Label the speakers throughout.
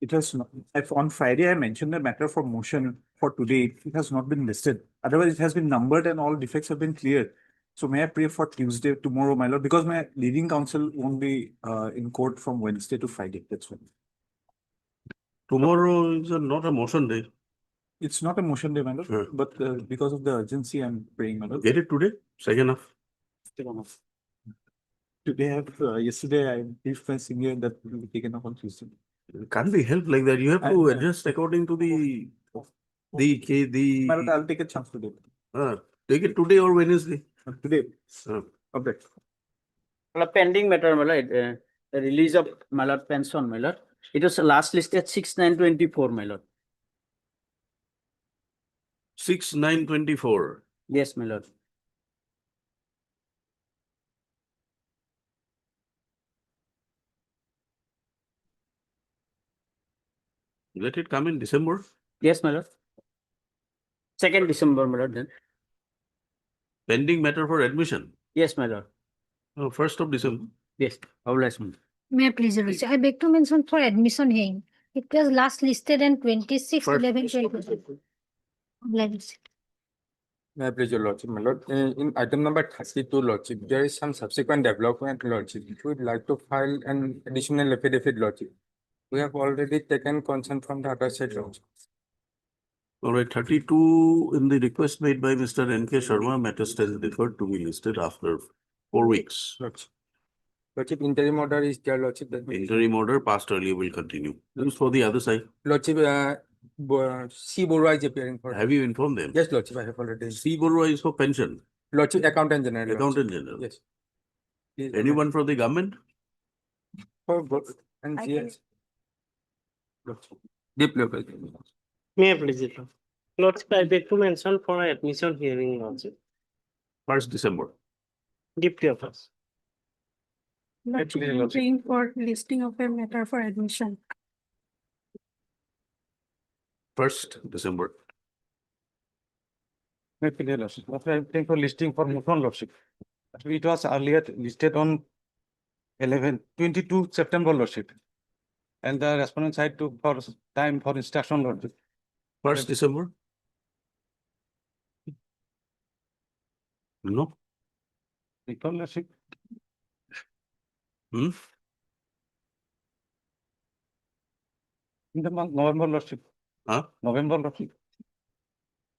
Speaker 1: it has not, if on Friday I mentioned the matter for motion for today, it has not been listed. Otherwise, it has been numbered and all defects have been cleared. So may I pray for Tuesday, tomorrow, my lord, because my leading counsel won't be in court from Wednesday to Friday. That's why.
Speaker 2: Tomorrow is not a motion day.
Speaker 1: It's not a motion day, my lord,
Speaker 2: Yeah.
Speaker 1: but because of the urgency, I'm praying, my lord.
Speaker 2: Get it today? Second half.
Speaker 1: Today, yesterday, I briefed my senior that will be taken up on Tuesday.
Speaker 2: It can't be helped like that. You have to adjust according to the
Speaker 1: My lord, I'll take a chance today.
Speaker 2: take it today or Wednesday.
Speaker 1: Today.
Speaker 2: Uh,
Speaker 1: Okay.
Speaker 3: Pending matter, the release of Malad pension, Malad. It was last listed 6/9/24, Malad.
Speaker 2: 6/9/24.
Speaker 3: Yes, Malad.
Speaker 2: Let it come in December.
Speaker 3: Yes, Malad. 2nd December, Malad. Then.
Speaker 2: Pending matter for admission.
Speaker 3: Yes, Malad.
Speaker 2: 1st of December.
Speaker 3: Yes, obliged, Malad.
Speaker 4: May I please, Your Lordship? I beg to mention for admission hearing. It was last listed on 26/11/20.
Speaker 5: May I please, Your Lordship, my lord, in item number 32, Lordship, there is some subsequent development, Lordship. We would like to file an additional affidavit, Lordship. We have already taken consent from the other side, Lordship.
Speaker 2: All right, 32 in the request made by Mr. N.K. Sharma, matter stands deferred to be listed after 4 weeks.
Speaker 5: Lordship. Lordship, interim order is there, Lordship.
Speaker 2: Interim order passed earlier will continue. This is for the other side.
Speaker 5: Lordship, C. Borua is appearing for.
Speaker 2: Have you informed them?
Speaker 5: Yes, Lordship, I have already.
Speaker 2: C. Borua is for pension.
Speaker 5: Lordship, Accountant General. Lordship.
Speaker 2: Accountant General.
Speaker 5: Yes. Please,
Speaker 2: Anyone from the government?
Speaker 5: For both and GS. Lordship. Deep level.
Speaker 6: May I please, Your Lordship, I beg to mention for admission hearing, Lordship.
Speaker 2: 1st December.
Speaker 6: Deputy office.
Speaker 5: Actually,
Speaker 7: I'm
Speaker 5: Lordship.
Speaker 7: praying for listing of a matter for admission.
Speaker 2: 1st December.
Speaker 1: My dear Lordship, what I'm paying for listing for motion, Lordship. Actually, it was earlier listed on 22 September, Lordship. And the respondent side took for time for instruction, Lordship.
Speaker 2: 1st December? No.
Speaker 1: Recall, Lordship.
Speaker 2: Hmm?
Speaker 1: In the month November, Lordship.
Speaker 2: Huh?
Speaker 1: November, Lordship.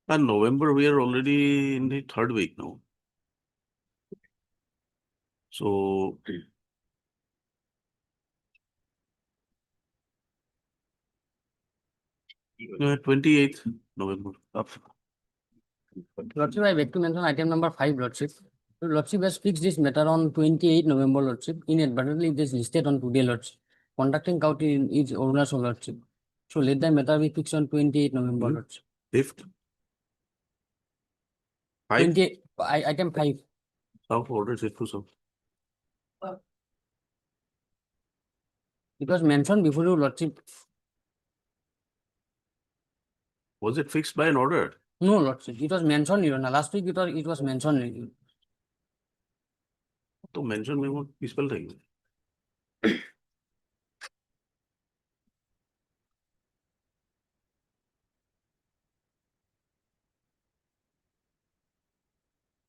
Speaker 2: And November, we are already in the 3rd week now. So, 28th November.
Speaker 3: Lordship, I beg to mention item number 5, Lordship. Lordship has fixed this matter on 28 November, Lordship. Inadvertently, it is listed on today, Lordship. Conducting county is Arunachal, Lordship. So let the matter be fixed on 28 November, Lordship.
Speaker 2: 5th. 5.
Speaker 3: 28, item 5.
Speaker 2: South orders it to some.
Speaker 3: It was mentioned before you, Lordship.
Speaker 2: Was it fixed by an order?
Speaker 3: No, Lordship. It was mentioned even last week. It was mentioned.
Speaker 2: तो mention में वो peaceful रहेगी.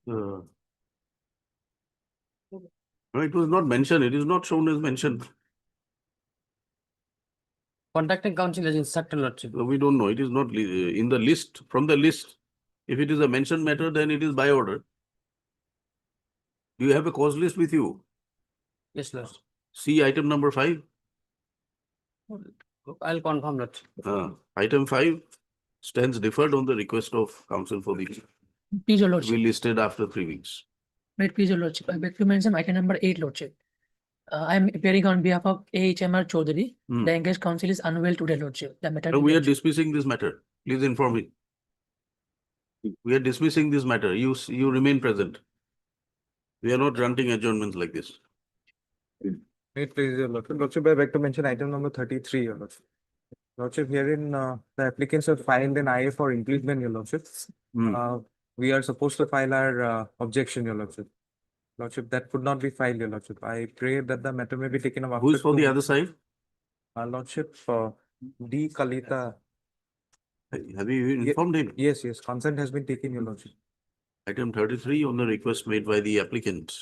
Speaker 2: No, it was not mentioned. It is not shown as mentioned.
Speaker 3: Contracting council has instructed, Lordship.
Speaker 2: We don't know. It is not in the list. From the list, if it is a mentioned matter, then it is by order. Do you have a cause list with you?
Speaker 3: Yes, Lord.
Speaker 2: See item number 5.
Speaker 3: I'll confirm that.
Speaker 2: Item 5 stands deferred on the request of counsel for the
Speaker 7: Please, Your
Speaker 2: will
Speaker 7: Lordship.
Speaker 2: be listed after 3 weeks.
Speaker 7: Wait, please, Your Lordship. I beg to mention item number 8, Lordship. I'm appearing on behalf of AHMR Chaudhary.
Speaker 2: Hmm.
Speaker 7: The engaged counsel is unwell today, Lordship. The matter.
Speaker 2: No,
Speaker 7: will
Speaker 2: we
Speaker 7: be
Speaker 2: are
Speaker 7: adjourned.
Speaker 2: dismissing this matter. Please inform me. We are dismissing this matter. You remain present. We are not granting adjournments like this.
Speaker 5: Wait, please, Your Lordship. Lordship, I beg to mention item number 33, Your Lordship. Lordship, herein the applicants have filed an IA for impeachment, Your Lordship. We are supposed to file our objection, Your Lordship. Lordship, that could not be filed, Your Lordship. I pray that the matter may be taken up.
Speaker 2: Who is
Speaker 5: after
Speaker 2: for the
Speaker 5: 2
Speaker 2: other side?
Speaker 5: Lordship, D. Kalita.
Speaker 2: Have you informed him?
Speaker 5: Yes, yes, consent has been taken, Your Lordship.
Speaker 2: Item 33 on the request made by the applicant.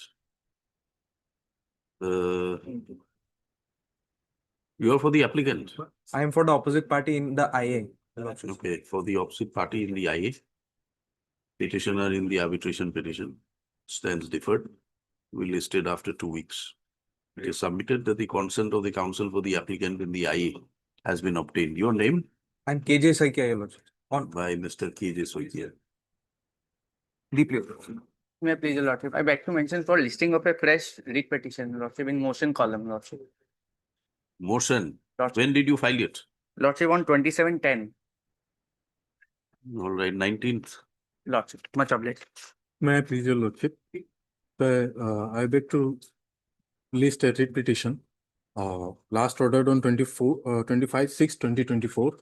Speaker 2: You are for the applicant.
Speaker 5: I am for the opposite party in the IA, Your Lordship.
Speaker 2: Okay, for the opposite party in the IA. Petitioner in the arbitration petition stands deferred. We listed after 2 weeks. It is submitted that the consent of the counsel for the applicant in the IA has been obtained. Your name
Speaker 5: I'm KJ Saikia, Your Lordship. On
Speaker 2: by Mr. K.J. Soitia.
Speaker 5: deeply, Your Lordship.
Speaker 8: May I please, Your Lordship, I beg to mention for listing of a fresh writ petition, Your Lordship, in motion column, Lordship.
Speaker 2: Motion.
Speaker 8: Lordship,
Speaker 2: When did you file it?
Speaker 8: Lordship on 27/10,
Speaker 2: All right, 19th.
Speaker 8: Lordship, much obliged.
Speaker 9: May I please your lordship? I beg to list a writ petition. Last ordered on 25/6/2024,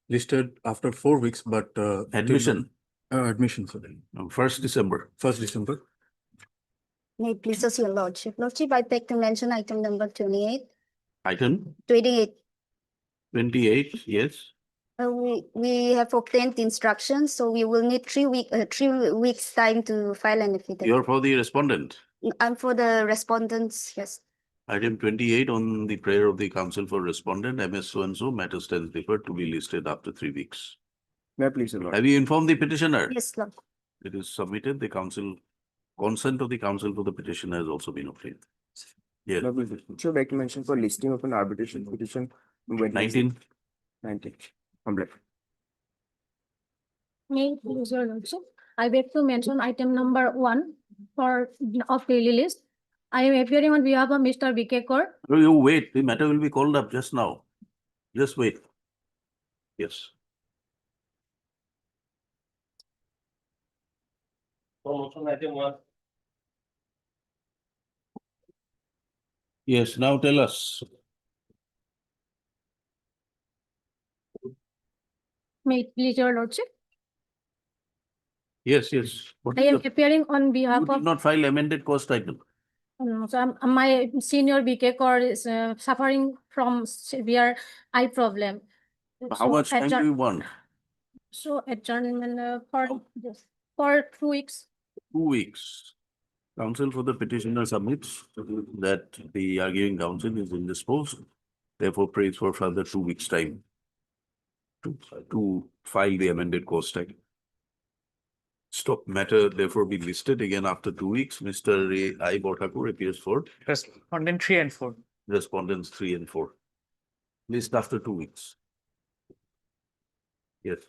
Speaker 9: listed after 4 weeks, but.
Speaker 2: Admission,
Speaker 9: Admission, sir.
Speaker 2: 1st December.
Speaker 9: 1st December.
Speaker 10: May it pleases your lordship. Lordship, I beg to mention item number 28.
Speaker 2: Item
Speaker 10: 28.
Speaker 2: 28, yes.
Speaker 10: We have obtained instructions, so we will need 3 weeks time to file an affidavit.
Speaker 2: You're for the respondent.
Speaker 10: I'm for the respondents, yes.
Speaker 2: Item 28 on the prayer of the counsel for respondent, MS so-and-so, matter stands deferred to be listed after 3 weeks.
Speaker 8: May I please, Your Lordship?
Speaker 2: Have you informed the petitioner?
Speaker 10: Yes, Lord.
Speaker 2: It is submitted, the counsel, consent of the counsel for the petitioner has also been obtained. Yes,
Speaker 8: Should beg to mention for listing of an arbitration petition.
Speaker 2: 19,
Speaker 8: 19. Obliged.
Speaker 4: May it please your lordship, I beg to mention item number 1 for of daily list. I am appearing on behalf of Mr. B.K. Kaur.
Speaker 2: No, you wait, the matter will be called up just now. Just wait. Yes.
Speaker 6: Motion item 1.
Speaker 2: Yes, now tell us.
Speaker 4: May it please your lordship,
Speaker 2: Yes, yes. What
Speaker 4: I
Speaker 2: is
Speaker 4: am
Speaker 2: the-
Speaker 4: appearing on behalf
Speaker 2: You did
Speaker 4: of,
Speaker 2: not file amended cost item.
Speaker 4: my senior B.K. Kaur is suffering from severe eye problem.
Speaker 2: How
Speaker 4: So
Speaker 2: much time do
Speaker 4: adjourn-
Speaker 2: you want?
Speaker 4: So adjournment yes, for 2 weeks.
Speaker 2: 2 weeks. Counsel for the petitioner submits that the arguing counsel is indisposed. Therefore, prays for further 2 weeks' time to file the amended cost type. Stop matter therefore be listed again after 2 weeks. Mr. I. Borthakur appears for
Speaker 8: Respondent 3 and 4.
Speaker 2: respondents 3 and 4. List after 2 weeks. Yes.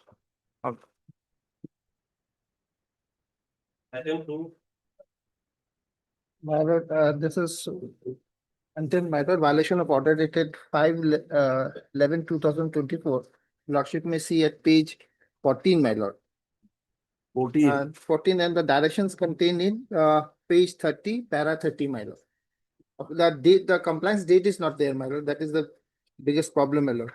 Speaker 6: Item 2.
Speaker 11: My lord, this is until my lord, violation of order dated 5/11/2024. Lordship may see at page 14, my lord.
Speaker 2: 14.
Speaker 11: 14 and the directions contained in page 30, para 30, my lord. The date, the compliance date is not there, my lord. That is the biggest problem, my lord.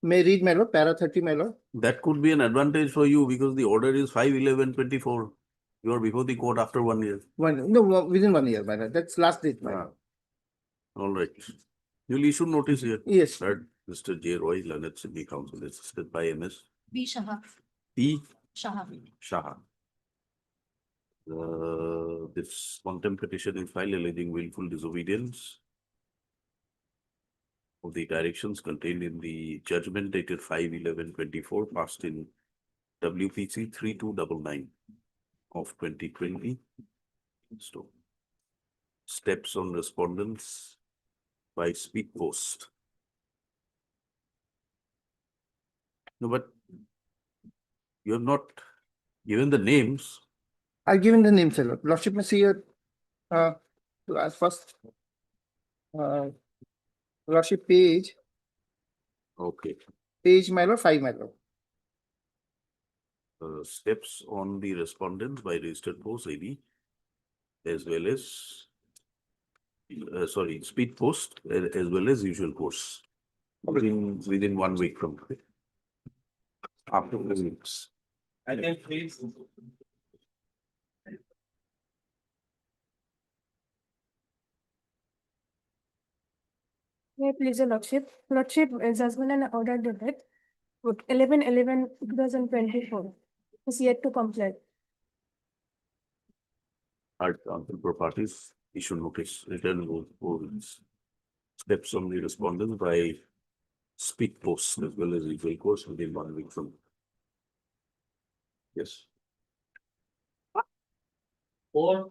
Speaker 11: May I read, my lord, para 30, my lord.
Speaker 2: That could be an advantage for you because the order is 5/11/24. You are before the court after 1 year.
Speaker 11: Within 1 year, my lord. That's last date, my lord.
Speaker 2: All right. You'll issue notice here.
Speaker 11: Yes.
Speaker 2: Third, Mr. J. Roy, Lanet City Council, assisted by MS
Speaker 4: B. Shah.
Speaker 2: P.
Speaker 4: Shah.
Speaker 2: Shah. This contempt petition is filed alleging willful disobedience of the directions contained in the judgment dated 5/11/24 passed in WPC 3299 of 2020. So, steps on respondents by speed post. No, but you have not given the names.
Speaker 11: I've given the name, sir. Lordship may see it. To as first. Lordship page,
Speaker 2: Okay.
Speaker 11: my lord, 5, my lord.
Speaker 2: Steps on the respondents by registered post AD as well as speed post as well as usual course within 1 week from today. After 2 weeks.
Speaker 6: Item 3.
Speaker 4: May I please your lordship, lordship, judgment and order dated with 11/11/2024 is yet to comply.
Speaker 2: Art council for parties issue notice return of steps on the respondent by speed post as well as legal course within 1 week from. Yes.
Speaker 1: Or.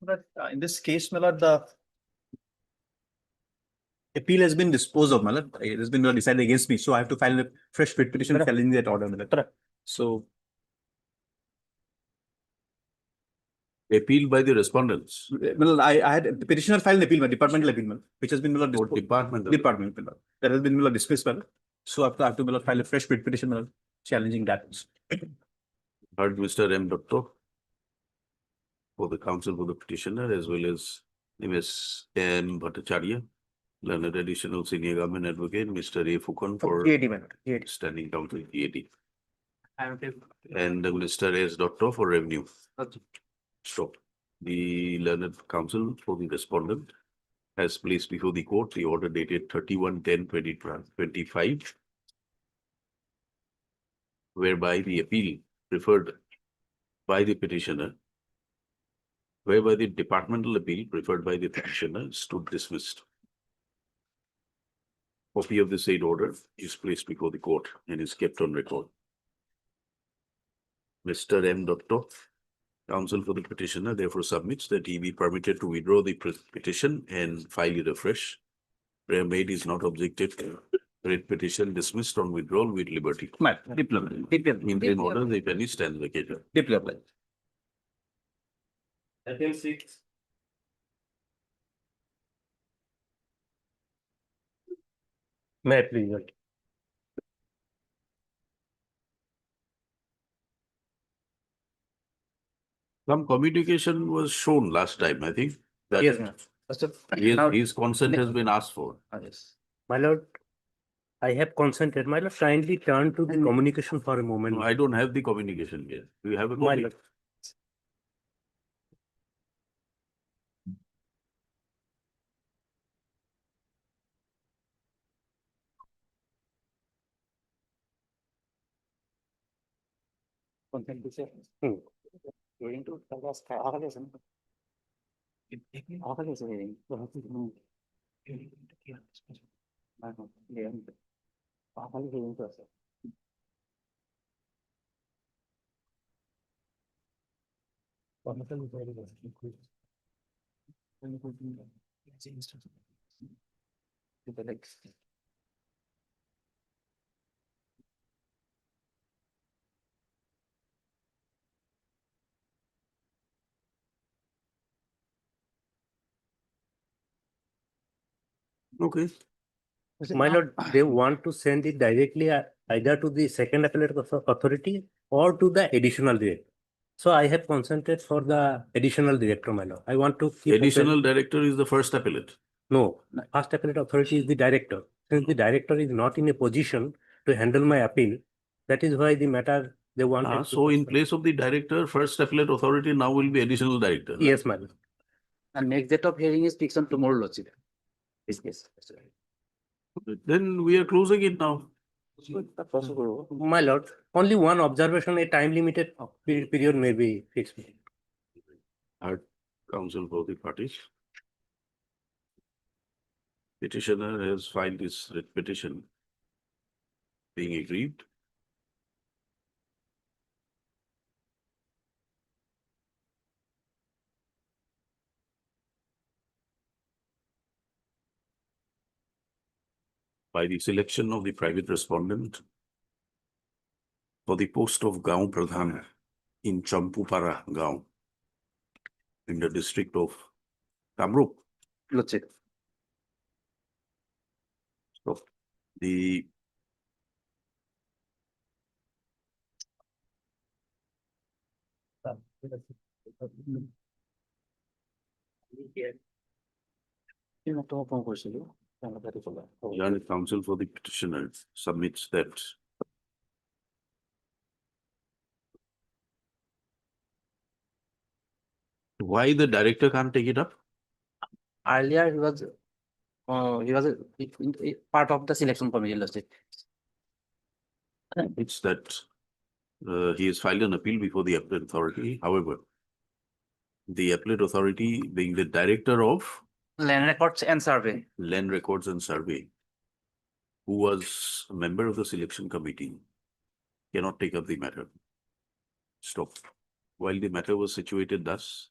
Speaker 1: But in this case, my lord, the appeal has been disposed of, my lord. It has been decided against me, so I have to file a fresh writ petition challenging that order, my lord. So
Speaker 2: Appeal by the respondents
Speaker 1: well, I had the petitioner filed an appeal, my departmental appeal, my lord, which has been my lord,
Speaker 2: or department.
Speaker 1: department, my lord. That has been my lord, dismissed, my lord. So I have to my lord, file a fresh writ petition, my lord, challenging that.
Speaker 2: Heard Mr. M. Doctor for the counsel for the petitioner as well as Ms. M. Bhattacharya, learned additional senior government advocate, Mr. A. Fukan for
Speaker 5: GAD, man. GAD.
Speaker 2: standing counsel GAD. And Mr. S. Doctor for revenue. So the learned counsel for the respondent has placed before the court the order dated 31/10/2025, whereby the appeal preferred by the petitioner, whereby the departmental appeal preferred by the petitioner stood dismissed. Copy of the said order is placed before the court and is kept on record. Mr. M. Doctor, counsel for the petitioner, therefore submits that he be permitted to withdraw the petition and file it afresh. Prayer made is not objected to. Writ petition dismissed on withdrawal with liberty. Interim order, if any, stands vacated.
Speaker 6: Item 6. May I please?
Speaker 2: Some communication was shown last time, I think. that
Speaker 8: Yes, ma'am.
Speaker 2: His consent has been asked for.
Speaker 8: Yes.
Speaker 6: My lord, I have consented. My lord, kindly turn to the communication for a moment.
Speaker 2: No, I don't have the communication yet. Do you have a
Speaker 6: My
Speaker 2: copy?
Speaker 6: lord.
Speaker 8: Going to Tagas, Agalesen. Agalesen.
Speaker 2: Okay.
Speaker 6: My lord, they want to send it directly either to the second appellate authority or to the additional director. So I have consented for the additional director, my lord. I want to keep.
Speaker 2: Additional director is the first appellate.
Speaker 6: No, first appellate authority is the director. Since the director is not in a position to handle my appeal, that is why the matter they want.
Speaker 2: So in place of the director, first appellate authority now will be additional director.
Speaker 6: Yes, my lord.
Speaker 8: And next date of hearing is fixed on tomorrow, Lordship. This case.
Speaker 2: Then we are closing it now.
Speaker 6: My lord, only one observation, a time limited period may be fixed.
Speaker 2: Heard counsel for the parties. Petitioner has filed his writ petition being aggrieved. By the selection of the private respondent for the post of Gaon Pradhan in Champupara Gaon in the district of Kamrup.
Speaker 8: Lordship.
Speaker 2: So the learned counsel for the petitioner submits that why the director can't take it up?
Speaker 6: Earlier, he was
Speaker 8: He was a part of the selection committee, Lordship.
Speaker 2: It's that he has filed an appeal before the appellate authority. However, the appellate authority, being the director of
Speaker 8: Land records and survey.
Speaker 2: land records and survey, who was a member of the selection committee, cannot take up the matter. Stop. While the matter was situated thus,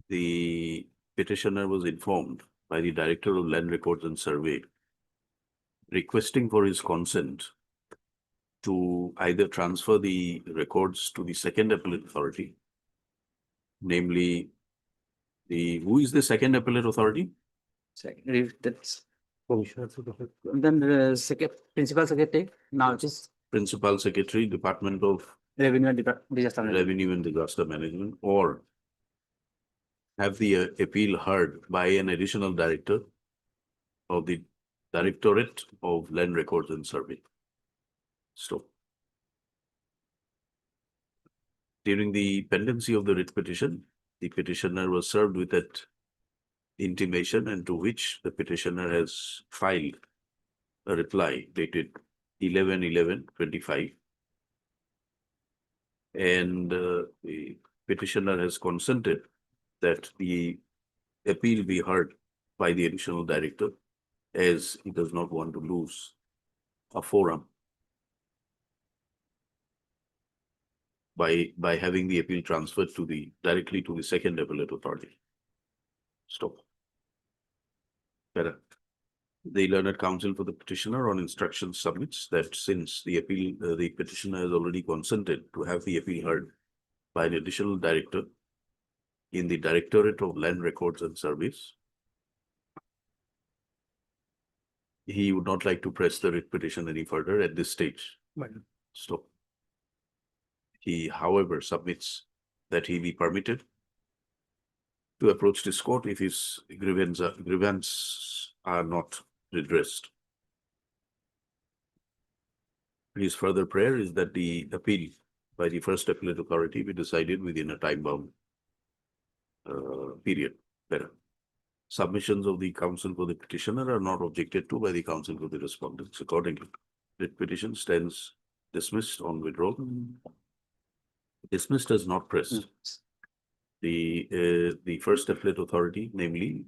Speaker 2: the petitioner was informed by the director of land records and survey, requesting for his consent to either transfer the records to the second appellate authority, namely who is the second appellate authority?
Speaker 8: That's
Speaker 6: Commissioner.
Speaker 8: then the principal secretary, now it is
Speaker 2: Principal Secretary, Department of
Speaker 8: Revenue and Disaster Management.
Speaker 2: Revenue and Disaster Management, or have the appeal heard by an additional director of the Directorate of Land Records and Survey. Stop. During the pendency of the writ petition, the petitioner was served with that intimation, and to which the petitioner has filed a reply dated 11/11/25. And the petitioner has consented that the appeal be heard by the additional director, as he does not want to lose a forum by having the appeal transferred directly to the second appellate authority. Stop. Better. The learned counsel for the petitioner on instructions submits that since the petitioner has already consented to have the appeal heard by an additional director in the Directorate of Land Records and Surveys, he would not like to press the writ petition any further at this stage. Stop. He, however, submits that he be permitted to approach this court if his grievances are not redressed. His further prayer is that the appeal by the first appellate authority be decided within a time-bound period. Better. Submissions of the counsel for the petitioner are not objected to by the counsel for the respondents. Accordingly, the petition stands dismissed on withdrawal. Dismissed as not pressed. The first appellate authority, namely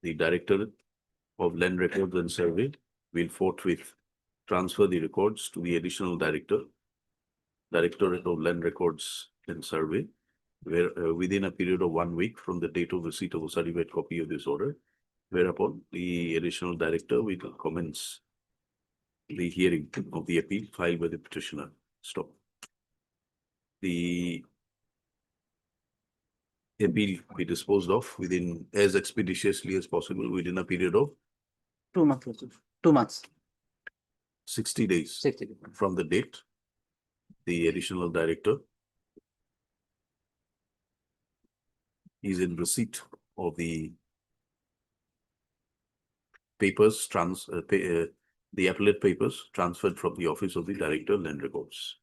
Speaker 2: the Directorate of Land Records and Survey, will forthwith transfer the records to the additional director, Directorate of Land Records and Survey, where within a period of 1 week from the date of receipt of a certified copy of this order, whereupon the additional director will commence the hearing of the appeal filed by the petitioner. Stop. The appeal be disposed of within as expeditiously as possible within a period of
Speaker 8: 2 months. Lordship. 2 months.
Speaker 2: 60 days
Speaker 8: 60 days.
Speaker 2: from the date the additional director is in receipt of the papers, the appellate papers transferred from the office of the Director of Land Records.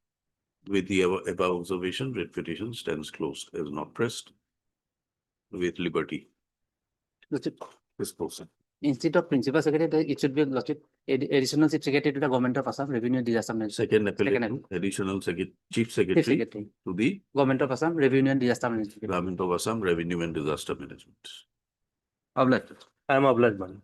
Speaker 2: With the above observation, writ petition stands closed as not pressed with liberty.
Speaker 8: Lordship,
Speaker 2: Disposal.
Speaker 8: instead of principal secretary, it should be Lordship, additional chief secretary to the Government of Assam Revenue and Disaster Management.
Speaker 2: Second appellate,
Speaker 8: Second
Speaker 2: additional chief
Speaker 8: Chief
Speaker 2: secretary
Speaker 8: secretary,
Speaker 2: to the
Speaker 8: Government of Assam Revenue and Disaster Management.
Speaker 2: Government of Assam Revenue and Disaster Management.
Speaker 8: Obliged.
Speaker 6: I am obliged, man.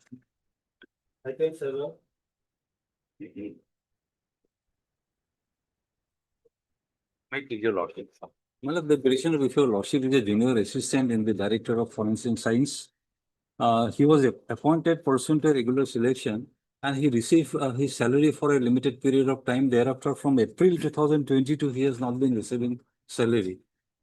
Speaker 9: The petitioner before Lordship is a junior assistant in the Director of Forensic Science. He was appointed pursuant to a regular selection, and he received his salary for a limited period of time. Thereafter, from April 2022, he has not been receiving salary.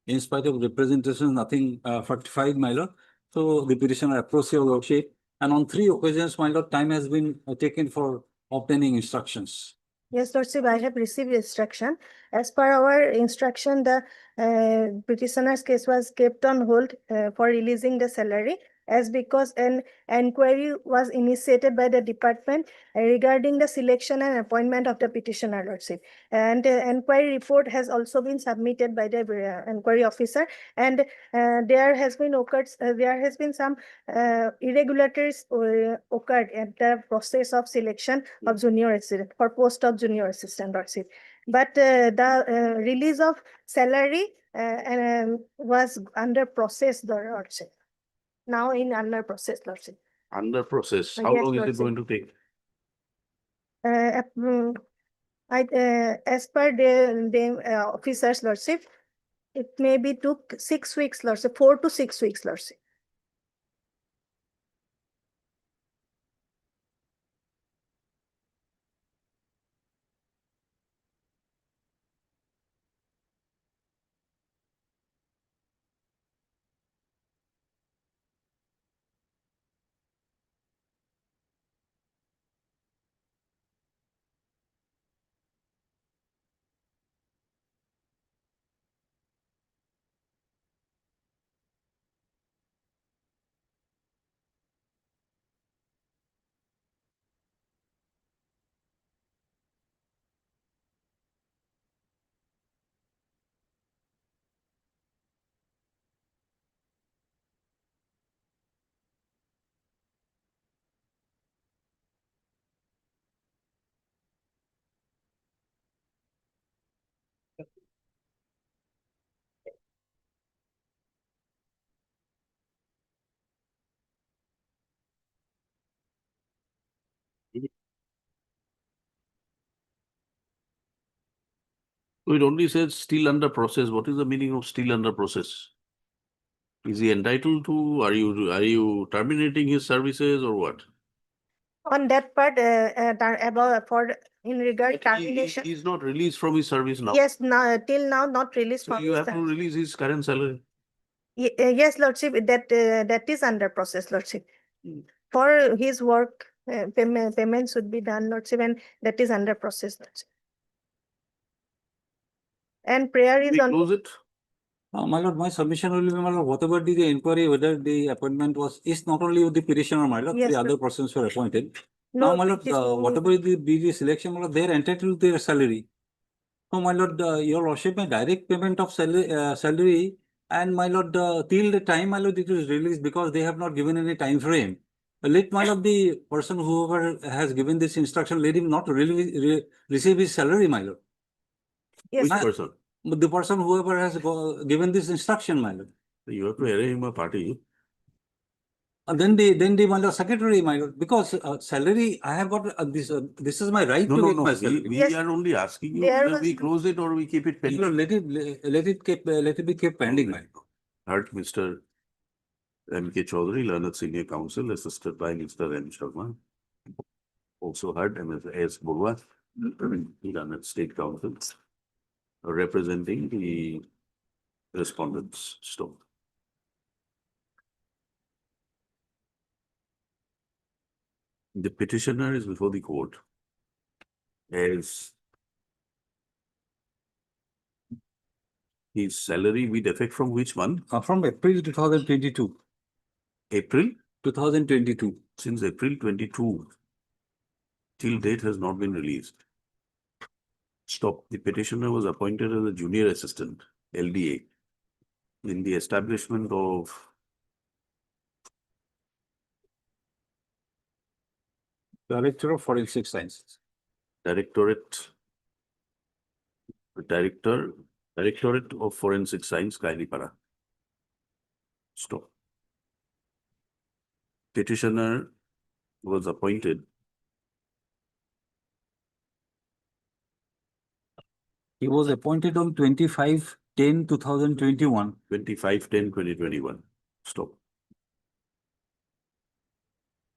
Speaker 9: In spite of representation, nothing fructified, my lord. So the petitioner approached your Lordship, and on 3 occasions, my lord, time has been taken for obtaining instructions.
Speaker 10: Yes, Lordship, I have received instruction. As per our instruction, the petitioner's case was kept on hold for releasing the salary.
Speaker 12: as because an inquiry was initiated by the department regarding the selection and appointment of the petitioner, Lordship. And inquiry report has also been submitted by the inquiry officer, and there has been some irregularities occurred at the process of selection of junior assistant for post of junior assistant, Lordship. But the release of salary was under process, Lordship. Now in under process, Lordship.
Speaker 2: Under process, how
Speaker 12: Yes,
Speaker 2: long is it
Speaker 12: Lordship.
Speaker 2: going to take?
Speaker 12: As per the officers, Lordship, it maybe took 6 weeks, Lordship, 4 to 6 weeks, Lordship.
Speaker 2: It only says still under process. What is the meaning of still under process? Is he entitled to, are you terminating his services or what?
Speaker 12: On that part, about for in regard termination.
Speaker 2: He's not released from his service now.
Speaker 12: Yes, now till now not released
Speaker 2: So
Speaker 12: from.
Speaker 2: you have to release his current salary.
Speaker 12: Yes, Lordship, that is under process, Lordship. For his work, payment should be done, Lordship, and that is under process, Lordship. And prayer is
Speaker 2: We
Speaker 12: on.
Speaker 2: close it.
Speaker 9: My lord, my submission will be, my lord, whatever the inquiry, whether the appointment was, is not only with the petitioner, my lord,
Speaker 12: Yes,
Speaker 9: the
Speaker 12: sir.
Speaker 9: other persons were appointed.
Speaker 12: No,
Speaker 9: Now, my lord,
Speaker 12: it is-
Speaker 9: whatever the selection, my lord, they are entitled to their salary. So, my lord, your lordship, may direct payment of salary, and my lord, till the time, my lord, it is released, because they have not given any time frame. Let, my lord, the person whoever has given this instruction, let him not really receive his salary, my lord.
Speaker 12: Yes,
Speaker 2: Which
Speaker 12: sir.
Speaker 2: person?
Speaker 9: The person whoever has given this instruction, my lord.
Speaker 2: You have to arrange him a party.
Speaker 9: Then the my lord, secretary, my lord, because salary, I have got this is my right
Speaker 2: No,
Speaker 9: to
Speaker 2: no,
Speaker 9: get
Speaker 2: no.
Speaker 9: my salary.
Speaker 2: We
Speaker 12: Yes.
Speaker 2: are only asking you
Speaker 12: There
Speaker 2: whether we
Speaker 12: was-
Speaker 2: close it or we keep it
Speaker 9: My
Speaker 2: pending.
Speaker 9: lord, let it be kept pending, my lord.
Speaker 2: Heard Mr. M.K. Chaudhary, Learned Senior Counsel, assisted by Mr. M. Sharma. Also heard M.S. Burwa, Learned State Counsel, representing the respondents. Stop. The petitioner is before the court as his salary with effect from which month?
Speaker 9: From April 2022.
Speaker 2: April?
Speaker 9: 2022.
Speaker 2: Since April 22 till date has not been released. Stop. The petitioner was appointed as a junior assistant, LDA, in the establishment of
Speaker 9: Director of Forensic Sciences.
Speaker 2: Directorate of Forensic Science, Kailipara. Stop. Petitioner was appointed.
Speaker 9: He was appointed on 25/10/2021.
Speaker 2: 25/10/2021. Stop.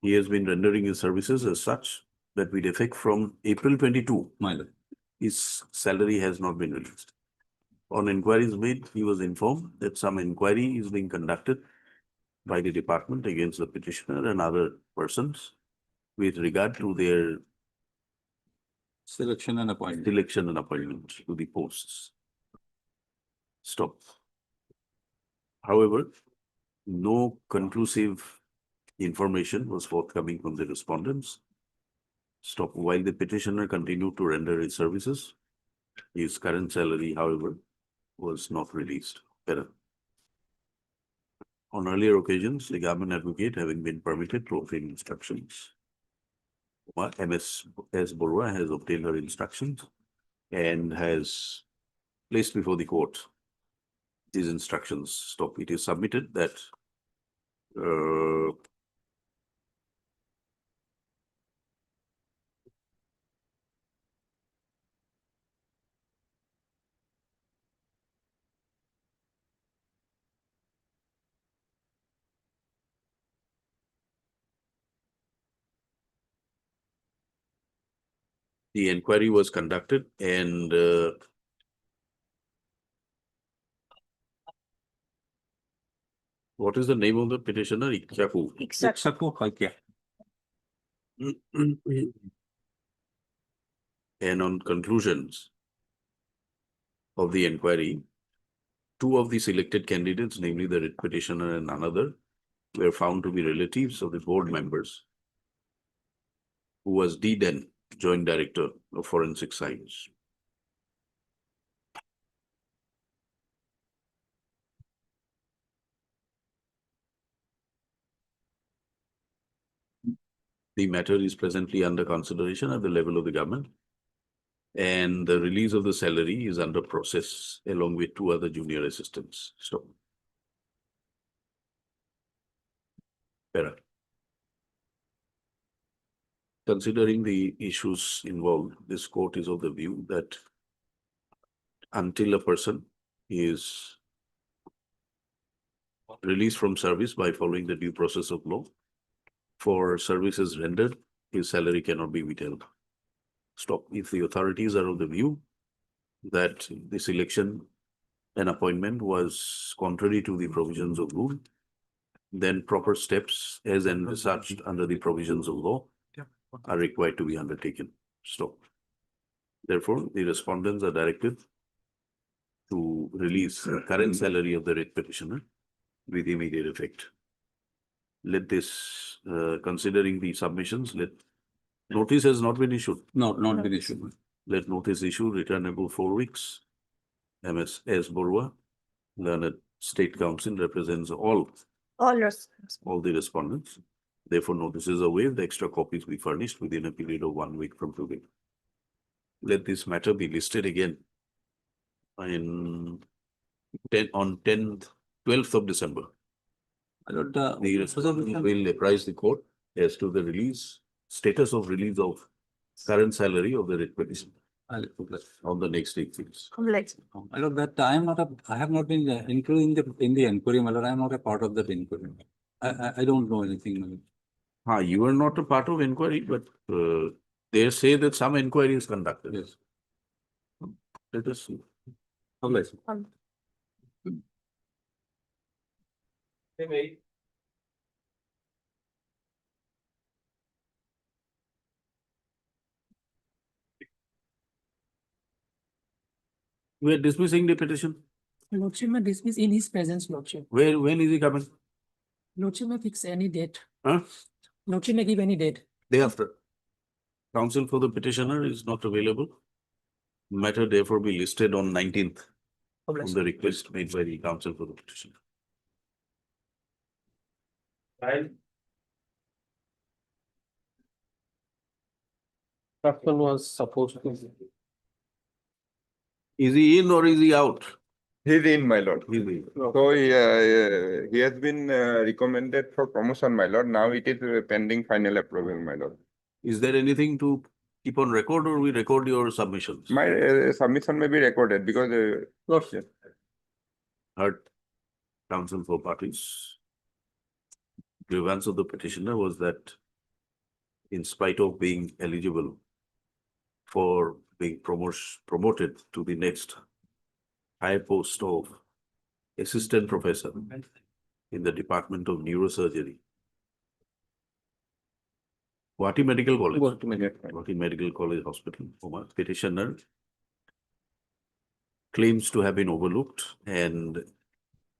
Speaker 2: He has been rendering his services as such that with effect from April 22,
Speaker 9: My lord.
Speaker 2: his salary has not been released. On inquiries made, he was informed that some inquiry is being conducted by the department against the petitioner and other persons with regard to their
Speaker 9: Selection and appointment.
Speaker 2: selection and appointment to the posts. Stop. However, No conclusive information was forthcoming from the respondents. Stop. While the petitioner continued to render his services, his current salary, however, was not released. Better. On earlier occasions, the government advocate having been permitted to obtain instructions. MS S. Borua has obtained her instructions and has placed before the court these instructions. Stop. It is submitted that the inquiry was conducted and what is the name of the petitioner? Ikyaku.
Speaker 9: Iksaku Kaikya.
Speaker 2: And on conclusions of the inquiry, two of the selected candidates, namely the writ petitioner and another, were found to be relatives of the board members, who was D. Den, Joint Director of Forensic Science. The matter is presently under consideration at the level of the government, and the release of the salary is under process along with two other junior assistants. So, Para. Considering the issues involved, this court is of the view that until a person is released from service by following the due process of law, for services rendered, his salary cannot be withheld. Stop. If the authorities are of the view that the selection and appointment was contrary to the provisions of rule, then proper steps as envisaged under the provisions of law are required to be undertaken. Stop. Therefore, the respondents are directed to release the current salary of the writ petitioner with immediate effect. Let this, considering the submissions, let notice has not been issued.
Speaker 9: No, not been issued.
Speaker 2: Let notice issue returnable 4 weeks. MS S. Borua, learned State Council, represents all the respondents. Therefore, notices are waived. Extra copies be furnished within a period of 1 week from today. Let this matter be listed again on 12th of December. The respondent will apprise the court as to the status of release of current salary of the writ petitioner on the next 8 weeks.
Speaker 9: I know that I have not been included in the inquiry, my lord. I am not a part of that inquiry. I don't know anything, my lord.
Speaker 2: You are not a part of inquiry, but they say that some inquiry is conducted.
Speaker 9: Yes.
Speaker 2: Let us see. We are dismissing the petition.
Speaker 7: Lordship may dismiss in his presence, Lordship.
Speaker 2: When is he coming?
Speaker 7: Lordship may fix any date.
Speaker 2: Huh?
Speaker 7: Lordship may give any date.
Speaker 2: Day after. Counsel for the petitioner is not available. Matter therefore be listed on 19th on the request made by the counsel for the petitioner.
Speaker 5: Person was supposed to.
Speaker 2: Is he in or is he out?
Speaker 13: He's in, my lord.
Speaker 2: He's in.
Speaker 13: So he has been recommended for promotion, my lord. Now it is pending final approval, my lord.
Speaker 2: Is there anything to keep on record or we record your submissions?
Speaker 13: My submission may be recorded because
Speaker 2: Lordship. Heard counsel for parties. Grievance of the petitioner was that in spite of being eligible for being promoted to the next high post of assistant professor in the Department of Neurosurgery, Guwahati Medical College. Guwahati Medical College Hospital. Petitioner claims to have been overlooked and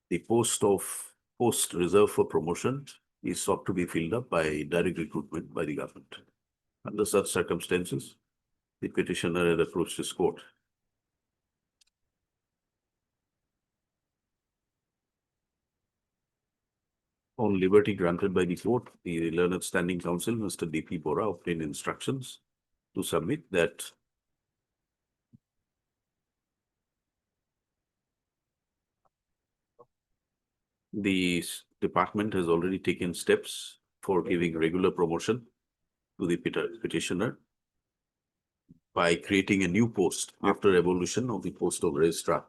Speaker 2: the post of post reserved for promotion is sought to be filled up by direct recruitment by the government. Under such circumstances, the petitioner had approached his court. On liberty granted by the court, the learned standing counsel, Mr. D.P. Bora, obtained instructions to submit that the department has already taken steps for giving regular promotion to the petitioner by creating a new post after evolution of the post of registrar,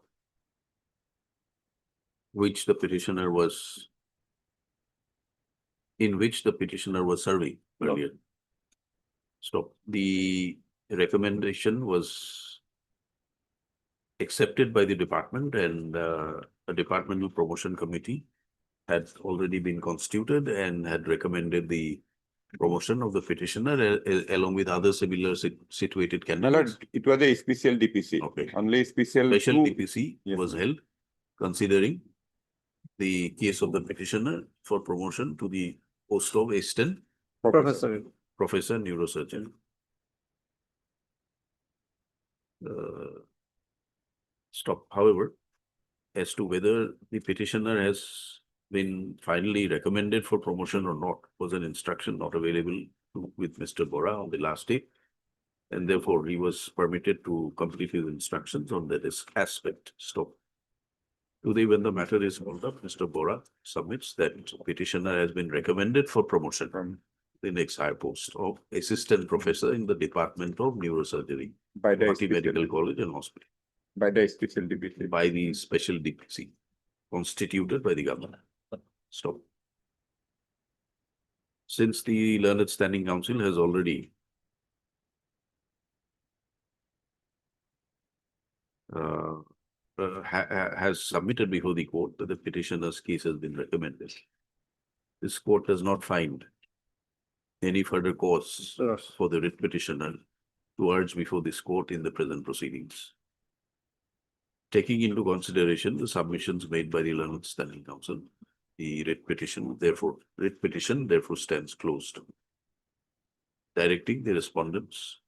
Speaker 2: which the petitioner was serving earlier. So the recommendation was accepted by the department, and a departmental promotion committee had already been constituted and had recommended the promotion of the petitioner along with other similar situated
Speaker 13: My lord,
Speaker 2: candidates.
Speaker 13: it was a special DPC.
Speaker 2: Okay.
Speaker 13: Only special.
Speaker 2: Special
Speaker 13: two-
Speaker 2: DPC
Speaker 13: Yes,
Speaker 2: was
Speaker 13: ma'am.
Speaker 2: held considering the case of the petitioner for promotion to the post of assistant
Speaker 11: Professor.
Speaker 2: professor neurosurgeon. Stop. However, as to whether the petitioner has been finally recommended for promotion or not was an instruction not available with Mr. Bora on the last day. And therefore, he was permitted to complete his instructions on that aspect. Stop. Today, when the matter is called up, Mr. Bora submits that petitioner has been recommended for promotion from the next higher post of assistant professor in the Department of Neurosurgery,
Speaker 13: By the
Speaker 2: Guwahati
Speaker 13: special,
Speaker 2: Medical College and Hospital,
Speaker 13: by the special DPC.
Speaker 2: by the special DPC constituted by the government. Stop. Since the Learned Standing Council has already has submitted before the court that the petitioner's case has been recommended, this court does not find any further cause for the writ petitioner to urge before this court in the present proceedings. Taking into consideration the submissions made by the Learned Standing Council, the writ petition therefore stands closed, directing the respondents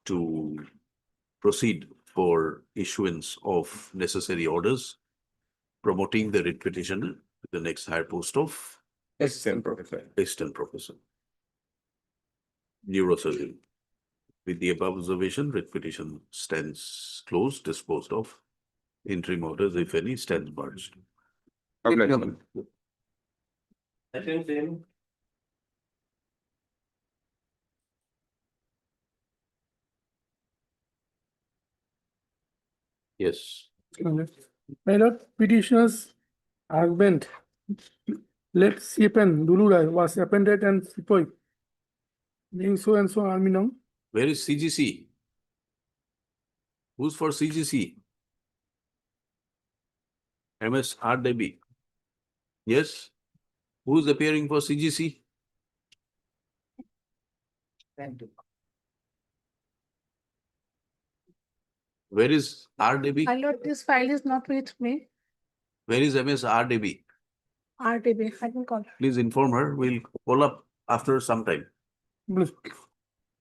Speaker 2: to proceed for issuance of necessary orders promoting the writ petitioner to the next higher post of
Speaker 13: Assistant professor.
Speaker 2: assistant professor, neurosurgery. With the above observation, writ petition stands closed, disposed of. Interim orders, if any, stands barred.
Speaker 13: Obligation.
Speaker 2: Yes.
Speaker 14: My lord, petitioner's husband, late CPN Dulurai, was appointed and Sipoi, being so and so army now.
Speaker 2: Where is CGC? Who's for CGC? MS R. Debbie. Yes? Who's appearing for CGC?
Speaker 11: Thank you.
Speaker 2: Where is R. Debbie?
Speaker 12: My lord, this file is not with me.
Speaker 2: Where is MS R. Debbie?
Speaker 12: RTB, I can call.
Speaker 2: Please inform her. We'll call up after some time.
Speaker 14: Bless.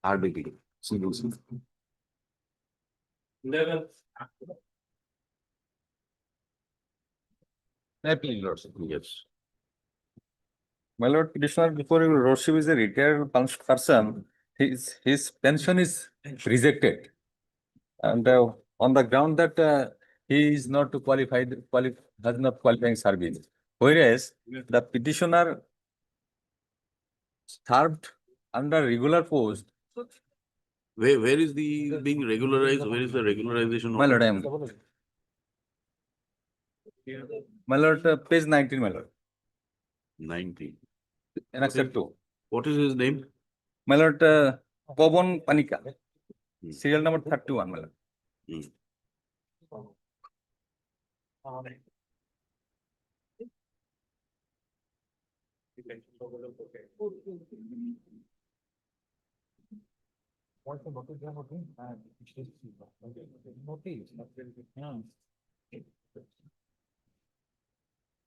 Speaker 2: R. Debbie. CGC. Yes.
Speaker 9: My lord petitioner, before your lordship is a retired person, his pension is rejected. And on the ground that he is not qualified, has not qualifying service. Whereas the petitioner served under regular post.
Speaker 2: Where is the being regularized? Where is the regularization?
Speaker 9: My lord, I am. My lord, page 19, my lord.
Speaker 2: 19.
Speaker 9: Annexure 2.
Speaker 2: What is his name?
Speaker 9: My lord, Pawan Panika. Serial number 31, my lord.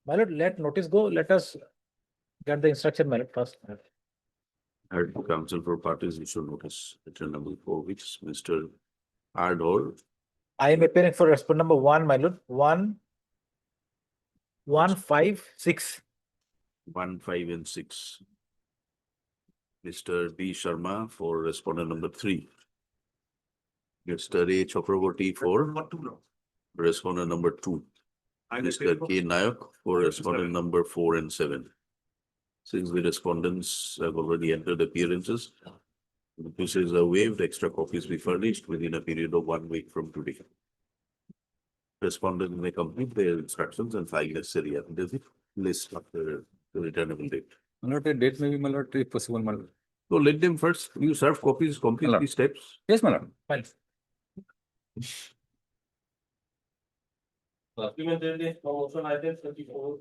Speaker 15: My lord, let notice go. Let us get the instruction, my lord, first.
Speaker 2: Heard the counsel for parties issue notice, letter number 4, which Mr. Ardor,
Speaker 15: I am appearing for respondent number 1, my lord. 156.
Speaker 2: 1, 5, and 6. Mr. B. Sharma for respondent number 3. Mr. A. Chakraborty for respondent number 2. Mr. K. Nayak for respondent number 4 and 7. Since the respondents have already entered appearances, notices are waived, extra copies be furnished within a period of 1 week from today. Respondents may complete their instructions and file necessary affidavit list after the returnable date.
Speaker 9: My lord, the date may be, my lord, if possible, my lord.
Speaker 2: So let them first, you serve copies, complete
Speaker 9: Hello.
Speaker 2: these steps.
Speaker 9: Yes, my lord.
Speaker 15: Fine.
Speaker 6: Motion item 34.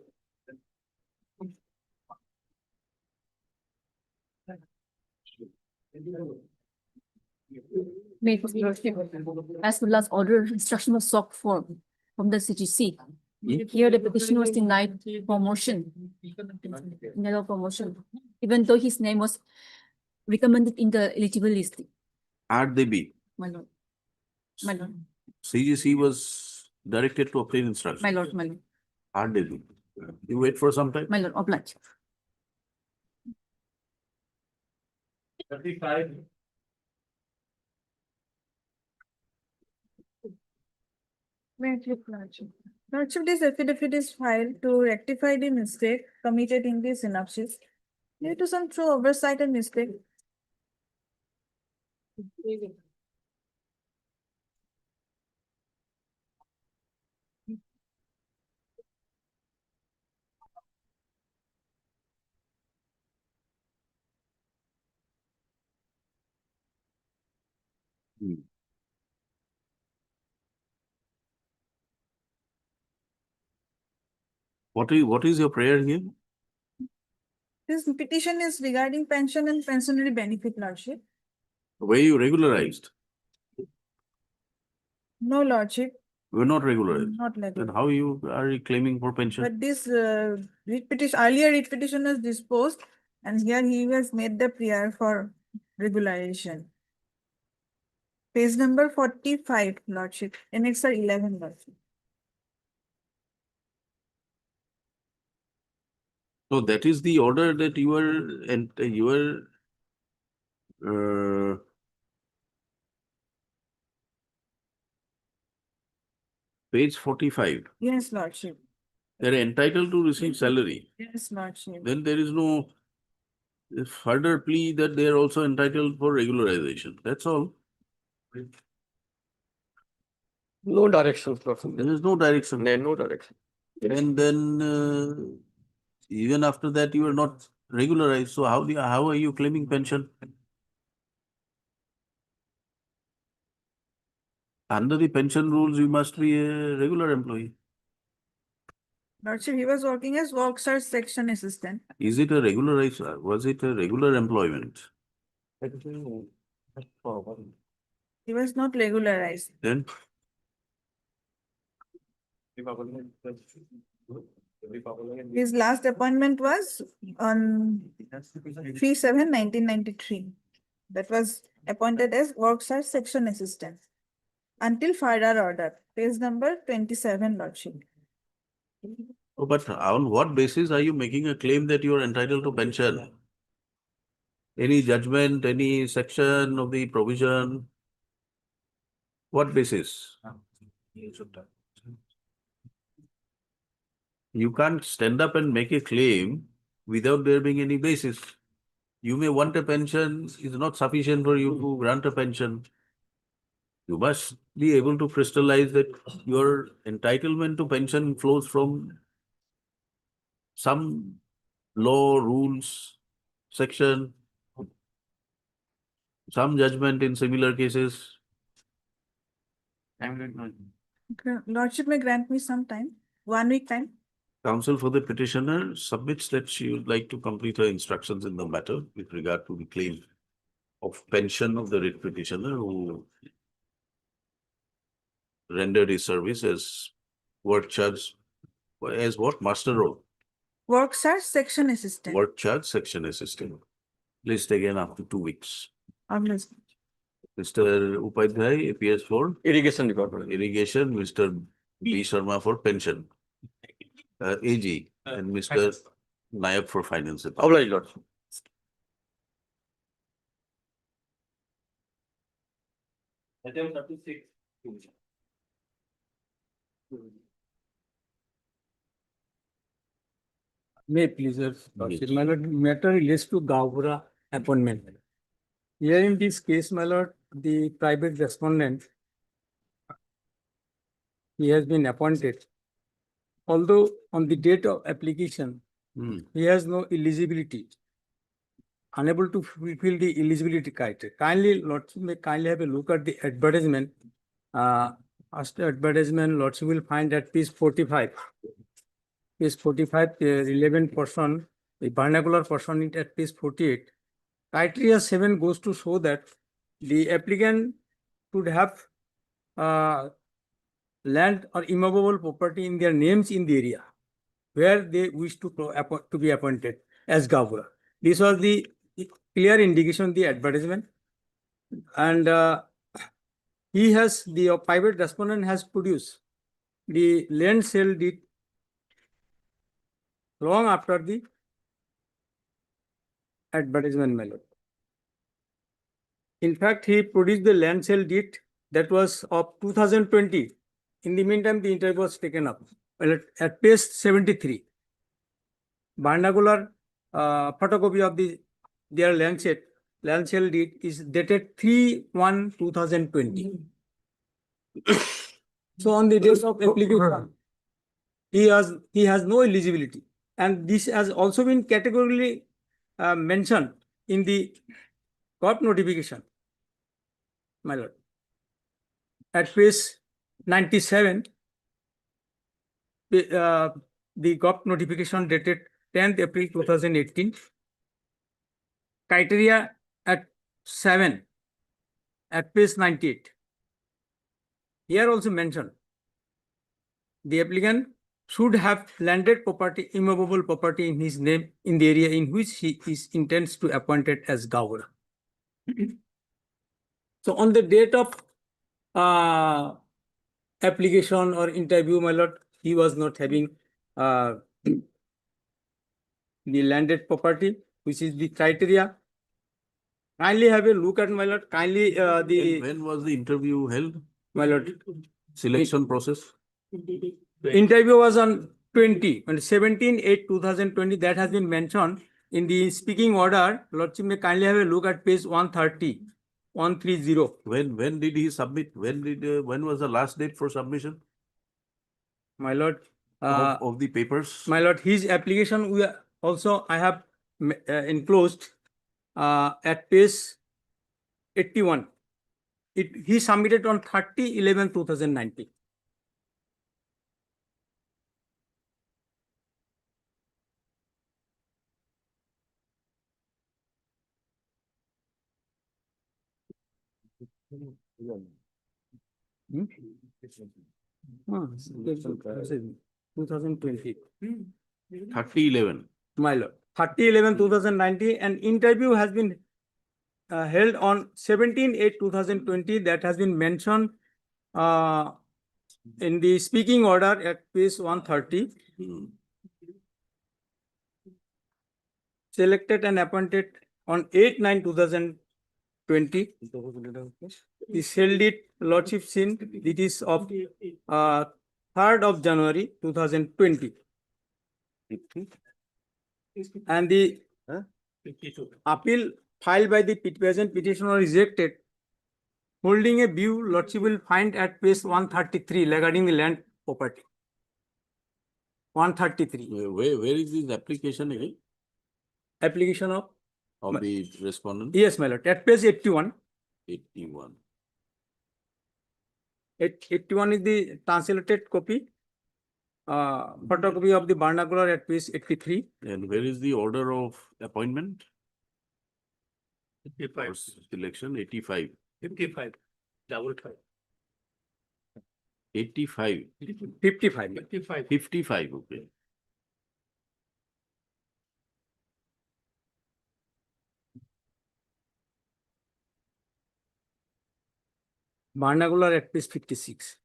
Speaker 4: May his lordship, as well as order instruction was sought for from the CGC. Here the petition was denied promotion. Denial of promotion, even though his name was recommended in the eligible list.
Speaker 2: Are they be?
Speaker 4: My lord. My lord,
Speaker 2: CGC was directed to obtain instructions.
Speaker 4: my lord, my lord,
Speaker 2: Are they be? You wait for some time.
Speaker 4: my lord, oblige.
Speaker 6: 35.
Speaker 12: Lordship, this affidavit is filed to rectify the mistake committed in the synopsis due to some true oversight and mistake.
Speaker 2: What is your prayer here?
Speaker 12: This petition is regarding pension and pensionary benefit, Lordship.
Speaker 2: Were you regularized?
Speaker 12: No, Lordship,
Speaker 2: You were not regularized.
Speaker 12: not like
Speaker 2: Then
Speaker 12: that.
Speaker 2: how you are you claiming for pension?
Speaker 12: But this writ petition, earlier writ petition was disposed and here he has made the prayer for regularization. Page number 45, Lordship, and it's 11, Lordship.
Speaker 2: So that is the order that you were and you were page 45.
Speaker 12: Yes, Lordship.
Speaker 2: They are entitled to receive salary.
Speaker 12: Yes, Lordship.
Speaker 2: Then there is no further plea that they are also entitled for regularization. That's all.
Speaker 8: No direction, Lordship.
Speaker 2: There is no direction.
Speaker 8: No direction.
Speaker 2: And then even after that, you are not regularized. So how are you claiming pension? Under the pension rules, you must be a regular employee.
Speaker 12: Lordship, he was working as worksite section assistant.
Speaker 2: Is it a regularized? Was it a regular employment?
Speaker 12: He was not regularized.
Speaker 2: Then
Speaker 12: His last appointment was on 3/7/1993. That was appointed as worksite section assistant until further order. Page number 27, Lordship.
Speaker 2: oh, but on what basis are you making a claim that you are entitled to pension? Any judgment, any section of the provision? What basis? You can't stand up and make a claim without there being any basis. You may want a pension, it's not sufficient for you to grant a pension. You must be able to crystallize that your entitlement to pension flows from some law, rules, section, some judgment in similar cases.
Speaker 12: Lordship may grant me some time, 1 week time.
Speaker 2: Counsel for the petitioner submits that she would like to complete her instructions in the matter with regard to the claim of pension of the writ petitioner who rendered his service as work charge As what? Master role,
Speaker 12: Work search section assistant.
Speaker 2: work charge, section assistant. List again after 2 weeks.
Speaker 12: Obviously.
Speaker 2: Mr. Upadhyay appears for
Speaker 8: Irrigation department.
Speaker 2: irrigation, Mr. B. Sharma for pension, AG, and Mr. Nayak for finance.
Speaker 8: Obliged, Lordship.
Speaker 15: Item 36.
Speaker 16: May please, Lordship. My lord, matter relates to Gowra appointment. Here in this case, my lord, the private respondent, he has been appointed. Although on the date of application, he has no eligibility, unable to fulfill the eligibility criteria. Kindly, Lordship, may kindly have a look at the advertisement. After advertisement, Lordship will find at page 45. Page 45, the relevant portion, the vernacular portion it at page 48. Criteria 7 goes to show that the applicant should have land or immovable property in their names in the area where they wish to be appointed as Gowra. This was the clear indication of the advertisement. And the private respondent has produced the land sale deed long after the advertisement, my lord. In fact, he produced the land sale deed that was of 2020. In the meantime, the interview was taken up. Well, at page 73, vernacular photocopy of their land sale deed is dated 3/1/2020. So on the date of application, he has no eligibility, and this has also been categorically mentioned in the court notification, my lord. At page 97, the court notification dated 10th April 2018. Criteria at 7 at page 98. Here also mentioned the applicant should have landed property, immovable property in his name in the area in which he intends to appointed as Gowra. So on the date of application or interview, my lord, he was not having the landed property, which is the criteria. Kindly have a look at, my lord. Kindly
Speaker 2: When was the interview held?
Speaker 16: My lord,
Speaker 2: Selection process?
Speaker 16: the interview was on 17/8/2020. That has been mentioned in the speaking order. Lordship may kindly have a look at page 130.
Speaker 2: When did he submit? When was the last date for submission
Speaker 16: My lord,
Speaker 2: of the papers?
Speaker 16: my lord, his application I have enclosed at page 81. He submitted on 30/11/2019. Hmm? 2020.
Speaker 2: 30/11.
Speaker 16: My lord, 30/11/2019, and interview has been held on 17/8/2020. That has been mentioned in the speaking order at page 130. Selected and appointed on 8/9/2020. The sale deed, lordship seen, it is of 3rd of January 2020. And the appeal filed by the present petitioner rejected, holding a view, lordship will find at page 133 regarding the land property. 133.
Speaker 2: Where is this application again?
Speaker 16: Application of
Speaker 2: the respondent?
Speaker 16: Yes, my lord, at page 81.
Speaker 2: 81.
Speaker 16: 81 is the translated copy. Photocopy of the vernacular at page 83.
Speaker 2: And where is the order of appointment?
Speaker 15: 55.
Speaker 2: Or selection 85.
Speaker 15: 55. 55.
Speaker 2: 85,
Speaker 16: 55.
Speaker 2: 55, okay.
Speaker 16: Barnacular at page 56.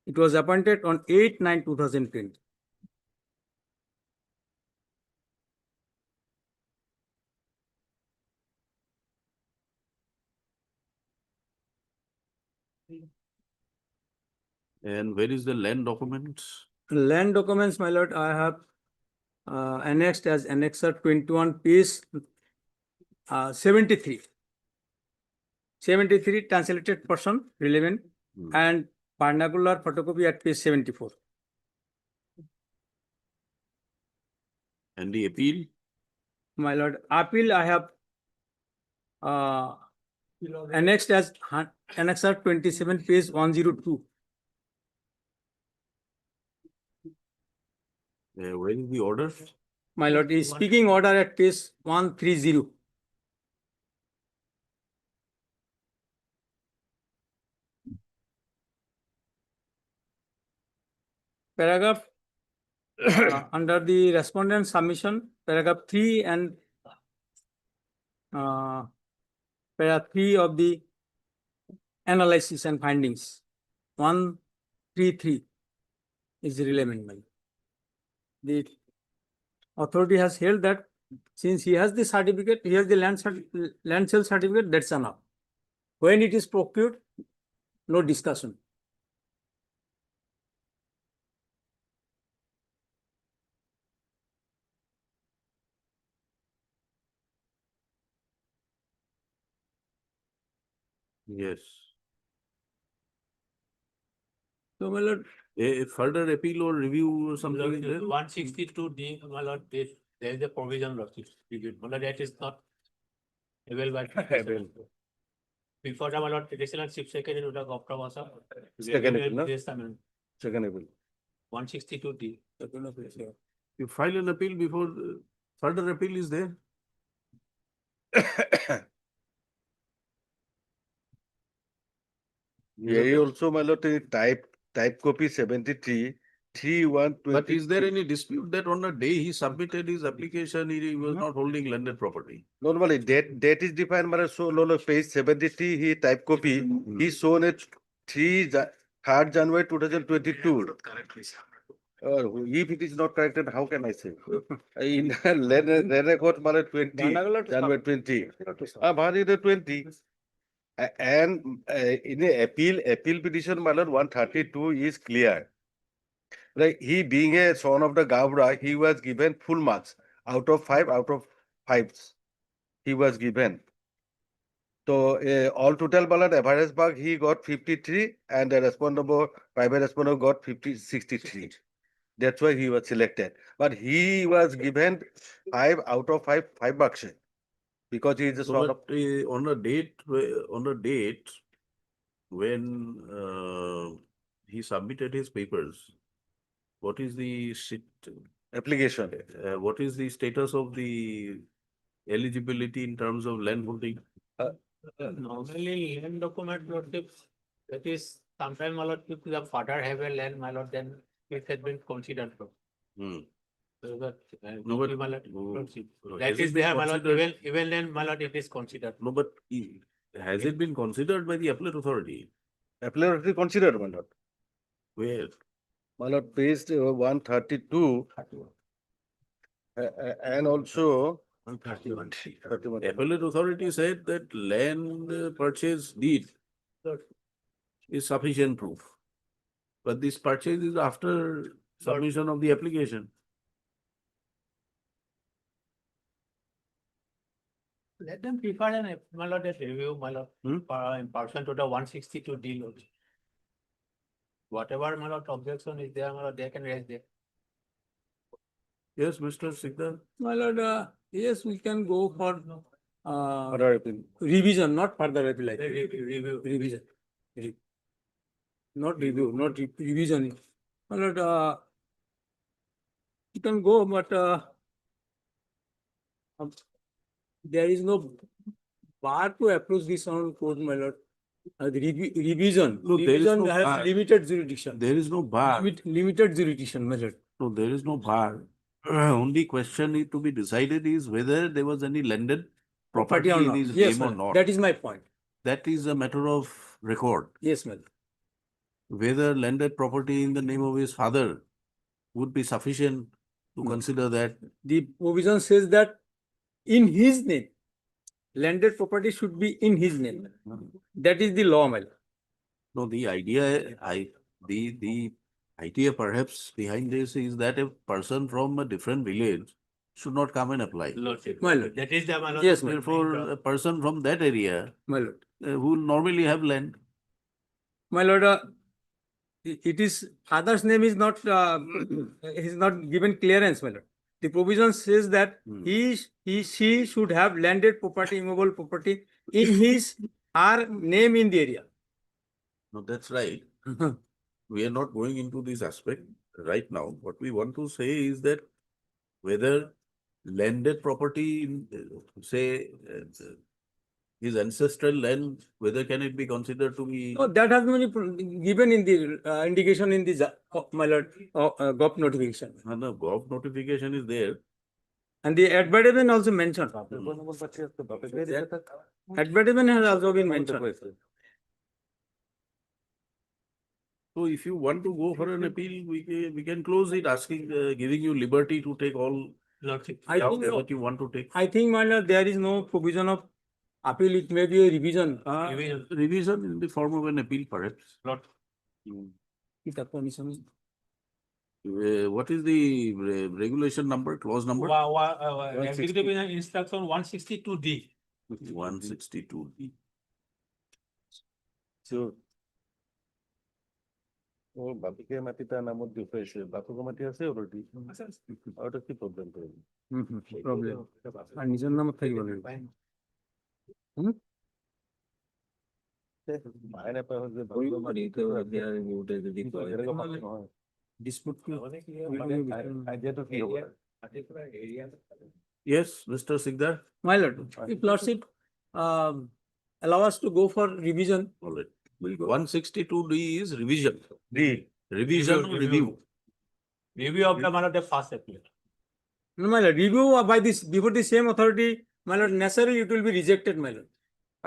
Speaker 16: It was appointed on 8/9/2020.
Speaker 2: And where is the land documents?
Speaker 16: Land documents, my lord, I have annexed as annexer 21, page 73. 73 translated person relevant and Barnacular photocopy at page 74.
Speaker 2: And the appeal?
Speaker 16: My lord, appeal I have annexed as annexer 27, page 102.
Speaker 2: Where is the order?
Speaker 16: My lord, is speaking order at page 130. Paragraph under the respondent submission, paragraph 3 and paragraph 3 of the analysis and findings. 133 is relevant. The authority has held that since he has the certificate, he has the land sale certificate, that's enough. When it is procured, no discussion.
Speaker 2: Yes.
Speaker 16: So, my lord,
Speaker 2: A further appeal or review or something is there?
Speaker 15: 162D, my lord, there is a provision of this. My lord, that is not available by. Before the, my lord, additional chief secretary would have got from us.
Speaker 2: Second appeal, no?
Speaker 15: Yes, I mean,
Speaker 2: Second appeal.
Speaker 15: 162D.
Speaker 2: You file an appeal before further appeal is there?
Speaker 17: Here also, my lord, type copy 73, 3/1/20.
Speaker 2: But is there any dispute that on the day he submitted his application, he was not holding landed property?
Speaker 17: Normally, date is defined, my lord, so no, page 73, he type copy, he shown it 3rd January 2022. If it is not corrected, how can I say? In land record, my lord, 20, January 20. Bhari the 20. And in the appeal petition, my lord, 132 is clear. Like he being a son of the Gavra, he was given full marks out of 5 he was given. So all total ballot average mark he got 53 and the private respondent got 63. That's why he was selected. But he was given 5 out of 5 marks because he is a
Speaker 2: So
Speaker 17: son
Speaker 2: that,
Speaker 17: of.
Speaker 2: on a date when he submitted his papers, what is the
Speaker 17: Application.
Speaker 2: What is the status of the eligibility in terms of land holding?
Speaker 15: Normally, land document, lordship, that is, sometime, my lord, if the father have a land, my lord, then it has been considered.
Speaker 2: Hmm.
Speaker 15: So that,
Speaker 2: No, but-
Speaker 15: my lord,
Speaker 2: no,
Speaker 15: lordship.
Speaker 2: no,
Speaker 15: That
Speaker 2: has
Speaker 15: is
Speaker 2: it been
Speaker 15: there, my lord,
Speaker 2: considered-
Speaker 15: even then, my lord, it is considered.
Speaker 2: No, but has it been considered by the appellate authority?
Speaker 17: Appellate authority considered, my lord.
Speaker 2: Where?
Speaker 17: My lord, page 132. And also 31.
Speaker 2: Appellate authority said that land purchase deed is sufficient proof. But this purchase is after submission of the application.
Speaker 15: Let them prepare an, my lord, that review, my lord, in person to the 162D lord. Whatever, my lord, objection is there, my lord, they can raise there.
Speaker 2: Yes, Mr. Sikdar.
Speaker 16: my lord, yes, we can go for
Speaker 17: Further appeal.
Speaker 16: revision, not further appeal. I think.
Speaker 15: Review.
Speaker 16: Revision. Not review, not revision. My lord, you can go, but there is no bar to approach this on court, my lord. The revision,
Speaker 2: No, there is
Speaker 16: revision
Speaker 2: no
Speaker 16: has
Speaker 2: bar.
Speaker 16: limited jurisdiction.
Speaker 2: There is no bar.
Speaker 16: Limited jurisdiction, my lord.
Speaker 2: No, there is no bar. Only question need to be decided is whether there was any landed property
Speaker 16: or
Speaker 2: in
Speaker 16: not.
Speaker 2: his
Speaker 16: Yes,
Speaker 2: name or
Speaker 16: my lord.
Speaker 2: not.
Speaker 16: That is my point.
Speaker 2: That is a matter of record.
Speaker 16: Yes, my lord.
Speaker 2: Whether landed property in the name of his father would be sufficient to
Speaker 16: No.
Speaker 2: consider that.
Speaker 16: The provision says that in his name, landed property should be in his name. That is the law, my lord.
Speaker 2: No, the idea, the idea perhaps behind this is that a person from a different village should not come and apply.
Speaker 15: Lordship.
Speaker 16: My lord.
Speaker 15: That is the, my lord.
Speaker 16: Yes, my lord.
Speaker 2: Therefore, a person from that area
Speaker 16: My lord.
Speaker 2: who will normally have land.
Speaker 16: My lord, it is father's name is not given clearance, my lord. The provision says that she should have landed property, immovable property in her name in the area.
Speaker 2: No, that's right. We are not going into this aspect right now. What we want to say is that whether landed property, in, say, his ancestral land, whether can it be considered to be?
Speaker 16: No, that has been given in the indication in the my lord GOP notification,
Speaker 2: No, GOV notification is there.
Speaker 16: and the advertisement also mentioned. Advertisement has also been mentioned.
Speaker 2: So if you want to go for an appeal, we can close it, asking, giving you liberty to take all
Speaker 15: Lordship.
Speaker 16: I think so.
Speaker 2: that you want to take.
Speaker 16: I think, my lord, there is no provision of appeal. It may be a revision.
Speaker 2: Revision in the form of an appeal, perhaps.
Speaker 15: Lord.
Speaker 16: If the permission is.
Speaker 2: What is the regulation number, clause number?
Speaker 15: Executive instruction 162D.
Speaker 2: 162D.
Speaker 17: So. ও বাপিকে মাটি তার নামত দি হয়েছে বাপুকে মাটি আছে already ওটা কি problem করে
Speaker 16: problem আর নিজের নামে থাকবে না
Speaker 17: মায়না পায় হচ্ছে
Speaker 9: ওই বাড়িতে ওটা যদি
Speaker 16: dispute
Speaker 17: আইডিয়া তো কি হবে
Speaker 2: Yes, Mr. Sikdar.
Speaker 16: My lord, if lordship allow us to go for revision.
Speaker 2: All right. 162D is revision.
Speaker 15: Revision,
Speaker 2: Review.
Speaker 15: Review of the, my lord, the first appeal.
Speaker 16: No, my lord, review by this before the same authority, my lord, necessarily it will be rejected, my lord.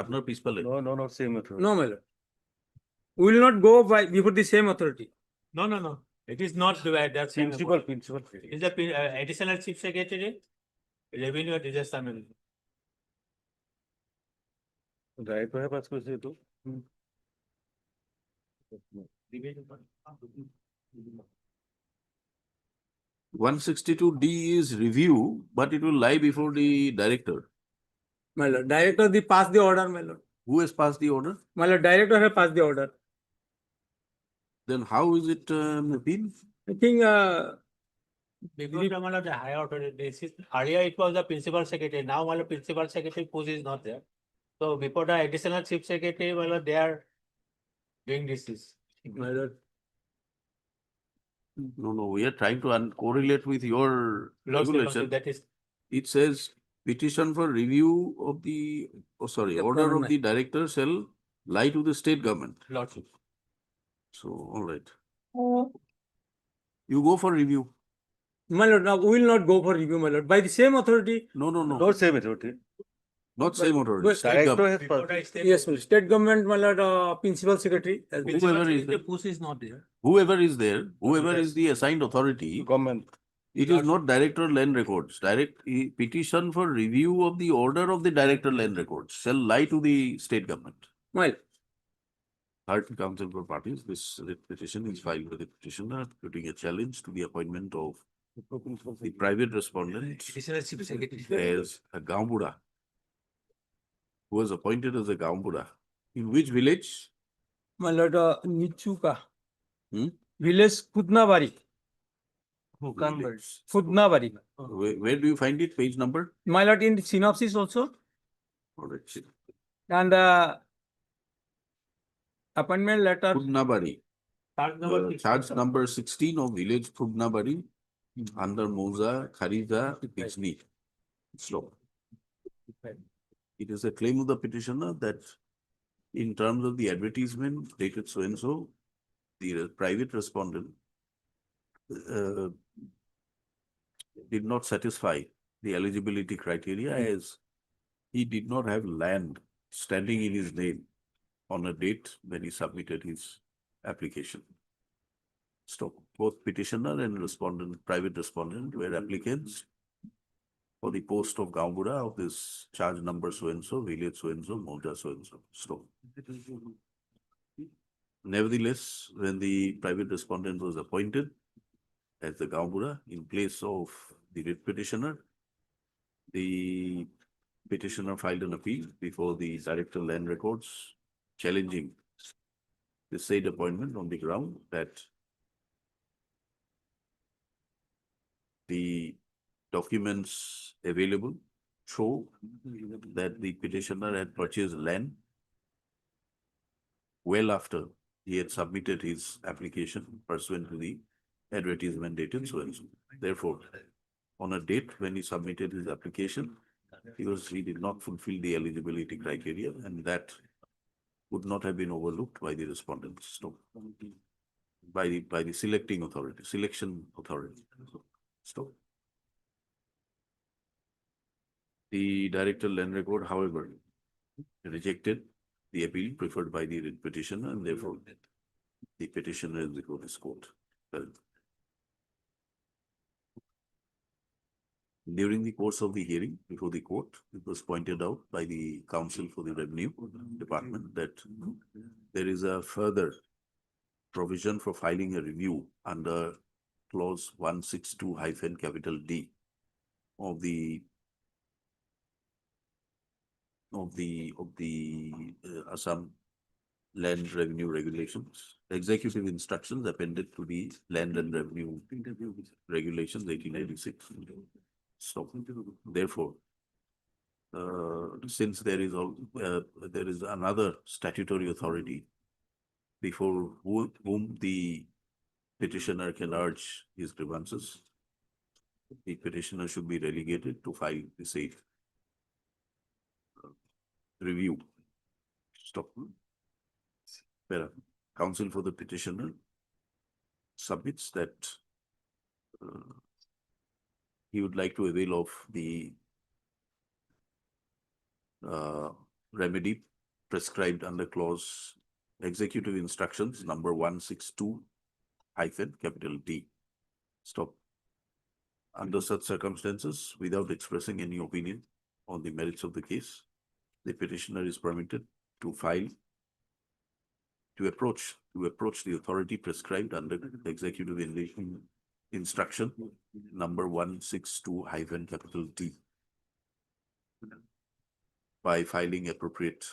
Speaker 2: আপনার পিছপালে?
Speaker 17: No, same method.
Speaker 16: No, my lord. We will not go by before the same authority.
Speaker 15: No. It is not the way that.
Speaker 17: Principal.
Speaker 15: Is the additional chief secretary, revenue and disaster management.
Speaker 17: Right, we have asked question too.
Speaker 2: 162D is review, but it will lie before the director.
Speaker 16: My lord, director the pass the order, my lord.
Speaker 2: Who has passed the order?
Speaker 16: My lord, director has passed the order.
Speaker 2: Then how is it appeal?
Speaker 16: I think
Speaker 15: Because my lord, the higher authority, this is, earlier it was the principal secretary, now my lord, principal secretary post is not there. So before the additional chief secretary, my lord, they are doing this is.
Speaker 16: my lord.
Speaker 2: No, we are trying to correlate with your regulation.
Speaker 15: That is,
Speaker 2: It says petition for review of the, order of the director shall lie to the state government.
Speaker 15: lordship.
Speaker 2: So, all right. You go for review.
Speaker 16: My lord, now we will not go for review, my lord. By the same authority.
Speaker 2: No.
Speaker 17: Not same authority.
Speaker 2: Not same authority.
Speaker 16: But
Speaker 2: State
Speaker 17: Director
Speaker 2: government.
Speaker 17: has
Speaker 15: Before
Speaker 17: passed.
Speaker 15: the state.
Speaker 16: Yes, my lord. State government, my lord, principal secretary.
Speaker 2: Whoever is
Speaker 15: The post is not there.
Speaker 2: Whoever is there, whoever is the assigned authority,
Speaker 17: Government.
Speaker 2: it is not director land records. Petition for review of the order of the director land records shall lie to the state government.
Speaker 16: My lord.
Speaker 2: Third counsel for parties, this writ petition is filed with the petitioner putting a challenge to the appointment of the private respondent
Speaker 15: Additional chief secretary.
Speaker 2: as a Gaumbuda, who was appointed as a Gaumbuda. In which village?
Speaker 16: My lord, Nichuka.
Speaker 2: Hmm?
Speaker 16: Village Pudnabari.
Speaker 2: Village.
Speaker 16: Pudnabari.
Speaker 2: Where do you find it? Page number?
Speaker 16: My lord, in the synopsis also.
Speaker 2: All right.
Speaker 16: And appointment letter.
Speaker 2: Pudnabari. Charge
Speaker 15: Charge
Speaker 2: number 16 of village Pudnabari under Moza, Kharija, Bijni. Slope. It is a claim of the petitioner that In terms of the advertisement dated so and so, the private respondent did not satisfy the eligibility criteria as he did not have land standing in his name on a date when he submitted his application. So both petitioner and respondent, private respondent, were applicants for the post of Gaambura of this charge number so and so, village so and so, Moja so and so. So nevertheless, when the private respondent was appointed as the Gaambura in place of the writ petitioner, the petitioner filed an appeal before the Director Land Records challenging the said appointment on the ground that the documents available show that the petitioner had purchased land well after he had submitted his application pursuant to the advertisement dated so and so. Therefore, on a date when he submitted his application, he did not fulfill the eligibility criteria, and that would not have been overlooked by the respondents, no, by the selecting authority, selection authority. So the Director Land Record, however, rejected the appeal preferred by the writ petitioner, and therefore the petitioner is before this court. During the course of the hearing before the court, it was pointed out by the counsel for the Revenue Department that there is a further provision for filing a review under clause 162-D of the Assam Land Revenue Regulations, executive instructions appended to the Land and Revenue Regulations 1896. So therefore, since there is another statutory authority before whom the petitioner can urge his grievances, the petitioner should be relegated to file the said review. Stop. Where counsel for the petitioner submits that he would like to avail of the remedy prescribed under clause executive instructions number 162-D. Stop. Under such circumstances, without expressing any opinion on the merits of the case, the petitioner is permitted to approach the authority prescribed under executive instruction number 162-D by filing appropriate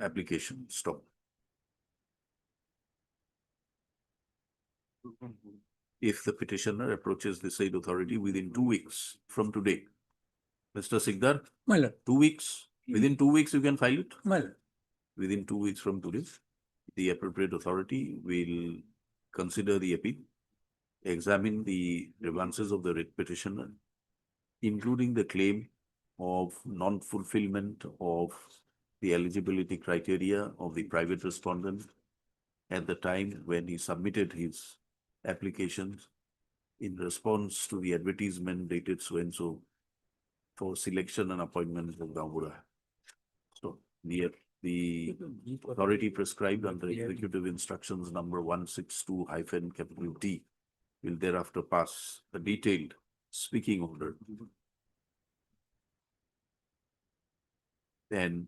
Speaker 2: application. Stop. If the petitioner approaches the said authority within 2 weeks from today, Mr. Sikdar,
Speaker 16: My lord.
Speaker 2: 2 weeks, within 2 weeks you can file it?
Speaker 16: My lord.
Speaker 2: Within 2 weeks from today, the appropriate authority will consider the appeal, examine the grievances of the writ petitioner, including the claim of non-fulfillment of the eligibility criteria of the private respondent at the time when he submitted his applications in response to the advertisement dated so and so for selection and appointment of Gaambura. So the authority prescribed under executive instructions number 162-D will thereafter pass a detailed speaking order and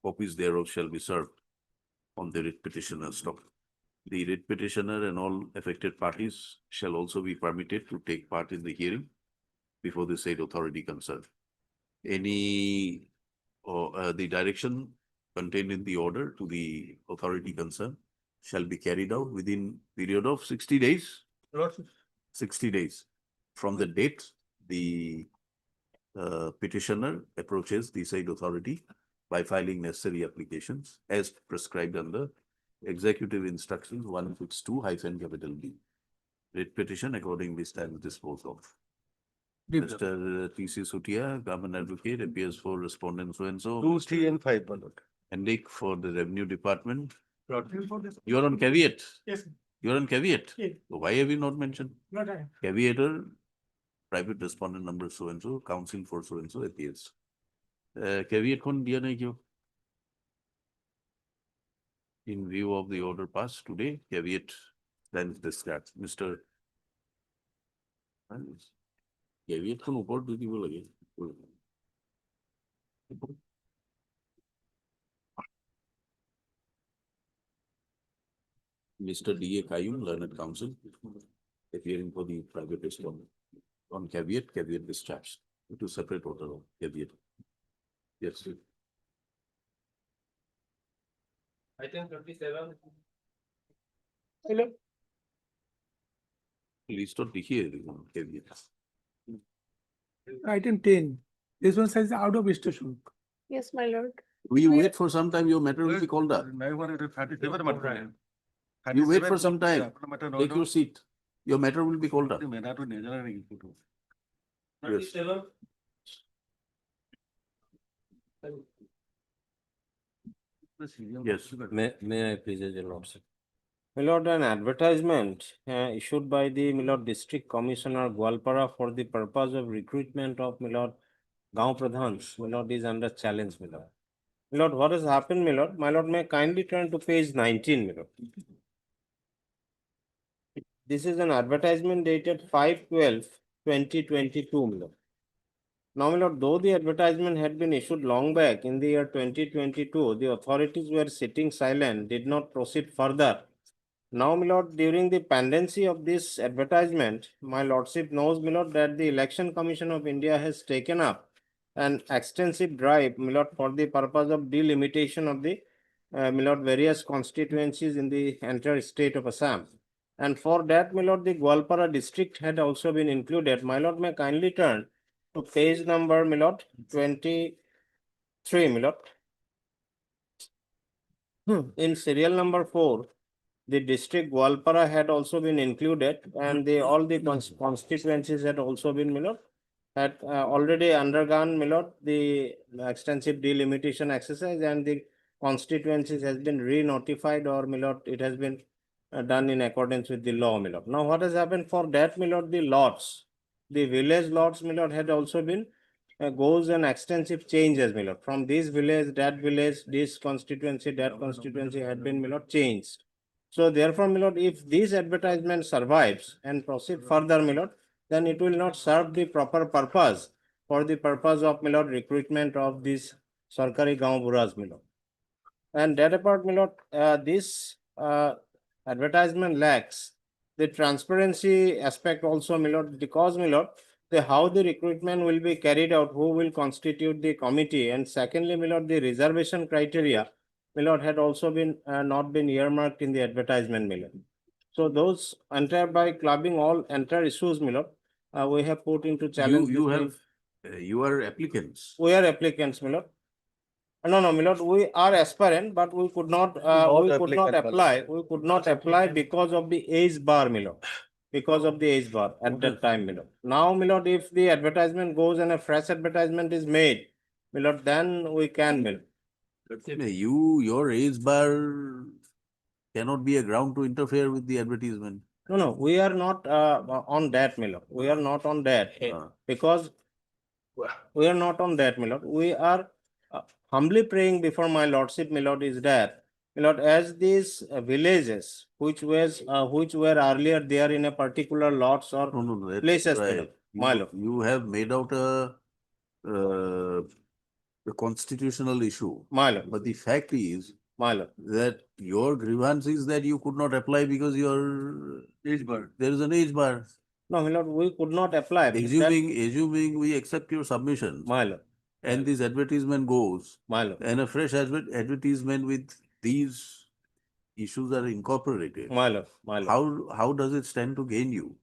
Speaker 2: copies thereof shall be served on the writ petitioner's stop. The writ petitioner and all affected parties shall also be permitted to take part in the hearing before the said authority concerned. The direction contained in the order to the authority concerned shall be carried out within period of 60 days. 60 days from the date the petitioner approaches the said authority by filing necessary applications as prescribed under executive instructions 162-D. Writ petition accordingly stands disposed of. Mr. T.C. Sutia, government advocate, appears for respondent so and so.
Speaker 17: 2, 3 and 5, my lord.
Speaker 2: And Nick for the revenue department. You're on caveat.
Speaker 14: Yes,
Speaker 2: You're on caveat.
Speaker 14: Yes.
Speaker 2: So why have you not mentioned?
Speaker 14: not I.
Speaker 2: Caveator, private respondent number so and so, counsel for so and so appears. Caveat kon diya nahi kyo? In view of the order passed today, caveat then discharged. Mr. Caveat kon upor di dibo lage. Mr. D.A. Kayum, learned counsel, appearing for the private respondent. On caveat, caveat discharged. Two separate order of caveat. Yes.
Speaker 15: Item 37.
Speaker 14: Hello.
Speaker 2: Please don't hear the caveat.
Speaker 14: Item 10. This one says out of station.
Speaker 12: Yes, my lord.
Speaker 2: Will you wait for some time? Your matter will be called up. You wait for some time. Take your seat. Your matter will be called up. Yes. Yes.
Speaker 6: May I please, your lordship? My lord, an advertisement issued by the Milord District Commissioner Gwalpara for the purpose of recruitment of Milord Gaon Pradhans, Milord is under challenge, Milord. Milord, what has happened, Milord? My lord, may I kindly turn to page 19, Milord. This is an advertisement dated 5/12/2022, Milord. Now, my lord, though the advertisement had been issued long back in the year 2022, the authorities were sitting silent, did not proceed further. Now, my lord, during the pendency of this advertisement, my lordship knows, my lord, that the Election Commission of India has taken up an extensive drive, my lord, for the purpose of delimitation of the my lord, various constituencies in the entire state of Assam. And for that, my lord, the Gwalpara district had also been included. My lord, may kindly turn to page number, my lord, 23, my lord. In serial number 4, the district Gwalpara had also been included, and all the constituencies had also been, my lord, had already undergone, my lord, the extensive delimitation exercise, and the constituencies has been re-notified, or, my lord, it has been done in accordance with the law, my lord. Now, what has happened for that, my lord, the lots, the village lots, my lord, had also been goes an extensive changes, my lord. From this village, this constituency, that constituency had been, my lord, changed. So therefore, my lord, if this advertisement survives and proceed further, my lord, then it will not serve the proper purpose for the purpose of, my lord, recruitment of these Sarkari Gaon Buras, my lord. And that apart, my lord, this advertisement lacks the transparency aspect also, my lord, because, my lord, how the recruitment will be carried out, who will constitute the committee, and secondly, my lord, the reservation criteria, my lord, had also been not been earmarked in the advertisement, my lord. So those entire by clubbing all entire issues, my lord, we have put into challenge.
Speaker 2: You are applicants.
Speaker 6: We are applicants, my lord. No, my lord, we are aspirant, but we could not apply. We could not apply because of the age bar, my lord. Because of the age bar at that time, my lord. Now, my lord, if the advertisement goes and a fresh advertisement is made, my lord, then we can, my lord.
Speaker 2: Your age bar cannot be a ground to interfere with the advertisement.
Speaker 6: No, we are not on that, my lord. We are not on that because we are not on that, my lord. We are humbly praying before my lordship, my lord, is that, my lord, as these villages which were earlier there in a particular lots or places,
Speaker 2: Right.
Speaker 6: my lord.
Speaker 2: You have made out a constitutional issue.
Speaker 6: My lord.
Speaker 2: But the fact is,
Speaker 6: my lord,
Speaker 2: that your grievance is that you could not apply because your age bar. There is an age bar.
Speaker 6: No, my lord, we could not apply.
Speaker 2: Assuming we accept your submission.
Speaker 6: My lord.
Speaker 2: And this advertisement goes.
Speaker 6: My lord.
Speaker 2: And a fresh advertisement with these issues are incorporated.
Speaker 6: My lord. My lord.
Speaker 2: How does it stand to gain you?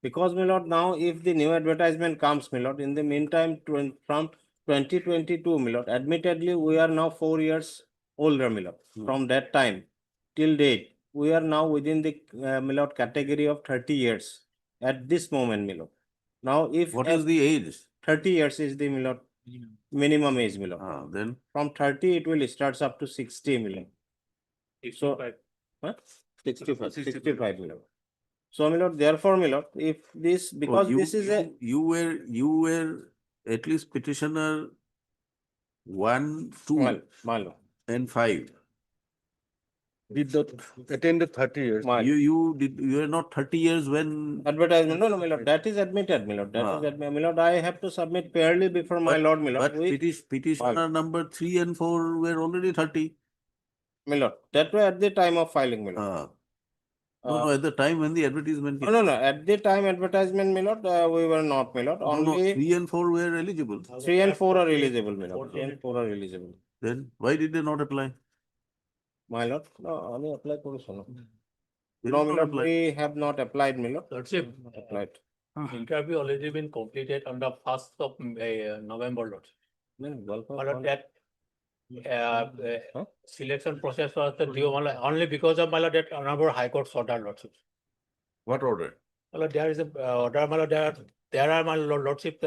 Speaker 6: Because, my lord, now if the new advertisement comes, my lord, in the meantime, from 2022, my lord, admittedly, we are now 4 years older, my lord. From that time till date, we are now within the my lord, category of 30 years at this moment, my lord. Now, if
Speaker 2: What is the age?
Speaker 6: 30 years is the Milord, minimum age Milord.
Speaker 2: Then
Speaker 6: From 30, it will starts up to 60 Milord. So, huh? 65 Milord. So, Milord, therefore, Milord, if this, because this is a,
Speaker 2: you were at least petitioner 1, 2
Speaker 6: Milord.
Speaker 2: and 5.
Speaker 17: Did not attend the 30 years.
Speaker 2: You were not 30 years when
Speaker 6: Advertisement, no, Milord, that is admitted, Milord, that is admitted, Milord, I have to submit fairly before my Lord, Milord.
Speaker 2: but petitioner number 3 and 4 were already 30.
Speaker 6: Milord, that was at the time of filing, Milord.
Speaker 2: No, at the time when the advertisement came.
Speaker 6: No, at the time advertisement, Milord, we were not, Milord, only
Speaker 2: 3 and 4 were eligible.
Speaker 6: 3 and 4 are eligible, Milord, 3 and 4 are eligible.
Speaker 2: Then why did they not apply?
Speaker 6: My Lord, no, I apply for
Speaker 2: They
Speaker 6: No,
Speaker 2: did not
Speaker 6: Milord,
Speaker 2: apply.
Speaker 6: we have not applied, Milord.
Speaker 15: Lordship,
Speaker 6: Applied.
Speaker 15: interview already been completed on the 1st of November, Lordship. Milord, that selection process was the due only because of Milord that number High Court's order, Lordship.
Speaker 2: What order?
Speaker 15: Milord, there is a order, Milord, there are my Lordship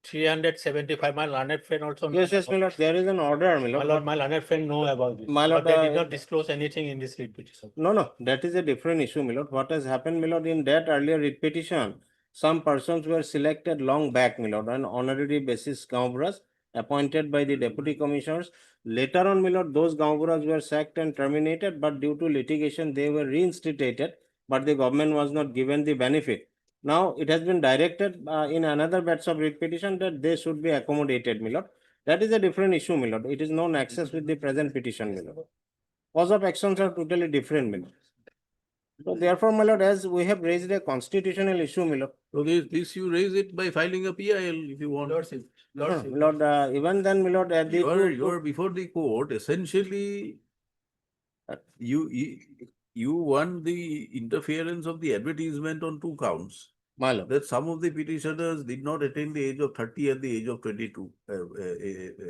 Speaker 15: 375, my learned friend also.
Speaker 6: Yes, Milord, there is an order, Milord.
Speaker 15: My learned friend know about this.
Speaker 6: My Lord,
Speaker 15: But they did not disclose anything in this writ petition.
Speaker 6: No, that is a different issue, Milord. What has happened, Milord, in that earlier writ petition, some persons were selected long back, Milord, on honorary basis Gaunburas appointed by the deputy commissioners. Later on, Milord, those Gaunburas were sacked and terminated, but due to litigation, they were reinstated, but the government was not given the benefit. Now, it has been directed in another batch of writ petition that they should be accommodated, Milord. That is a different issue, Milord. It is no nexus with the present petition, Milord. Cause of actions are totally different, Milord. So therefore, Milord, as we have raised a constitutional issue, Milord.
Speaker 2: So this you raise it by filing a PIL if you want.
Speaker 6: Milord, even then, Milord, at the
Speaker 2: You are before the court, essentially, you won the interference of the advertisement on 2 counts.
Speaker 6: Milord.
Speaker 2: That some of the petitioners did not attain the age of 30 at the age of 22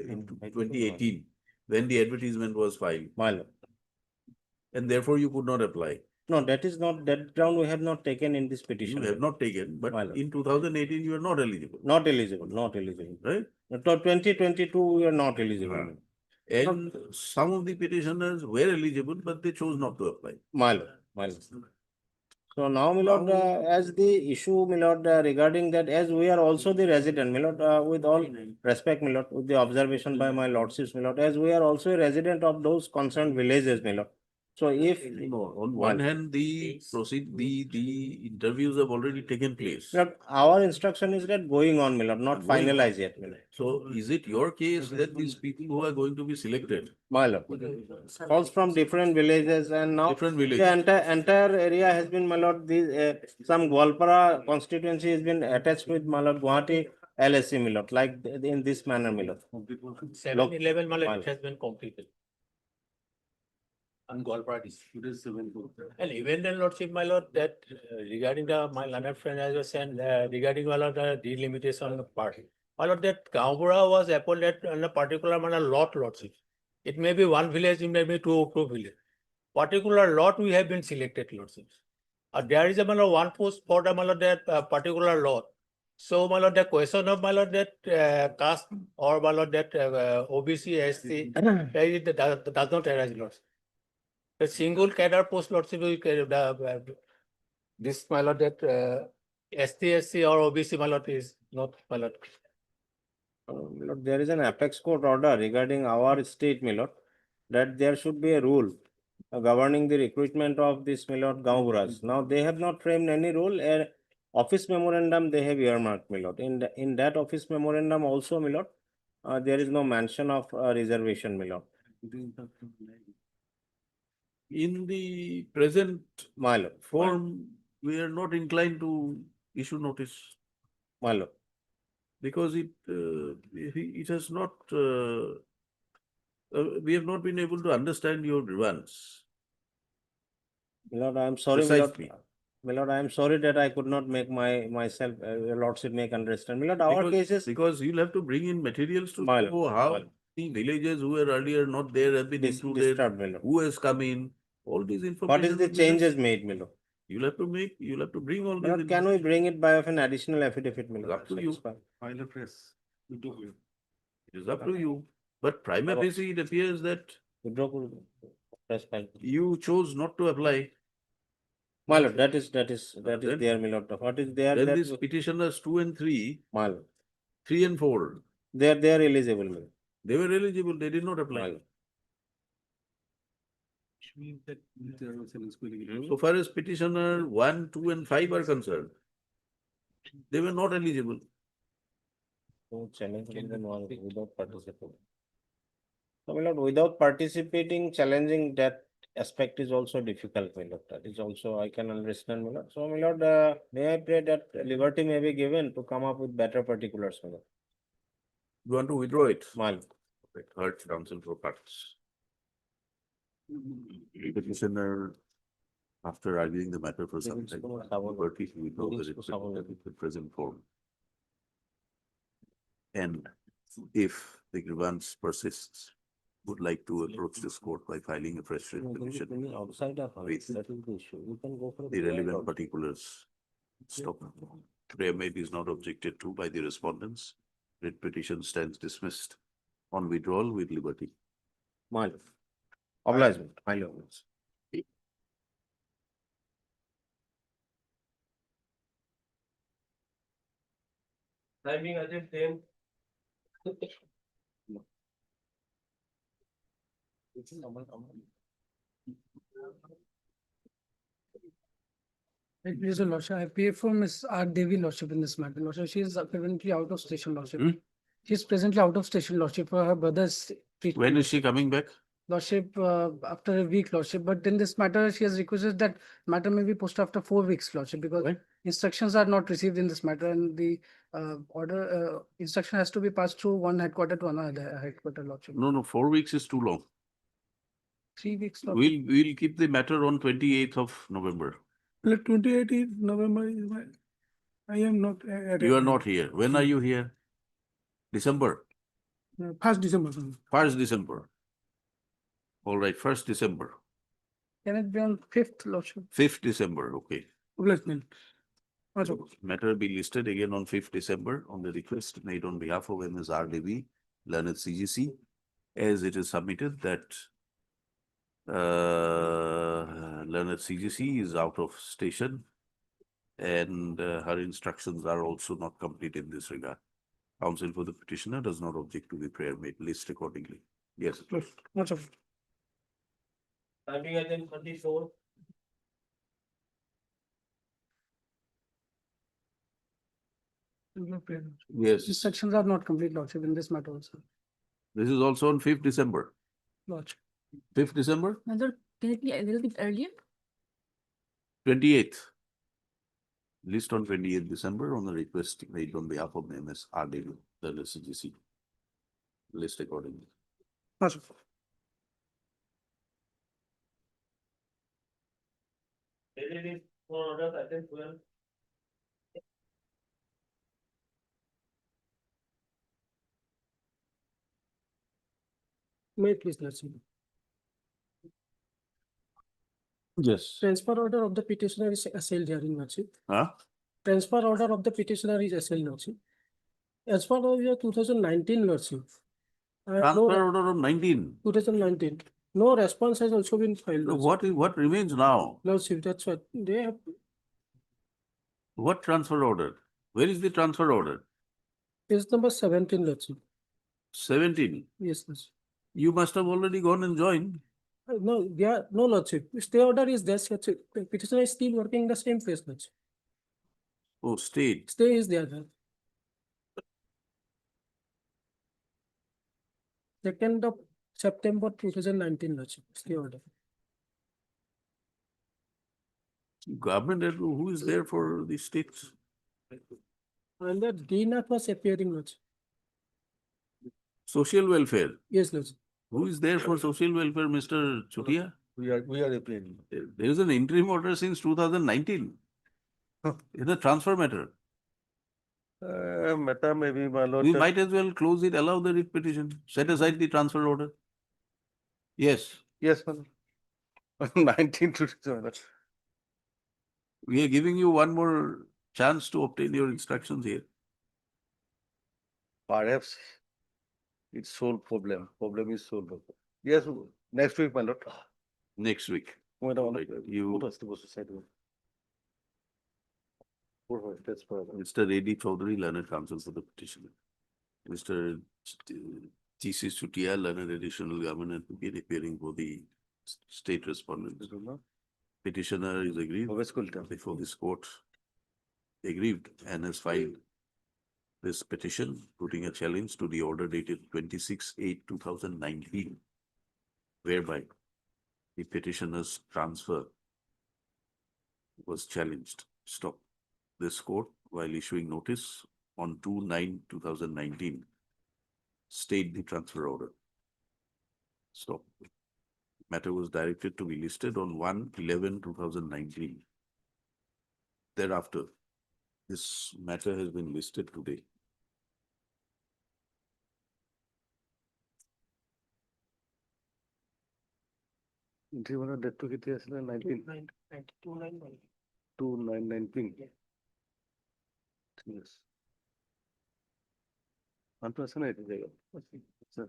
Speaker 2: in 2018 when the advertisement was filed.
Speaker 6: Milord.
Speaker 2: And therefore you could not apply.
Speaker 6: No, that is not, that ground we have not taken in this petition.
Speaker 2: You have not taken, but in 2018 you are not eligible.
Speaker 6: Not eligible,
Speaker 2: Right?
Speaker 6: 2022, we are not eligible.
Speaker 2: And some of the petitioners were eligible, but they chose not to apply.
Speaker 6: Milord. So now, Milord, as the issue, Milord, regarding that, as we are also the resident, Milord, with all respect, Milord, with the observation by my lordships, Milord, as we are also a resident of those concerned villages, Milord. So if
Speaker 2: on one hand, the interviews have already taken place.
Speaker 6: Milord, our instruction is that going on, Milord, not finalized yet, Milord.
Speaker 2: So is it your case that these people who are going to be selected?
Speaker 6: My Lord, calls from different villages and now
Speaker 2: Different
Speaker 6: the
Speaker 2: villages.
Speaker 6: entire area has been, my Lord, some Gwalpara constituency has been attached with, my Lord, Guwahati LSC, my Lord, like in this manner, my Lord.
Speaker 15: 7-11, Milord, it has been completed. And Gwalpara district. And even then, Lordship, my Lord, that regarding my learned friend, as I was saying, regarding my Lord, the delimitation of part. My Lord, that Gaunbura was appointed on a particular lot, Lordship. It may be one village, it may be two villages. Particular lot we have been selected, Lordship. There is a one post for the that particular lot. So, my Lord, the question of my Lord that caste or my Lord that OBC, SC, does not arise, Lordship. The single cadre post, Lordship, this, my Lord, that ST, SC or OBC, my Lord, is not, my Lord.
Speaker 6: Lord, there is an apex court order regarding our state, my Lord, that there should be a rule governing the recruitment of this, my Lord, Gaunburas. Now, they have not framed any rule. Office memorandum they have earmarked, my Lord. In that office memorandum also, my Lord, there is no mention of reservation, my Lord.
Speaker 2: In the present form, we are not inclined to issue notice.
Speaker 6: My Lord.
Speaker 2: Because it has not, we have not been able to understand your grievance.
Speaker 6: My Lord, I am sorry, my Lord. My Lord, I am sorry that I could not make myself, your Lordship make understand. My Lord, our cases.
Speaker 2: Because you'll have to bring in materials to show how the villages who were earlier not there have been included, who has come in, all these information.
Speaker 6: What is the changes made, my Lord?
Speaker 2: You'll have to bring all
Speaker 6: My lord,
Speaker 2: these.
Speaker 6: can we bring it by of an additional affidavit, my lord?
Speaker 2: Up to you.
Speaker 17: File a press.
Speaker 2: It is up to you. But prima facie, it appears that
Speaker 6: Withdraw press file.
Speaker 2: you chose not to apply.
Speaker 6: My lord, that is
Speaker 2: Then-
Speaker 6: there, my lord. What is there?
Speaker 2: Then
Speaker 6: that
Speaker 2: these
Speaker 6: we-
Speaker 2: petitioners 2 and 3,
Speaker 6: My lord,
Speaker 2: 3 and 4,
Speaker 6: they are eligible, my lord.
Speaker 2: they were eligible, they did not
Speaker 6: My
Speaker 2: apply.
Speaker 6: lord.
Speaker 2: So far as petitioner 1, 2 and 5 are concerned, they were not eligible.
Speaker 6: So challenging them all without participating. So, my lord, without participating, challenging that aspect is also difficult, my lord. That is also, I can understand, my lord. So, my lord, may I pray that liberty may be given to come up with better particulars, my lord.
Speaker 2: You want to withdraw it?
Speaker 6: My lord.
Speaker 2: Third counsel for parties. Petitioner, after arguing the matter for some time, liberty to withdraw the writ in the present form. And if the grievance persists, would like to approach this court by filing a fresh writ petition
Speaker 6: Outside of
Speaker 2: with
Speaker 6: that is the issue. You can go for
Speaker 2: the relevant particulars. Stop. Prayer made is not objected to by the respondents. Writ petition stands dismissed on withdrawal with liberty.
Speaker 6: My lord. Obligement, my lord.
Speaker 15: Timing again, 10.
Speaker 14: Please, your lordship, I pay for Miss R Devi lordship in this matter. Lordship, she is currently out of station, lordship. She is presently out of station, lordship, for her brother's treatment.
Speaker 2: When is she coming back?
Speaker 14: Lordship, after a week, lordship, but in this matter, she has requested that matter may be posted after 4 weeks, lordship, because instructions are not received in this matter, and the instruction has to be passed through one headquarter to another headquarter, lordship.
Speaker 2: No, 4 weeks is too long.
Speaker 14: 3 weeks, lordship.
Speaker 2: We'll keep the matter on 28th of November.
Speaker 14: Like 28th November is my, I am not.
Speaker 2: You are not here. When are you here? December,
Speaker 14: 1st December.
Speaker 2: 1st December. All right, 1st December,
Speaker 14: Can it be on 5th, lordship?
Speaker 2: 5th December, okay.
Speaker 14: Obligement.
Speaker 2: Matter be listed again on 5th December on the request made on behalf of Ms. R Devi, learned CGC, as it is submitted that learned CGC is out of station and her instructions are also not complete in this regard. Counsel for the petitioner does not object to the prayer made list accordingly. Yes.
Speaker 14: Much of.
Speaker 15: Timing again, 24.
Speaker 2: Yes.
Speaker 14: Instructions are not complete, lordship, in this matter also,
Speaker 2: This is also on 5th December.
Speaker 14: lordship.
Speaker 2: 5th December,
Speaker 4: Mother, can it be a little bit earlier?
Speaker 2: 28th. List on 28th December on the request made on behalf of Ms. R Devi, the CGC. List accordingly.
Speaker 14: Much of.
Speaker 15: Order, I think 12.
Speaker 14: May it please, lordship.
Speaker 2: Yes.
Speaker 14: Transfer order of the petitioner is assailed here in lordship.
Speaker 2: Huh?
Speaker 14: Transfer order of the petitioner is assailed, lordship. As part of your 2019 lordship.
Speaker 2: Transfer order of 19.
Speaker 14: 2019. No response has also been filed.
Speaker 2: So
Speaker 14: lordship.
Speaker 2: what remains now?
Speaker 14: Lordship, that's what they have.
Speaker 2: What transfer order? Where is the transfer order?
Speaker 14: Case number 17, lordship.
Speaker 2: 17.
Speaker 14: Yes, lordship.
Speaker 2: You must have already gone and joined.
Speaker 14: No, no, lordship. Stay order is there, lordship. The petitioner is still working in the same place, lordship.
Speaker 2: Oh, state.
Speaker 14: Stay is there. 2nd of September 2019, lordship. Stay order.
Speaker 2: Government, who is there for the states?
Speaker 14: And that DNAT was appearing, lordship.
Speaker 2: Social welfare.
Speaker 14: Yes, lordship.
Speaker 2: Who is there for social welfare, Mr. Chutia?
Speaker 17: We are appealing.
Speaker 2: There is an interim order since 2019. In a transfer matter.
Speaker 17: Matter maybe, my lord.
Speaker 2: We might as well close it, allow the writ petition, set aside the transfer order. Yes.
Speaker 17: Yes, my lord. 19 to.
Speaker 2: We are giving you one more chance to obtain your instructions here.
Speaker 17: Perhaps it's sole problem. Problem is solved. Yes, next week, my lord.
Speaker 2: Next week.
Speaker 17: Wait, all
Speaker 2: Right,
Speaker 17: right.
Speaker 2: you-
Speaker 17: What was supposed to say to him? That's further.
Speaker 2: Mr. A.D. Chaudhary, learned counsel for the petitioner. Mr. G.C. Chutia, learned additional government advocate appearing for the state respondent. Petitioner is aggrieved before this court, aggrieved and has filed this petition, putting a challenge to the order dated 26/8/2019, whereby the petitioner's transfer was challenged. Stop. This court, while issuing notice on 2/9/2019, stayed the transfer order. Stop. Matter was directed to be listed on 1/11/2019. Thereafter, this matter has been listed today.
Speaker 17: Date to get 19. 2919. Yes. Antu আছে না এটা জায়গা? আচ্ছা।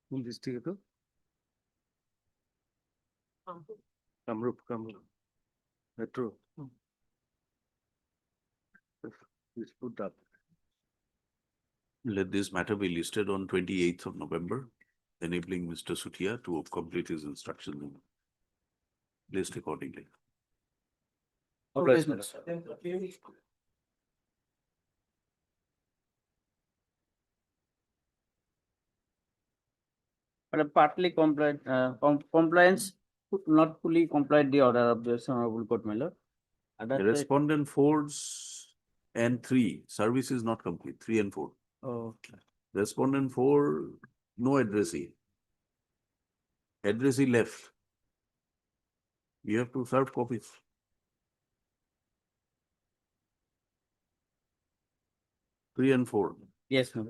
Speaker 17: কোন district এটা? Kamrup, Kamrup. Metro. Please put that.
Speaker 2: Let this matter be listed on 28th of November, enabling Mr. Sutia to complete his instructions and list accordingly.
Speaker 8: Okay, But partly complied, compliance could not fully complied the order of the Honorable Court, my lord.
Speaker 2: The respondent 4's and 3, service is not complete, 3 and 4.
Speaker 8: Okay.
Speaker 2: Respondent 4, no addressee. Addressee left. You have to serve copies. Three and 4.
Speaker 8: Yes, ma'am.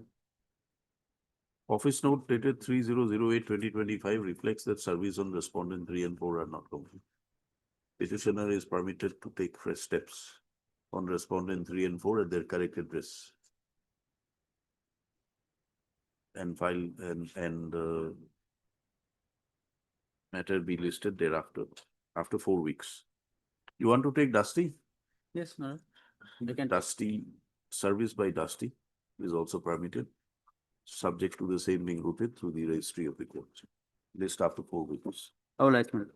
Speaker 2: Office note dated 30/08/2025 reflects that service on respondent 3 and 4 are not complete. Petitioner is permitted to take fresh steps on respondent 3 and 4 at their correct address. And file and matter be listed thereafter, after 4 weeks. You want to take Dusty?
Speaker 8: Yes, ma'am. You can.
Speaker 2: Dusty, service by Dusty is also permitted, subject to the same being routed through the registry of the court. List after 4 weeks.
Speaker 8: All right, ma'am.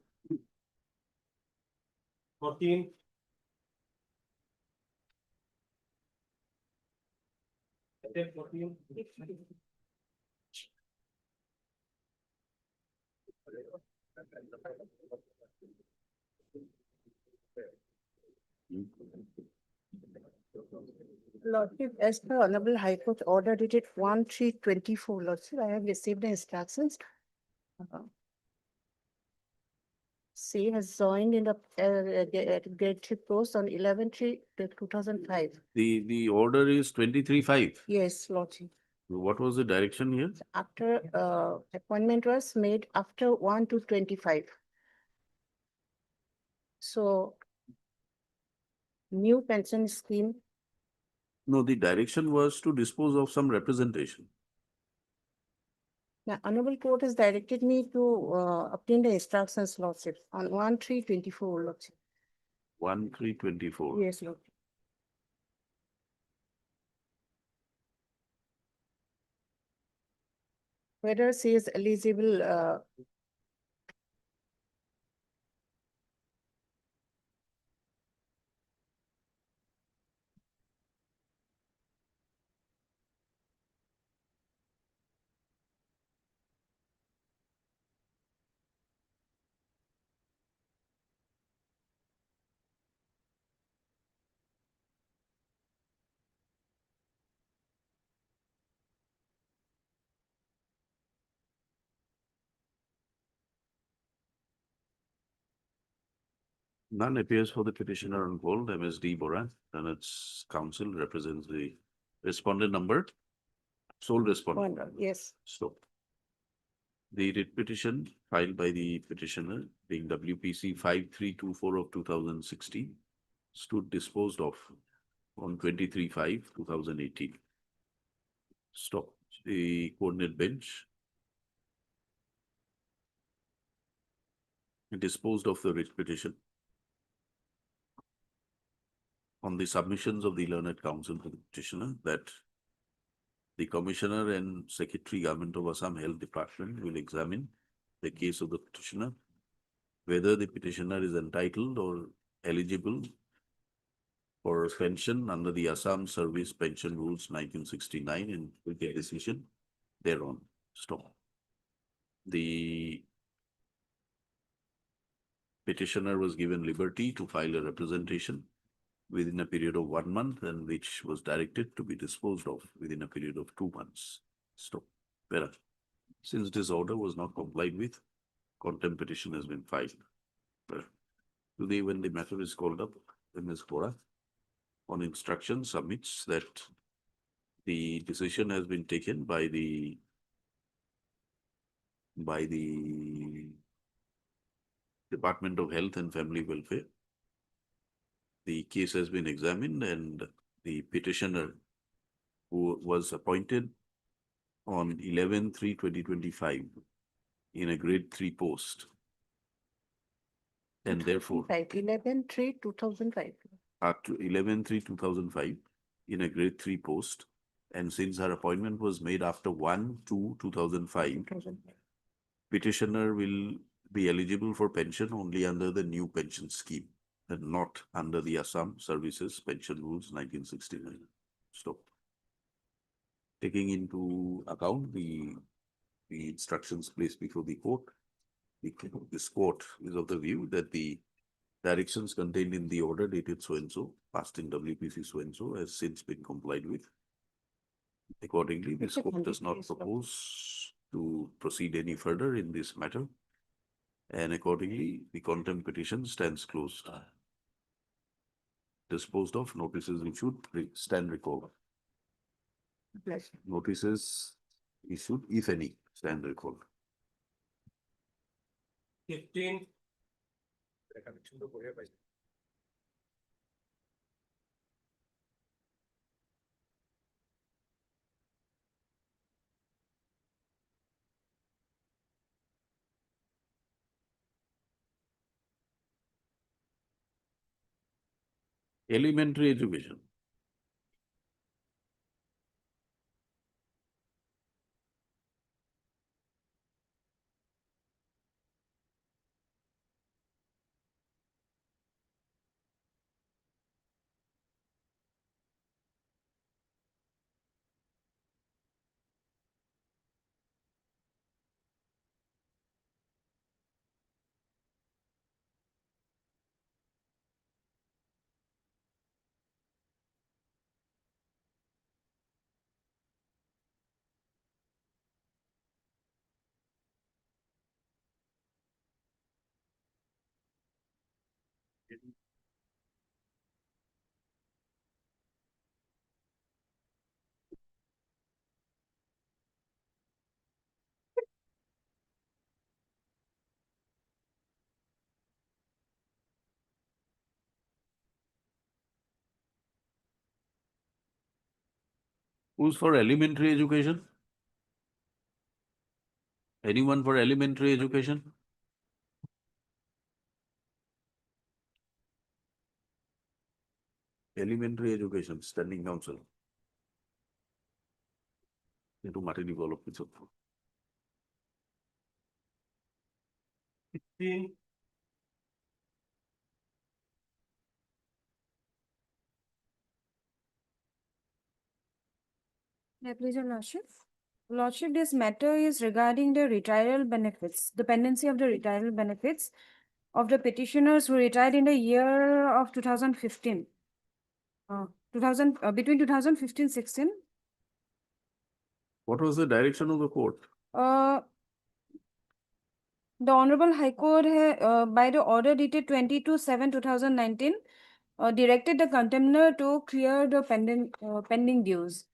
Speaker 15: 14.
Speaker 12: Lordship, as per Honorable High Court order dated 1/3/24, Lordship, I have received the instructions. C has joined in the grade 3 post on 11/3/2005.
Speaker 2: The order is 23/5.
Speaker 12: Yes, Lordship.
Speaker 2: What was the direction here?
Speaker 12: After appointment was made after 1/2/25. So new pension scheme.
Speaker 2: No, the direction was to dispose of some representation.
Speaker 12: The Honorable Court has directed me to obtain the instructions, Lordship, on 1/3/24, Lordship.
Speaker 2: 1/3/24.
Speaker 12: Yes, Lordship. Whether she is eligible,
Speaker 2: None appears for the petitioner on hold. MSD Boran and its counsel represents the respondent number. Sole respondent.
Speaker 12: yes.
Speaker 2: Stop. The writ petition filed by the petitioner being WPC 5324 of 2016 stood disposed of on 23/5/2018. Stop. The coordinate bench disposed of the writ petition on the submissions of the learned counsel to the petitioner that the Commissioner and Secretary Government of Assam Health Department will examine the case of the petitioner, whether the petitioner is entitled or eligible for pension under the Assam Service Pension Rules 1969 and will get a decision thereon. Stop. The petitioner was given liberty to file a representation within a period of 1 month and which was directed to be disposed of within a period of 2 months. Stop. Whereas, since this order was not complied with, contempt petition has been filed. Today, when the matter is called up, Ms. Bora, on instruction, submits that the decision has been taken by the Department of Health and Family Welfare. The case has been examined and the petitioner, who was appointed on 11/3/2025 in a grade 3 post, and therefore
Speaker 12: 11/3/2005.
Speaker 2: up to 11/3/2005 in a grade 3 post, and since her appointment was made after 1/2/2005, petitioner will be eligible for pension only under the new pension scheme and not under the Assam Services Pension Rules 1969. Stop. Taking into account the instructions placed before the court, this court is of the view that the directions contained in the order dated so-and-so, passed in WPC so-and-so, has since been complied with. Accordingly, this court does not propose to proceed any further in this matter. And accordingly, the contempt petition stands closed. Disposed of, notices issued, stand recalled. Notices issued, if any, stand recalled.
Speaker 15: 15.
Speaker 2: Elementary education. Who's for elementary education? Anyone for elementary education? Elementary education, standing council. Into Mati develop it.
Speaker 15: 15.
Speaker 18: Yeah, please, Your Lordship. Lordship, this matter is regarding the retirement benefits, the pendency of the retirement benefits of the petitioners who retired in the year of 2015. Between 2015-16.
Speaker 2: What was the direction of the court?
Speaker 18: The Honorable High Court, by the order dated 22/7/2019, directed the contender to clear the pending dues.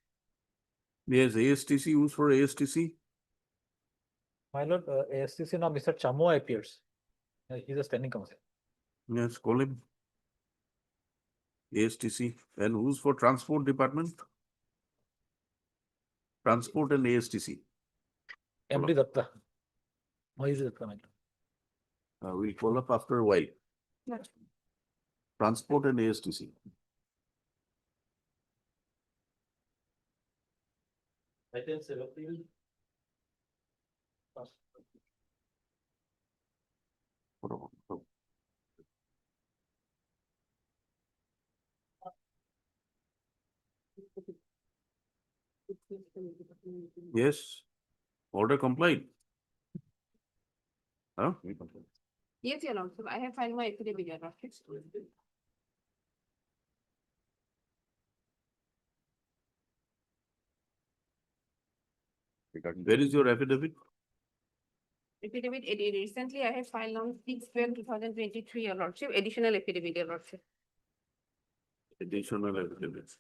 Speaker 2: Yes, ASTC, who's for ASTC?
Speaker 15: My lord, ASTC now Mr. Chamo appears. He's a standing counsel.
Speaker 2: Yes, call him. ASTC. And who's for transport department? Transport and ASTC.
Speaker 15: MD Datta. Mayuri Datta, my lord.
Speaker 2: We'll call up after a while. Transport and ASTC. Yes, order complied. Huh?
Speaker 19: Yes, Your Lordship, I have filed my affidavit, Your Lordship.
Speaker 2: Where is your affidavit?
Speaker 19: Affidavit, recently I have filed on 6/12/2023, Your Lordship, additional affidavit, Your Lordship.
Speaker 2: Additional affidavit.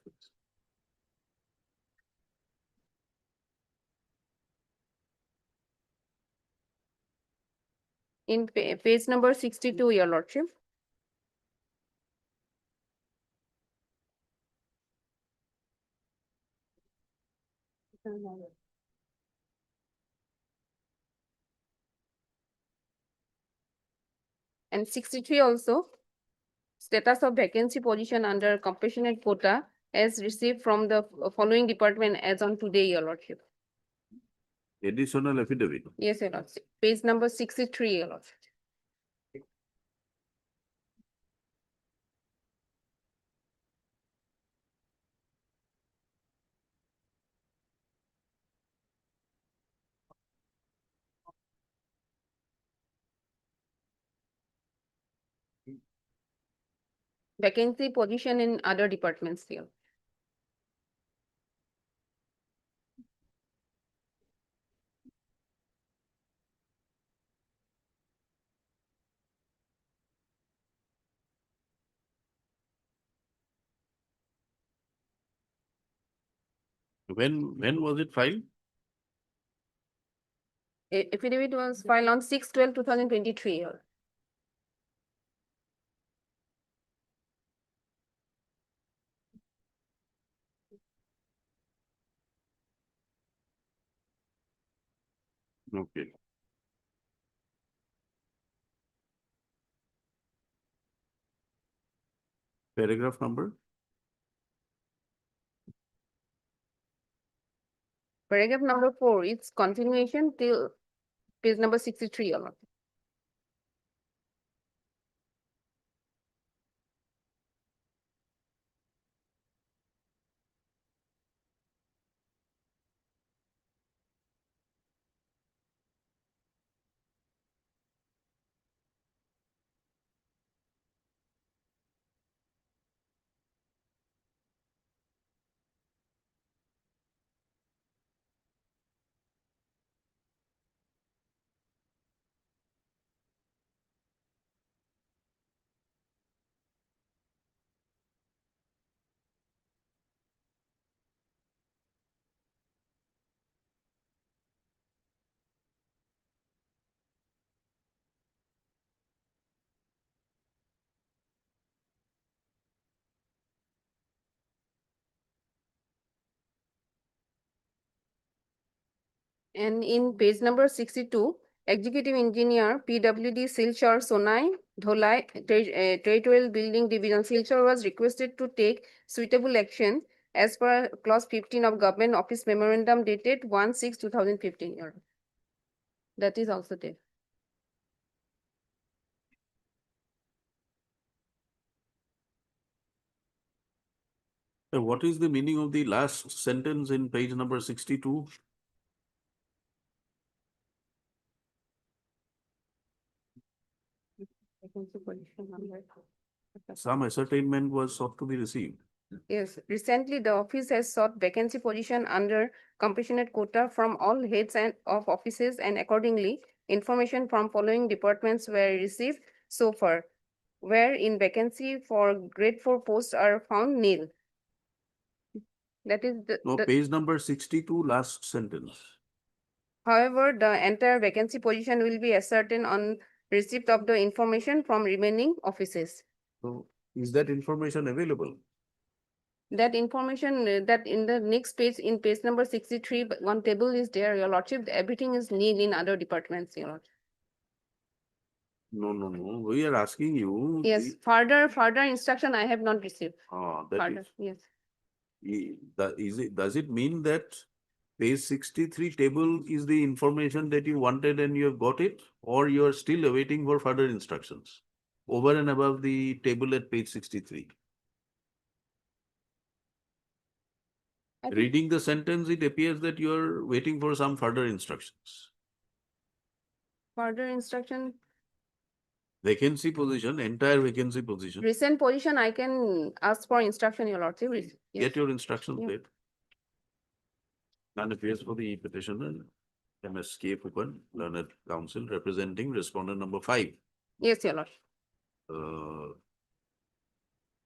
Speaker 19: In page number 62, Your Lordship. And 63 also, status of vacancy position under compassionate quota as received from the following department as on today, Your Lordship.
Speaker 2: Additional affidavit.
Speaker 19: Yes, Your Lordship, page number 63, Your Lordship. Vacancy position in other departments here.
Speaker 2: When was it filed?
Speaker 19: Affidavit was filed on 6/12/2023.
Speaker 2: Okay. Paragraph number?
Speaker 19: Paragraph number 4, it's continuation till page number 63, Your Lordship. And in page number 62, Executive Engineer, PWD Silchar Sonai, Dholai, Territorial Building Division Silchar was requested to take suitable action as per clause 15 of Government Office Memorandum dated 1/6/2015. Your Honor. That is also there.
Speaker 2: What is the meaning of the last sentence in page number 62? Some ascertainment was sought to be received.
Speaker 19: Yes, recently the office has sought vacancy position under compassionate quota from all heads and of offices, and accordingly, information from following departments were received so far, where in vacancy for grade 4 posts are found nil. That is
Speaker 2: No, page number 62, last sentence.
Speaker 19: However, the entire vacancy position will be ascertained on receipt of the information from remaining offices.
Speaker 2: So is that information available?
Speaker 19: That information that in the next page, in page number 63, one table is there, your lordship, everything is nil in other departments, your lordship.
Speaker 2: No, no, no. We are asking you.
Speaker 19: Yes, further instruction I have not received.
Speaker 2: That
Speaker 19: Further,
Speaker 2: is,
Speaker 19: yes.
Speaker 2: does it mean that page 63 table is the information that you wanted and you have got it? Or you are still awaiting for further instructions over and above the table at page 63? Reading the sentence, it appears that you are waiting for some further instructions.
Speaker 19: Further instruction,
Speaker 2: Vacancy position, entire vacancy position.
Speaker 19: recent position, I can ask for instruction, your lordship. Yes.
Speaker 2: Get your instructions
Speaker 19: Yeah.
Speaker 2: there. And appears for the petitioner, MSK Fupan, Learned Counsel, representing respondent number 5.
Speaker 19: Yes, your lordship.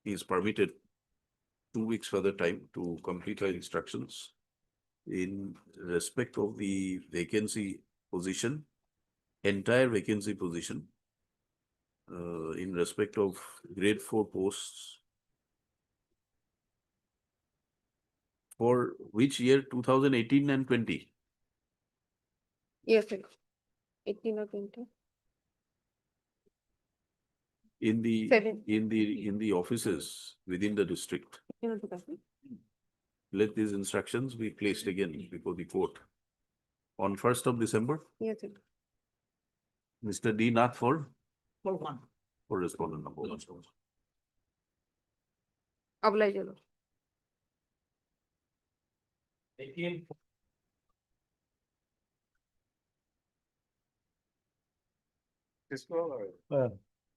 Speaker 2: He is permitted 2 weeks further time to complete her instructions in respect of the vacancy position, entire vacancy position, in respect of grade 4 posts for which year? 2018 and 20.
Speaker 19: Yes, your lordship. 18 or 20.
Speaker 2: In the
Speaker 19: Seven.
Speaker 2: in the offices within the district. Let these instructions be placed again before the court on 1st of December.
Speaker 19: Yes, your lordship.
Speaker 2: Mr. D. Nath for
Speaker 14: one.
Speaker 2: respondent number 1.
Speaker 19: Oblige, your lordship.
Speaker 15: 18.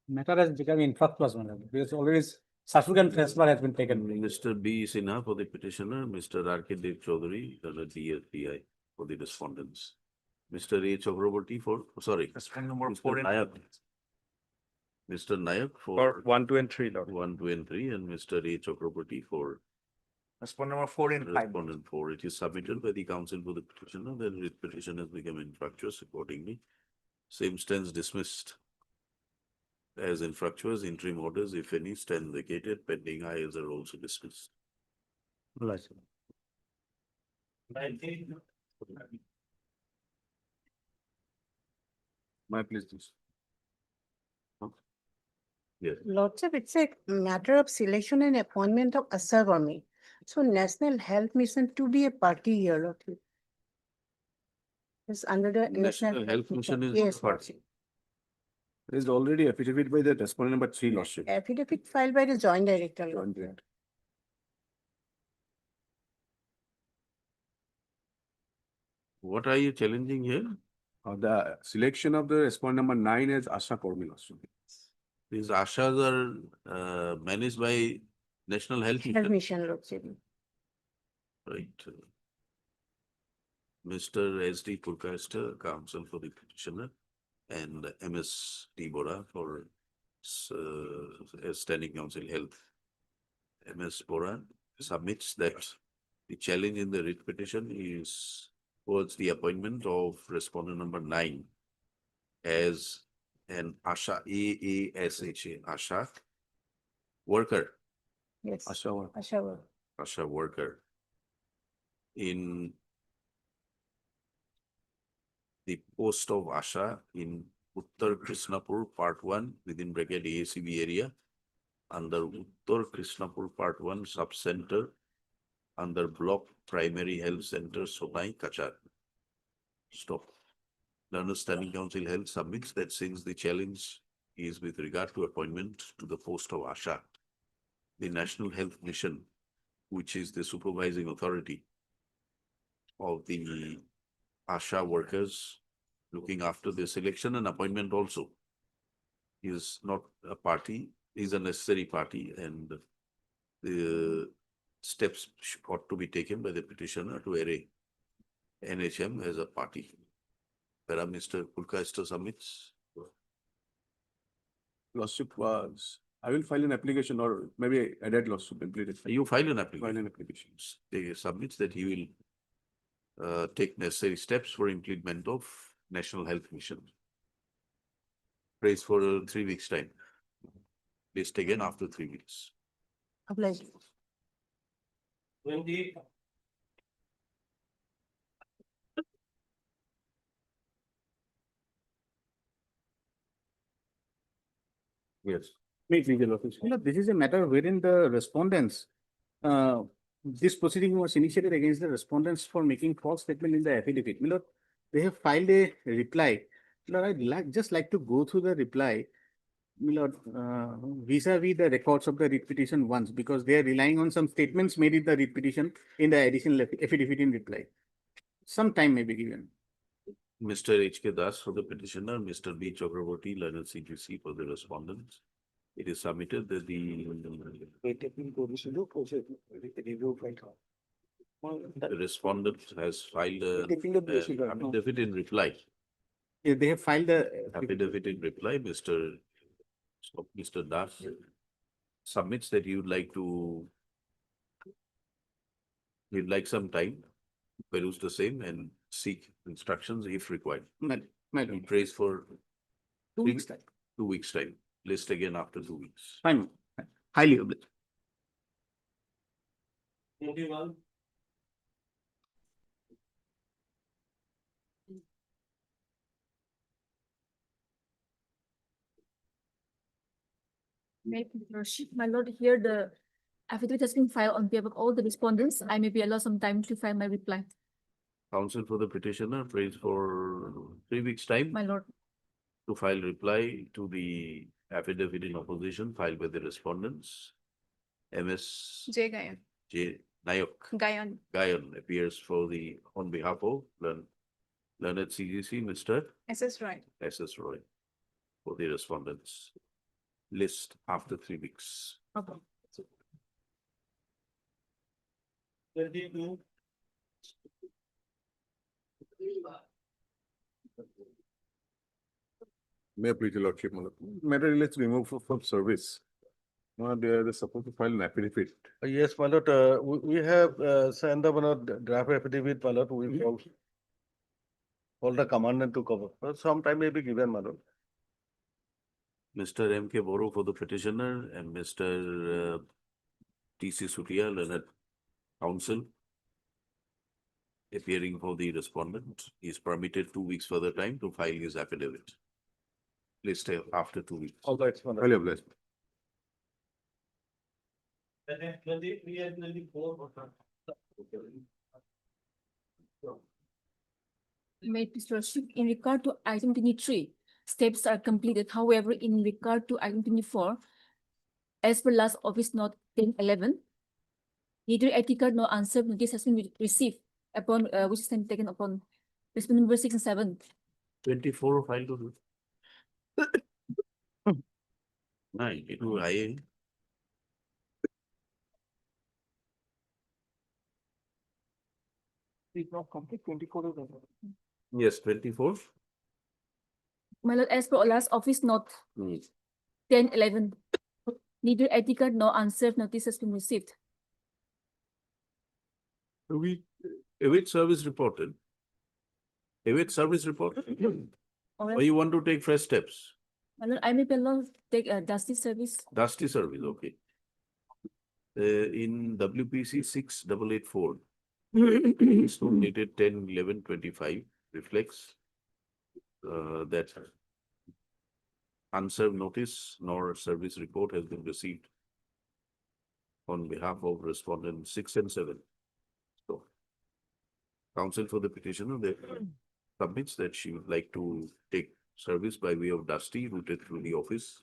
Speaker 16: Matter has become infructuous, because always subsequent transfer has been taken.
Speaker 2: Mr. B. Sinha for the petitioner, Mr. R.K. Dev Chaudhary, the DSPI for the respondents. Mr. A. Chakraborty for, sorry.
Speaker 1: Number
Speaker 2: Mr.
Speaker 1: 4 and
Speaker 2: Nayak. Mr. Nayak
Speaker 11: For 1, 2, and 3, Lord.
Speaker 2: 1, 2, and 3, and Mr. A. Chakraborty for
Speaker 1: Respondent number 4 and 5.
Speaker 2: respondent 4. It is submitted by the counsel for the petitioner, then the petition has become infructuous accordingly. Same stands dismissed as infructuous. Interim orders, if any, stand vacated. Pending IAs are also dismissed.
Speaker 15: 19.
Speaker 2: My please. Yes.
Speaker 20: Lordship, it's a matter of selection and appointment of Asagami. So National Health Mission to be a party here, Lordship. It's under the
Speaker 2: National Health Mission is
Speaker 20: Yes,
Speaker 2: party.
Speaker 20: Lordship.
Speaker 1: There is already affidavit by the respondent number 3, lordship.
Speaker 20: Affidavit filed by the Joint Director. Lordship.
Speaker 2: What are you challenging here?
Speaker 1: The selection of the respondent number 9 is Asha Kormi, lordship.
Speaker 2: These ashas are managed by National Health
Speaker 20: Health
Speaker 2: Mission.
Speaker 20: Mission, Lordship.
Speaker 2: Right. Mr. S.D. Purkaister, counsel for the petitioner, and M.S. D. Bora for standing counsel health. M.S. Bora submits that the challenge in the writ petition is towards the appointment of respondent number 9 as an ASHA, AASHA, ASHA worker.
Speaker 20: Yes.
Speaker 1: Asha worker.
Speaker 20: Asha.
Speaker 2: ASHA worker in the post of ASHA in Uttar Krishnapur Part 1 within bracket AACB area under Uttar Krishnapur Part 1 Sub-Center under Block Primary Health Center Sonai Kachar. Stop. Learned Standing Council Health submits that since the challenge is with regard to appointment to the post of ASHA, the National Health Mission, which is the supervising authority of the ASHA workers looking after the selection and appointment also, is not a party, is a necessary party, and the steps ought to be taken by the petitioner to array NHM as a party. Where Mr. Purkaister submits.
Speaker 1: Lordship was, I will file an application or maybe added lawsuit completed.
Speaker 2: You file an application.
Speaker 1: File an application.
Speaker 2: He submits that he take necessary steps for implement of National Health Mission. Praise for 3 weeks' time. List again after 3 weeks.
Speaker 20: Obliged.
Speaker 2: Yes.
Speaker 1: Wait, legal officer. No, this is a matter wherein the respondents, this proceeding was initiated against the respondents for making false statement in the affidavit. My lord, they have filed a reply. My lord, just like to go through the reply, my lord, vis-a-vis the records of the repetition once, because they are relying on some statements made in the repetition in the additional affidavit in reply. Some time may be given.
Speaker 2: Mr. H.K. Das for the petitioner, Mr. B. Chakraborty, learned CGC for the respondents. It is submitted that the respondent has filed a affidavit in reply.
Speaker 1: Yeah, they have filed the
Speaker 2: Affidavit in reply, Mr. Das submits that you'd like some time to peruse the same and seek instructions if required. He prays for
Speaker 1: 2 weeks time.
Speaker 2: 2 weeks time. List again after 2 weeks.
Speaker 1: Fine. Highly obliged.
Speaker 4: My lord, here the affidavit has been filed on behalf of all the respondents. I may be allowed some time to file my reply.
Speaker 2: Counsel for the petitioner prays for 3 weeks time
Speaker 4: My lord,
Speaker 2: to file reply to the affidavit in opposition filed by the respondents. MS
Speaker 19: J. Gayan.
Speaker 2: J. Nayak
Speaker 19: Gayan.
Speaker 2: appears on behalf of learned CGC, Mr.
Speaker 19: SS Roy.
Speaker 2: S.S. Roy for the respondents. List after 3 weeks.
Speaker 4: okay.
Speaker 13: May I please your lordship, my lord? Matter let's remove from service. No, they're supposed to file an affidavit.
Speaker 17: Yes, my lord, we have sent up a draft affidavit, my lord, we call the commandant to cover. Some time may be given, my lord.
Speaker 2: Mr. M.K. Boro for the petitioner and Mr. T.C. Sutia, learned counsel, appearing for the respondent. He is permitted 2 weeks further time to file his affidavit. List after 2 weeks.
Speaker 17: All right, my lord.
Speaker 13: Highly obliged.
Speaker 4: Made Mr. Rashid, in regard to item 23, steps are completed. However, in regard to item 24, as per last office note 1011, neither ethical nor answer notice has been received upon which is then taken upon respondent number 6 and 7.
Speaker 2: 24 file to do. Nine, it will IA.
Speaker 1: It's not complete 24 is
Speaker 2: Yes, 24.
Speaker 4: My lord, as per last office note
Speaker 2: Hmm.
Speaker 4: 1011, neither ethical nor unserved notice has been received.
Speaker 2: We await service reported. Await service reported.
Speaker 4: All
Speaker 2: Or
Speaker 4: right.
Speaker 2: you want to take fresh steps?
Speaker 4: My lord, I may be allowed to take a dusty service.
Speaker 2: Dusty service, okay. In WPC 6884, it's not dated 10/11/25 reflects that unserved notice nor service report has been received on behalf of respondent 6 and 7. So, counsel for the petitioner submits that she would like to take service by way of dusty routed through the office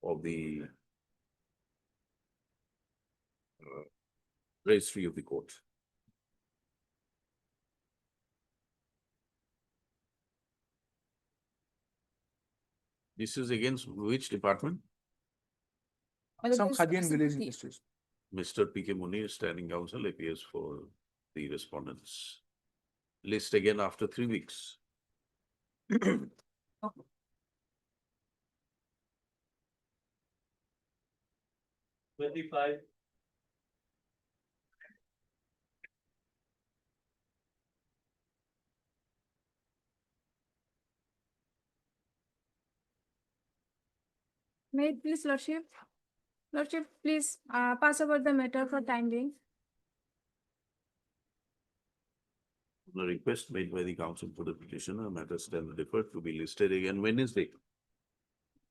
Speaker 2: of the registry of the court. This is against which department?
Speaker 4: My lord,
Speaker 1: Some
Speaker 4: this-
Speaker 1: Khadi and
Speaker 4: this-
Speaker 1: village
Speaker 4: the-
Speaker 1: industries.
Speaker 2: Mr. P.K. Munir, standing counsel, appears for the respondents. List again after 3 weeks.
Speaker 18: May it please, Lordship? Lordship, please pass over the matter for time being.
Speaker 2: The request made by the counsel for the petitioner, matter stands deferred to be listed again Wednesday.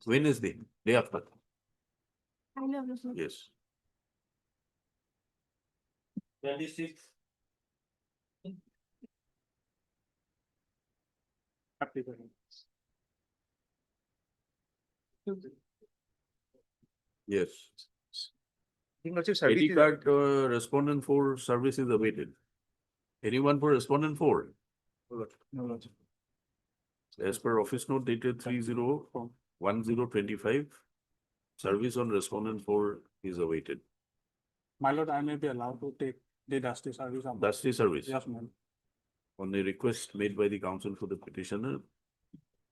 Speaker 2: Wednesday, day after.
Speaker 18: I know, Lordship.
Speaker 2: Yes.
Speaker 15: 26.
Speaker 2: Yes.
Speaker 5: Lordship,
Speaker 2: ID card respondent 4 service is awaited. Anyone for respondent 4? As per office note dated 30/10/25, service on respondent 4 is awaited.
Speaker 16: My lord, I may be allowed to take the dusty service.
Speaker 2: Dusty service.
Speaker 16: Yes, ma'am.
Speaker 2: On the request made by the counsel for the petitioner,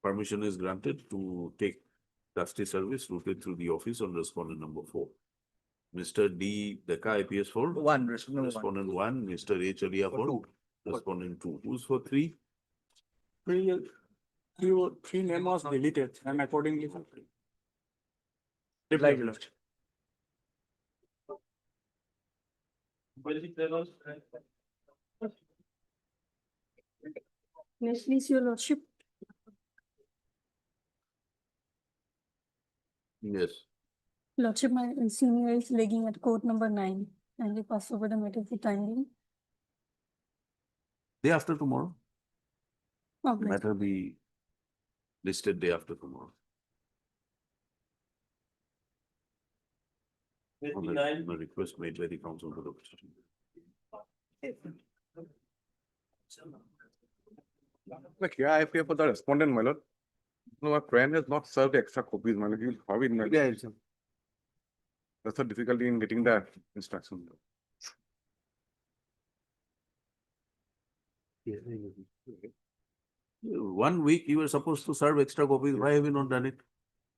Speaker 2: permission is granted to take dusty service routed through the office on respondent number 4. Mr. D. Deka, IPS 4. Respondent 1, Mr. H. Alia 4. Respondent 2. Who's for 3?
Speaker 16: Three name was deleted and accordingly.
Speaker 5: Reply, Lordship.
Speaker 4: Yes, please, your lordship.
Speaker 2: Yes.
Speaker 4: Lordship, my senior is lagging at court number 9. And we pass over the matter for time being.
Speaker 2: Day after tomorrow.
Speaker 4: Okay.
Speaker 2: Matter be listed day after tomorrow. On the request made by the counsel for the petitioner.
Speaker 13: Like here I appear for the respondent, my lord. No, my friend has not served extra copies, my lord. He will have it, my lord. That's the difficulty in getting the instruction.
Speaker 2: 1 week you were supposed to serve extra copies. Why have you not done it?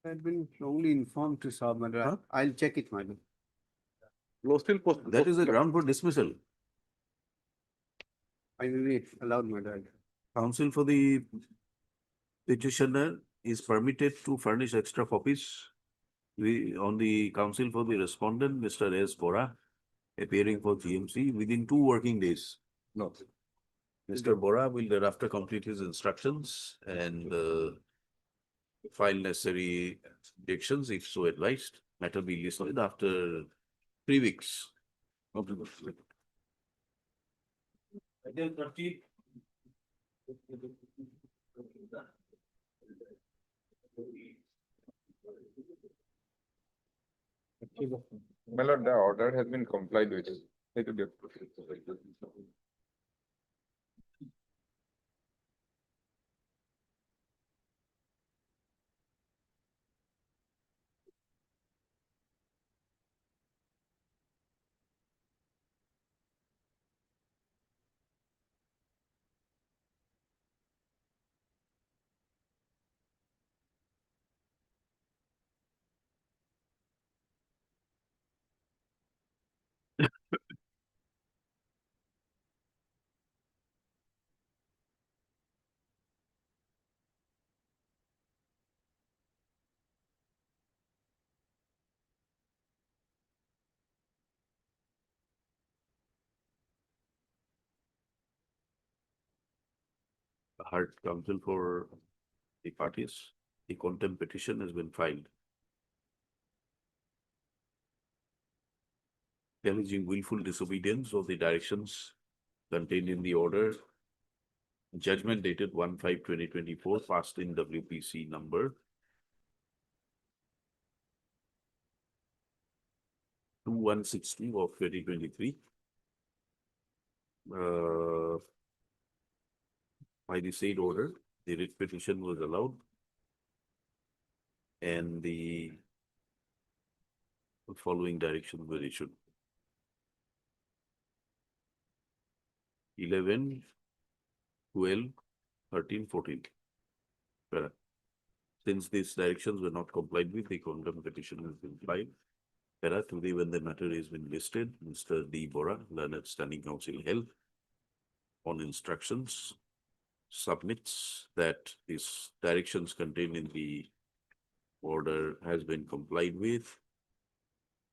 Speaker 9: I've been only informed to serve, madam.
Speaker 2: Huh?
Speaker 9: I'll check it, madam.
Speaker 13: Law still post.
Speaker 2: That is a ground for dismissal.
Speaker 9: I will be allowed, madam.
Speaker 2: Counsel for the petitioner is permitted to furnish extra copies. On the counsel for the respondent, Mr. S. Bora, appearing for GMC within 2 working days.
Speaker 13: No.
Speaker 2: Mr. Bora will thereafter complete his instructions and file necessary objections if so advised. Matter be listed after 3 weeks.
Speaker 13: My lord, the order has been complied with. It will be.
Speaker 2: Heard counsel for the parties. The contempt petition has been filed. Challenging willful disobedience of the directions contained in the order. Judgment dated 1/5/2024, passed in WPC number 2160 of 2023. By the said order, the writ petition was allowed. And the following directions were issued. 11, 12, 13, 14. Para. Since these directions were not complied with, the contempt petition has been filed. Para, today when the matter has been listed, Mr. D. Bora, Learned Standing Counsel Health, on instructions, submits that these directions contained in the order has been complied with.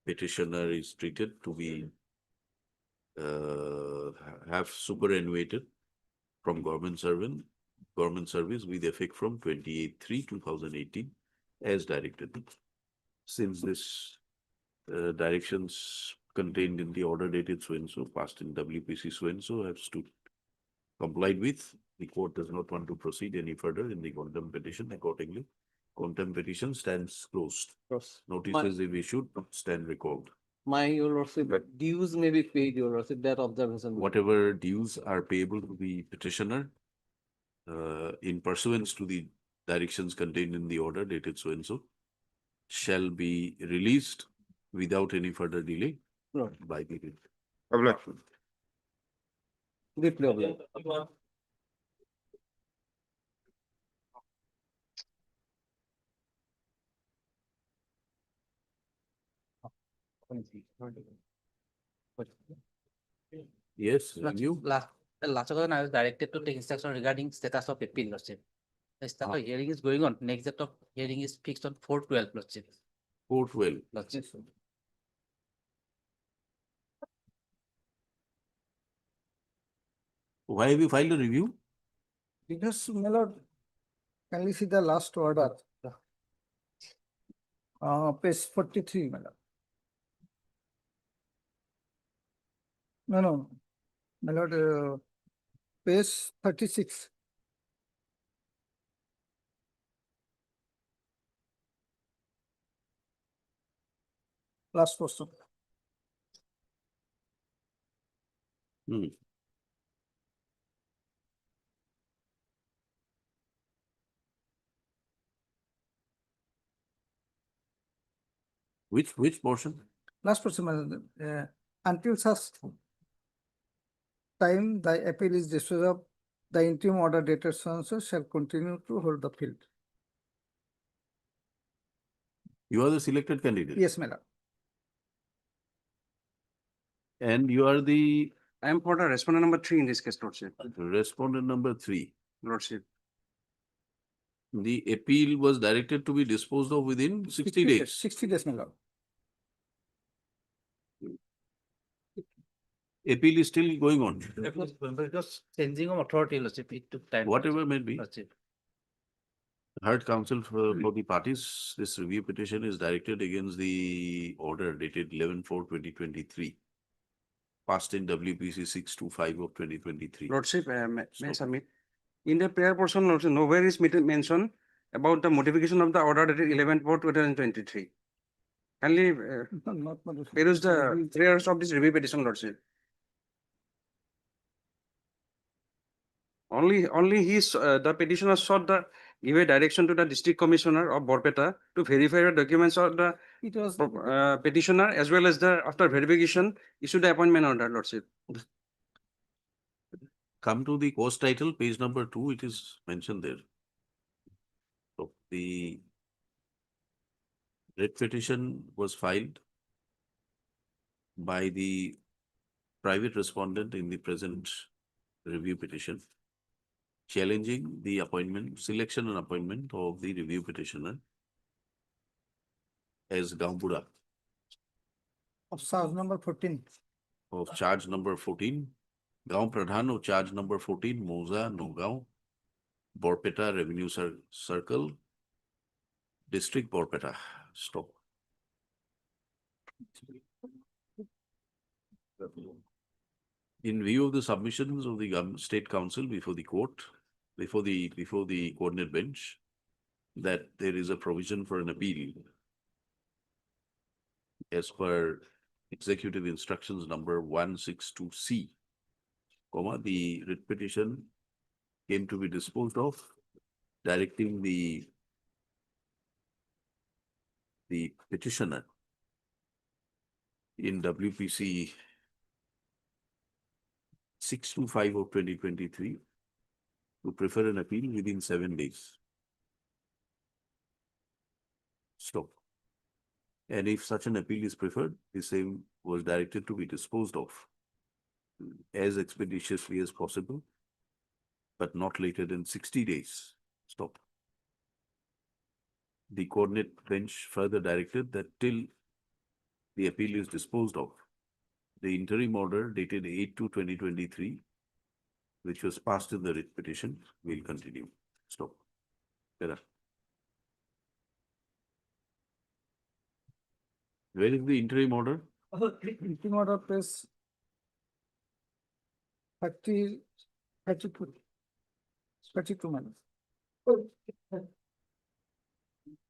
Speaker 2: Petitioner is treated to be have superannuated from government service with effect from 28/3/2018 as directed. Since this directions contained in the order dated so and so, passed in WPC so and so have stood complied with, the court does not want to proceed any further in the contempt petition. Accordingly, contempt petition stands closed. Notices if issued stand recalled.
Speaker 5: My, your lordship, dues may be paid, your lordship, that observation.
Speaker 2: Whatever dues are payable to the petitioner in pursuance to the directions contained in the order dated so and so shall be released without any further delay by the
Speaker 5: Deeply obliged.
Speaker 2: Yes, review.
Speaker 3: Last one, I was directed to take instruction regarding status of appeal, Lordship. The status of hearing is going on. Next date of hearing is fixed on 4/12, Lordship.
Speaker 2: 4/12.
Speaker 3: Lordship.
Speaker 2: Why have you filed a review?
Speaker 16: Because, my lord, can we see the last order? Page 43, my lord. No, my lord, page 36. Last question.
Speaker 2: Which portion?
Speaker 16: Last question, my lord. Until such time the appeal is disposed of, the interim order dated so and so shall continue to hold the field.
Speaker 2: You are the selected candidate.
Speaker 16: Yes, my lord.
Speaker 2: And you are the
Speaker 5: I am for the respondent number 3 in this case, lordship.
Speaker 2: respondent number 3.
Speaker 5: Lordship.
Speaker 2: The appeal was directed to be disposed of within 60 days.
Speaker 16: 60 days, my lord.
Speaker 2: Appeal is still going on.
Speaker 3: Because changing of authority, Lordship, it took time.
Speaker 2: Whatever may be.
Speaker 3: Lordship.
Speaker 2: Heard counsel for the parties, this review petition is directed against the order dated 11/4/2023. Passed in WPC 625 of 2023.
Speaker 5: Lordship, may I submit? In the prayer portion, lordship, nowhere is mentioned about the modification of the order dated 11/4/2023. Kindly peruse the prayers of this review petition, lordship. Only the petitioner sought the give a direction to the district commissioner of Borpeta to verify the documents of the petitioner as well as the after verification issue the appointment order, lordship.
Speaker 2: Come to the course title, page number 2, it is mentioned there. So the writ petition was filed by the private respondent in the present review petition, challenging the appointment, selection and appointment of the review petitioner as Gampura
Speaker 16: Of charge number 14.
Speaker 2: of charge number 14, Gaon Pradhan of charge number 14, Moza, Nogao, Borpeta Revenue Circle, District Borpeta. Stop. In view of the submissions of the State Council before the court, before the coordinate bench, that there is a provision for an appeal as per Executive Instructions number 162C, the writ petition came to be disposed of, directing the petitioner in WPC 625 of 2023 to prefer an appeal within 7 days. Stop. And if such an appeal is preferred, the same was directed to be disposed of as expeditiously as possible, but not later than 60 days. Stop. the coordinate bench further directed that till the appeal is disposed of, the interim order dated 8/2/2023, which was passed in the writ petition, will continue. Stop. Where is the interim order?
Speaker 16: Interim order page 32. 32 minus.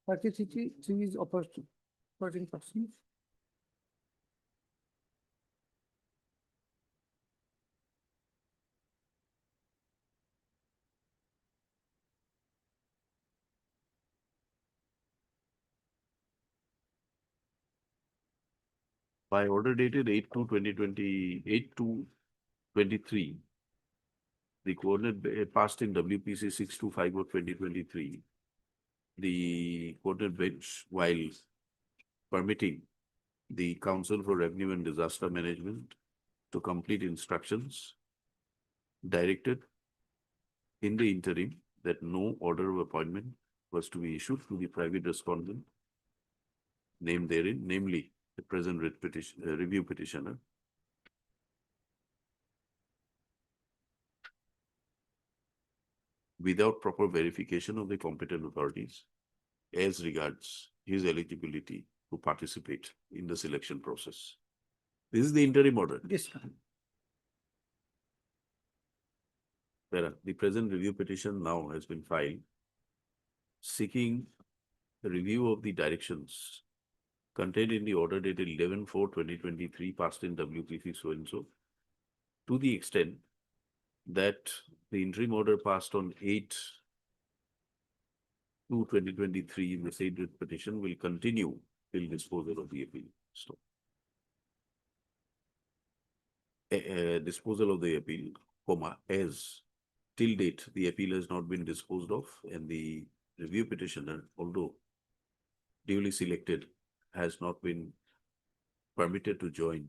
Speaker 16: 33 is opposed to 14%.
Speaker 2: By order dated 8/2/2023, the coordinate passed in WPC 625/2023, the coordinate bench, while permitting the Council for Revenue and Disaster Management to complete instructions, directed in the interim that no order of appointment was to be issued to the private respondent named therein, namely the present writ petition, review petitioner, without proper verification of the competent authorities as regards his eligibility to participate in the selection process. This is the interim order.
Speaker 16: Yes, sir.
Speaker 2: The present review petition now has been filed seeking the review of the directions contained in the order dated 11/4/2023 passed in WPC so-and-so, to the extent that the interim order passed on 8/2/2023 in the said writ petition will continue till disposal of the appeal. So, disposal of the appeal, as till date the appeal has not been disposed of, and the review petitioner, although duly selected, has not been permitted to join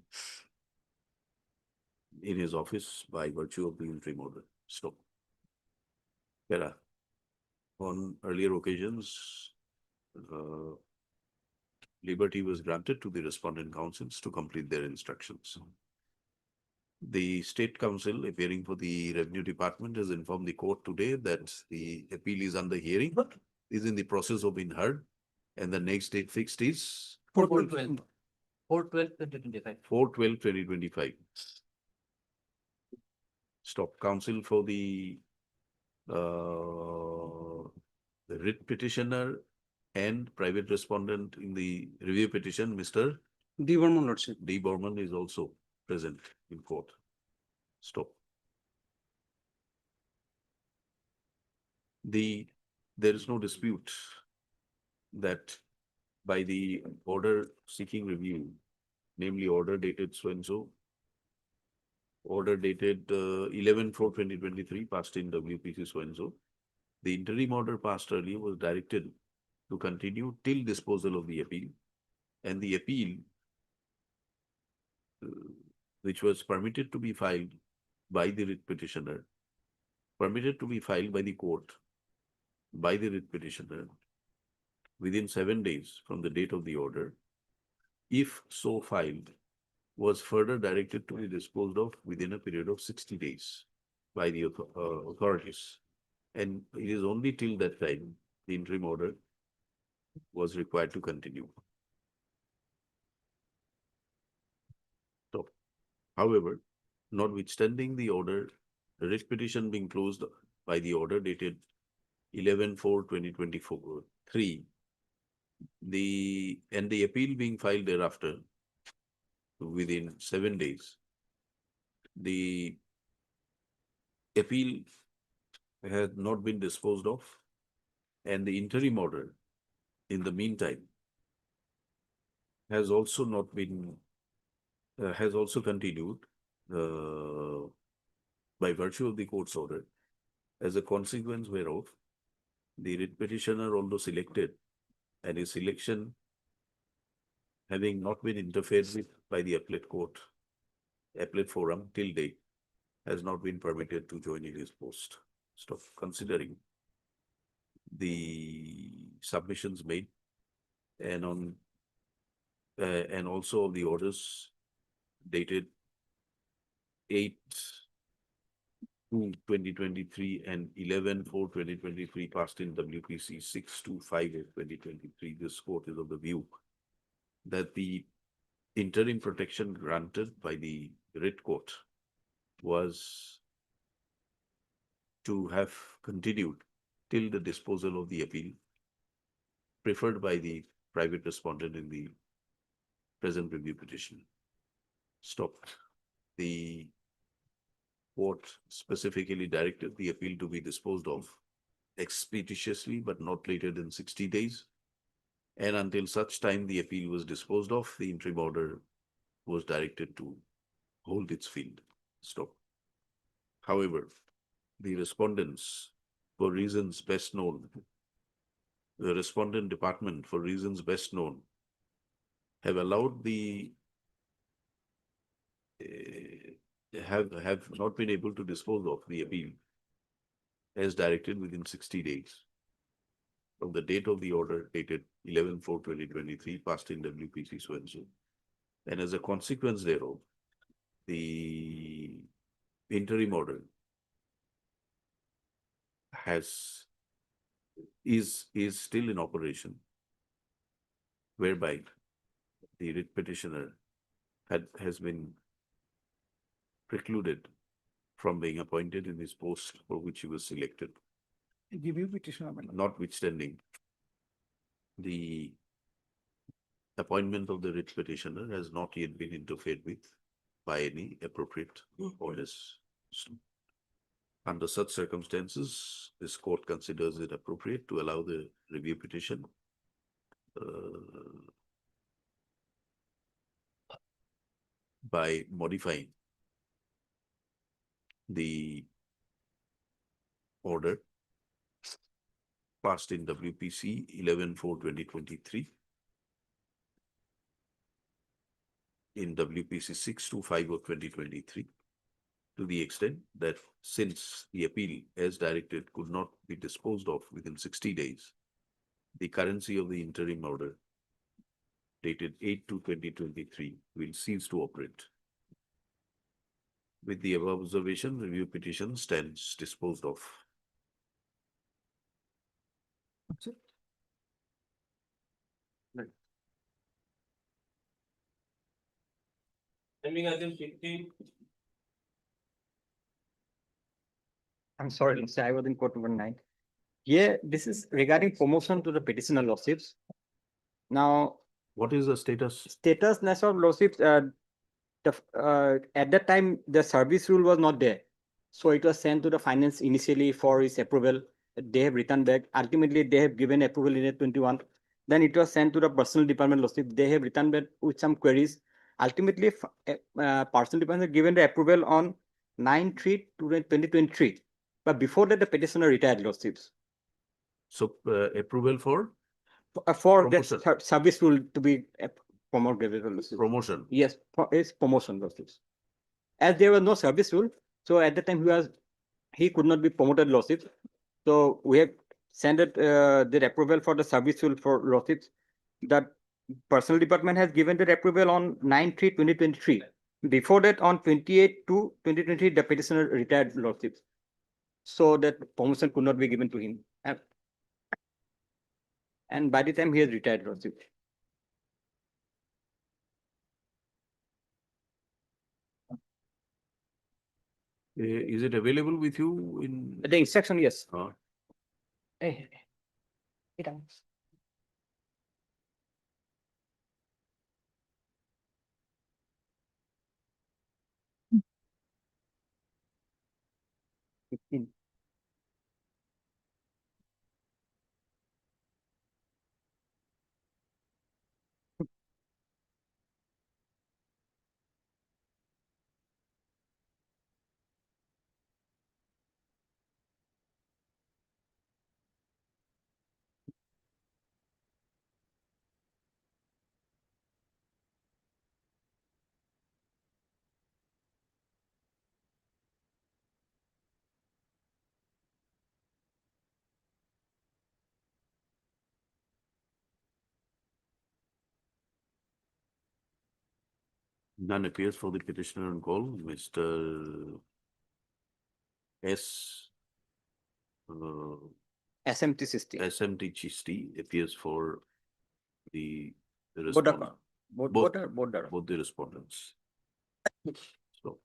Speaker 2: in his office by virtue of the interim order. Stop. On earlier occasions, liberty was granted to the respondent councils to complete their instructions. The State Council, appearing for the Revenue Department, has informed the court today that the appeal is under hearing, is in the process of being heard, and the next date fixed is
Speaker 3: 4/12/2025.
Speaker 2: 4/12/2025. Stop. Counsel for the writ petitioner and private respondent in the review petition, Mr.
Speaker 16: D. Burman, Lordship.
Speaker 2: D. Burman is also present in court. Stop. There is no dispute that by the order seeking review, namely order dated so-and-so, order dated 11/4/2023 passed in WPC so-and-so, the interim order passed earlier was directed to continue till disposal of the appeal, and the appeal which was permitted to be filed by the writ petitioner, permitted to be filed by the court by the writ petitioner within 7 days from the date of the order, if so filed, was further directed to be disposed of within a period of 60 days by the authorities. And it is only till that time the interim order was required to continue. So, however, notwithstanding the order, the writ petition being closed by the order dated 11/4/2023, the appeal being filed thereafter within 7 days, the appeal had not been disposed of, and the interim order in the meantime has also not been has also continued by virtue of the court's order, as a consequence whereof the writ petitioner, although selected, and his selection having not been interfered with by the appellate court, appellate forum till date, has not been permitted to join in his post. Stop. Considering the submissions made and and also of the orders dated 8/2/2023 and 11/4/2023 passed in WPC 6/5/2023. This court is of the view that the interim protection granted by the writ court was to have continued till the disposal of the appeal preferred by the private respondent in the present review petition. Stopped. The court specifically directed the appeal to be disposed of expeditiously, but not later than 60 days. And until such time the appeal was disposed of, the interim order was directed to hold its field. Stop. However, the respondents, for reasons best known, the respondent department, for reasons best known, have allowed the have not been able to dispose of the appeal as directed within 60 days from the date of the order dated 11/4/2023 passed in WPC so and so. And as a consequence thereof, the interim order is still in operation, whereby the writ petitioner has been precluded from being appointed in his post for which he was selected,
Speaker 1: Review petition amendment.
Speaker 2: notwithstanding the appointment of the writ petitioner has not yet been interfered with by any appropriate orders. Under such circumstances, this court considers it appropriate to allow the review petition by modifying the order passed in WPC 11/4/2023 in WPC 6/5/2023 to the extent that since the appeal as directed could not be disposed of within 60 days, the currency of the interim order dated 8/2/2023 will cease to operate. With the above observation, review petition stands disposed of.
Speaker 1: That's it.
Speaker 21: I'm sorry, Mr. I was in court number 9. Here, this is regarding promotion to the petitioner lordships. Now,
Speaker 2: what is the status?
Speaker 21: Statusness of lordships, at that time, the service rule was not there. So it was sent to the finance initially for its approval. They have returned back. Ultimately, they have given approval in 21. Then it was sent to the personal department lordship. They have returned back with some queries. Ultimately, personal department given the approval on 9/3/2023. But before that, the petitioner retired lordships.
Speaker 2: So approval for?
Speaker 21: For the service rule to be promoted.
Speaker 2: Promotion.
Speaker 21: Yes, it's promotion lordships. As there was no service rule, so at the time he could not be promoted lordships. So we have sent it the approval for the service rule for lordships. That personal department has given the approval on 9/3/2023. Before that, on 28/2/2023, the petitioner retired lordships. So that promotion could not be given to him. And by the time he has retired lordship.
Speaker 2: Is it available with you in?
Speaker 21: The instruction, yes.
Speaker 20: It
Speaker 2: None appears for the petitioner on call. Mr. S.
Speaker 21: SMT 60.
Speaker 2: SMT Chisti appears for the
Speaker 21: Both are,
Speaker 2: respondent.
Speaker 21: both
Speaker 2: The respondents. So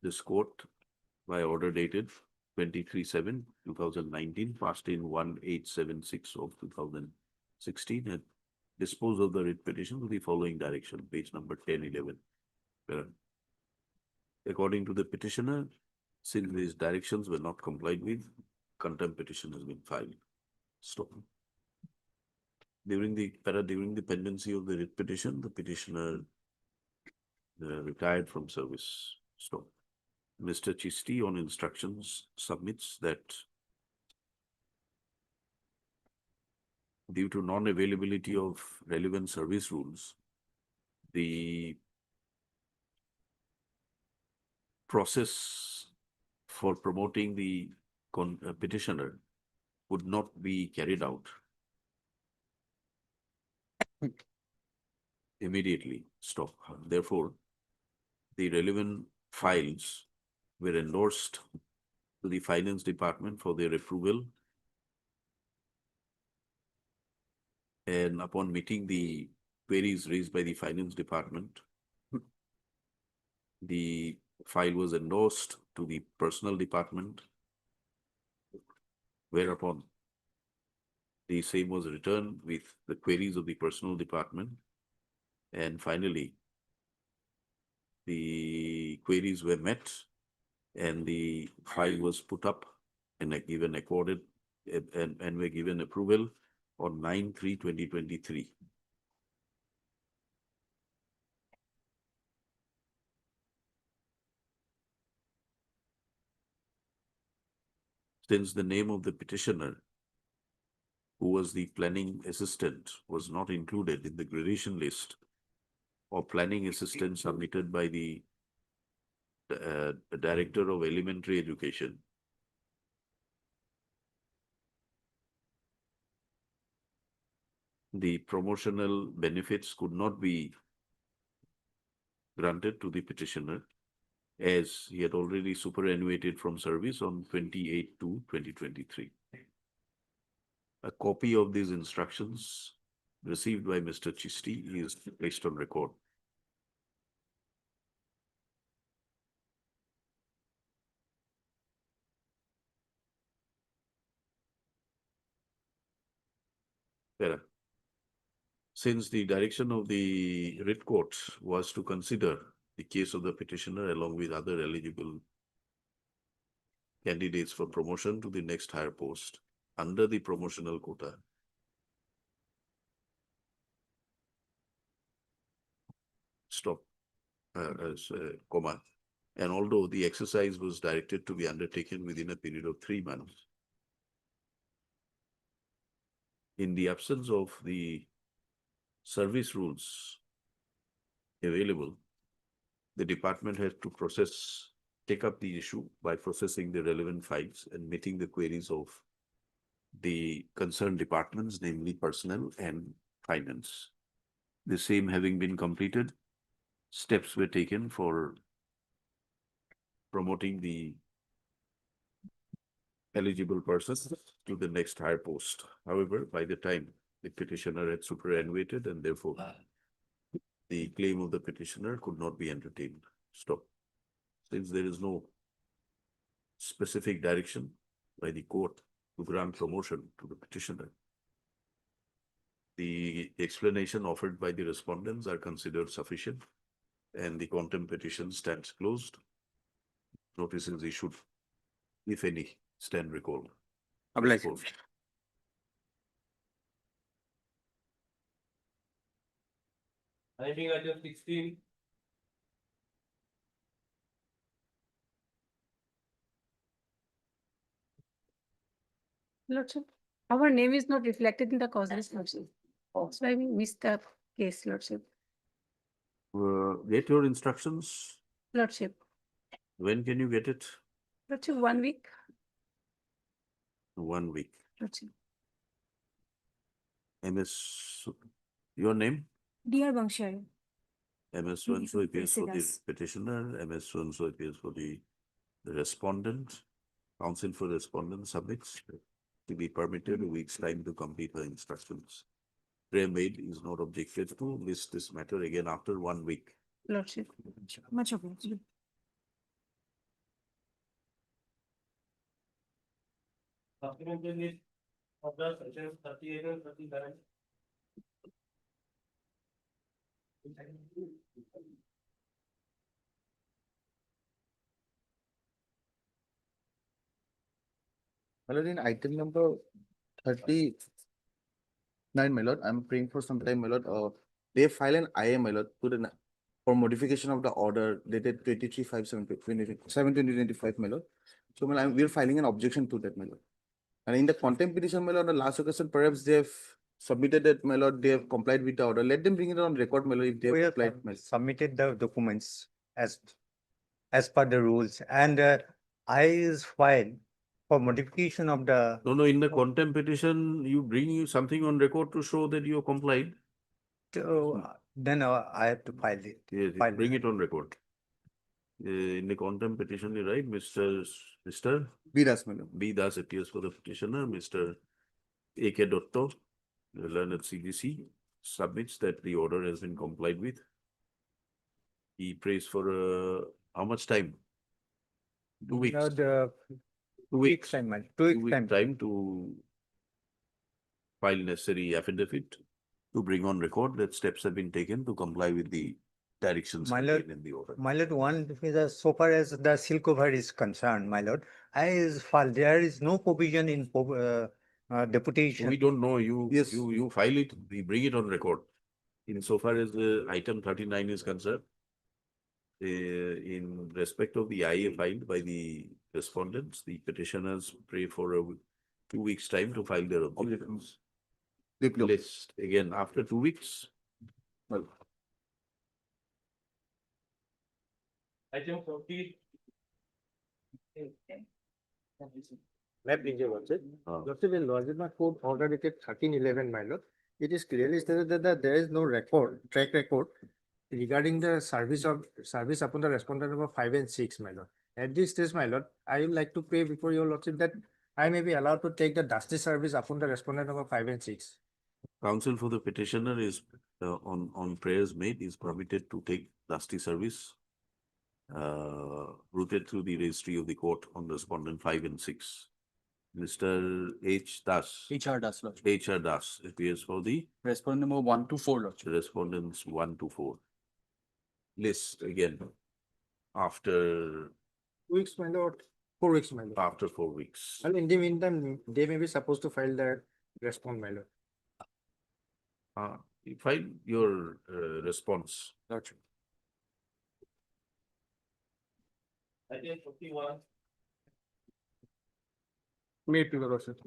Speaker 2: this court by order dated 23/7/2019 passed in 1876 of 2016 had disposed of the writ petition with the following direction, page number 1011. According to the petitioner, since these directions were not complied with, contempt petition has been filed. Stop. During the pendency of the writ petition, the petitioner retired from service. Stop. Mr. Chisti on instructions submits that due to non-availability of relevant service rules, the process for promoting the petitioner would not be carried out immediately. Stop. Therefore, the relevant files were endorsed to the finance department for their approval. And upon meeting the queries raised by the finance department, the file was endorsed to the personnel department, whereupon the same was returned with the queries of the personnel department. And finally, the queries were met and the file was put up and given accorded and were given approval on 9/3/2023. Since the name of the petitioner, who was the planning assistant, was not included in the gradation list or planning assistant submitted by the Director of Elementary Education, the promotional benefits could not be granted to the petitioner, as he had already superannuated from service on 28/2/2023. A copy of these instructions received by Mr. Chisti is placed on record. Since the direction of the writ court was to consider the case of the petitioner along with other eligible candidates for promotion to the next higher post under the promotional quota, stop, comma, and although the exercise was directed to be undertaken within a period of 3 months, in the absence of the service rules available, the department had to take up the issue by processing the relevant files and meeting the queries of the concerned departments, namely personnel and finance. The same having been completed, steps were taken for promoting the eligible persons to the next higher post. However, by the time the petitioner had superannuated and therefore the claim of the petitioner could not be entertained. Stop. Since there is no specific direction by the court to grant promotion to the petitioner, the explanation offered by the respondents are considered sufficient and the contempt petition stands closed. Notice is issued, if any, stand recalled.
Speaker 21: Obliged.
Speaker 15: I think I just 16.
Speaker 20: Lordship, our name is not reflected in the cause list, Lordship. That's why we missed the case, Lordship.
Speaker 2: Get your instructions.
Speaker 20: Lordship,
Speaker 2: When can you get it?
Speaker 20: Lordship, 1 week,
Speaker 2: 1 week.
Speaker 20: Lordship.
Speaker 2: MS, your name?
Speaker 18: Dear Bangshari.
Speaker 2: MS so appears for the
Speaker 4: Yes.
Speaker 2: petitioner, MS so appears for the respondent. Counsel for respondent submits to be permitted a week's time to complete her instructions. Prayer made is not objected to list this matter again after 1 week.
Speaker 18: Lordship. Much obliged.
Speaker 15: Supplementary list of the section 38 and 39.
Speaker 11: My lord, in item number 39, my lord, I'm praying for some time, my lord. They file an IA, my lord, for modification of the order dated 23/5/2025, my lord. So, my lord, we're filing an objection to that, my lord. And in the contempt petition, my lord, on the last occasion, perhaps they have submitted that, my lord, they have complied with the order. Let them bring it on record, my lord, if they
Speaker 5: We
Speaker 11: have
Speaker 5: have
Speaker 11: complied. my lord.
Speaker 5: submitted the documents as per the rules, and I is filed for modification of the.
Speaker 2: No, in the contempt petition, you bring something on record to show that you are complied.
Speaker 5: Then I have to file it.
Speaker 2: Yes,
Speaker 5: File
Speaker 2: bring it on record. In the contempt petition, you write, Mr.
Speaker 11: B. Das, my lord.
Speaker 2: B. Das appears for the petitioner, Mr. A.K. Dotto, the learned CDC, submits that the order has been complied with. He prays for how much time? 2 weeks.
Speaker 5: No, the
Speaker 2: 2 weeks.
Speaker 5: time, man. 2
Speaker 2: 2
Speaker 5: weeks time.
Speaker 2: time to file necessary affidavit to bring on record that steps have been taken to comply with the directions
Speaker 5: My
Speaker 2: contained
Speaker 5: lord,
Speaker 2: in the order.
Speaker 5: my lord, one is so far as the seal cover is concerned, my lord, I is filed, there is no provision in deputation.
Speaker 2: We don't know, you
Speaker 11: Yes.
Speaker 2: you file it, we bring it on record. Insofar as the item 39 is concerned, in respect of the IA filed by the respondents, the petitioners pray for 2 weeks' time to file their objections. List again after 2 weeks. Well,
Speaker 15: Item 40.
Speaker 5: Lordship, in Lordship court order dated 13/11, my lord, it is clearly stated that there is no track record regarding the service upon the respondent number 5 and 6, my lord. At this stage, my lord, I would like to pray before your lordship that I may be allowed to take the dusty service upon the respondent number 5 and 6.
Speaker 2: counsel for the petitioner is on prayers made is permitted to take dusty service routed through the registry of the court on respondent 5 and 6. Mr. H. Das.
Speaker 16: HR Das, Lordship.
Speaker 2: HR Das appears for the
Speaker 16: Respondent number 1 to 4, Lordship.
Speaker 2: respondents 1 to 4. List again after
Speaker 5: 2 weeks, my lord, 4 weeks, my lord.
Speaker 2: after 4 weeks.
Speaker 5: And in the meantime, they may be supposed to file their response, my lord.
Speaker 2: You file your response.
Speaker 5: Lordship.
Speaker 15: Item 41.
Speaker 16: May it be your lordship.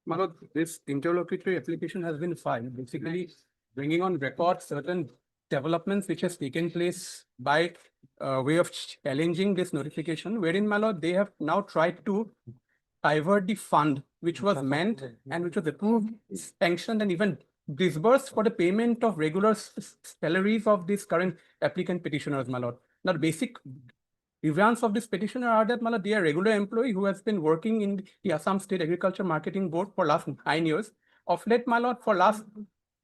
Speaker 16: My lord, this interlocutory application has been filed, basically bringing on record certain developments which has taken place by way of challenging this notification, wherein, my lord, they have now tried to divert the fund which was meant and which was approved, sanctioned, and even disbursed for the payment of regular salaries of these current applicant petitioners, my lord. Now, the basic events of this petitioner are that, my lord, they are a regular employee who has been working in the Assam State Agriculture Marketing Board for last 9 years. Of late, my lord, for last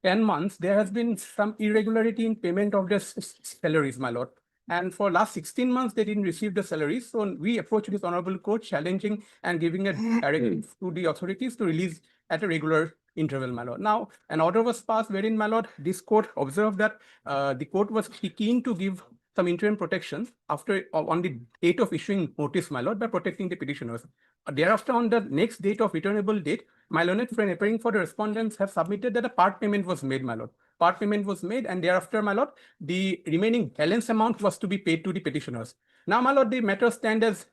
Speaker 16: 10 months, there has been some irregularity in payment of their salaries, my lord. And for last 16 months, they didn't receive the salaries. So we approached this honorable court challenging and giving a directive to the authorities to release at a regular interval, my lord. Now, an order was passed wherein, my lord, this court observed that the court was keen to give some interim protection after on the date of issuing notice, my lord, by protecting the petitioners. Thereafter, on the next date of returnable date, my learned friend appearing for the respondents have submitted that a part payment was made, my lord. Part payment was made, and thereafter, my lord, the remaining balance amount was to be paid to the petitioners. Now, my lord, the matter stands as,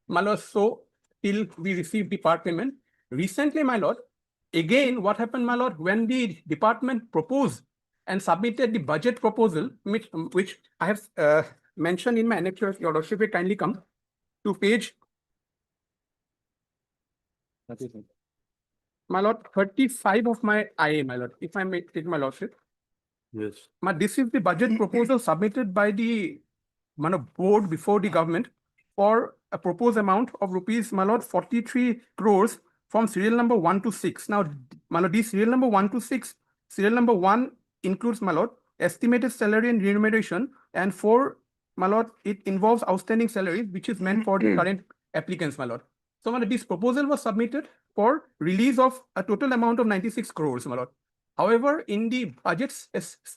Speaker 16: my lord, so till we receive the part payment. Recently, my lord, again, what happened, my lord, when the department proposed and submitted the budget proposal, which I have mentioned in my annexure, your lordship will kindly come to page, my lord, 35 of my IA, my lord, if I may take my lordship.
Speaker 2: Yes.
Speaker 10: This is the budget proposal submitted by the board before the government for a proposed amount of rupees 43 crores from serial number 1 to 6. Now, this serial number 1 to 6, serial number 1 includes estimated salary and remuneration, and 4, it involves outstanding salaries, which is meant for the current applicants, So, this proposal was submitted for release of a total amount of 96 crores, However, in the budget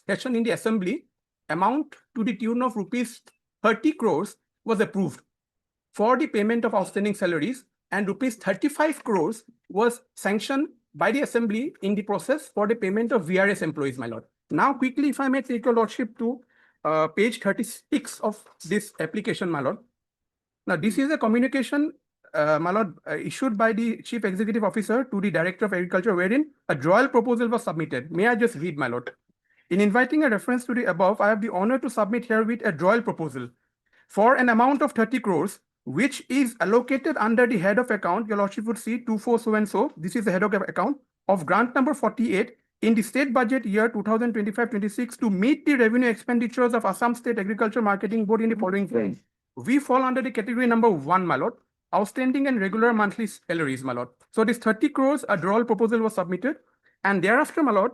Speaker 10: session in the assembly, amount to the tune of rupees 30 crores was approved for the payment of outstanding salaries, and rupees 35 crores was sanctioned by the assembly in the process for the payment of VRS employees, Now, quickly, if I may take your lordship to page 36 of this application, Now, this is a communication issued by the Chief Executive Officer to the Director of Agriculture, wherein a joint proposal was submitted. May I just read, my lord? In inviting a reference to the above, I have the honor to submit herewith a joint proposal for an amount of 30 crores, which is allocated under the head of account. Your lordship would see 24 so and so. This is the head of account of grant number 48 in the state budget year 2025-26 to meet the revenue expenditures of Assam State Agriculture Marketing Board in the following way. We fall under the category number 1, my lord. Outstanding and regular monthly salaries, my lord. So this 30 crores, a drawal proposal was submitted, and thereafter, my lord,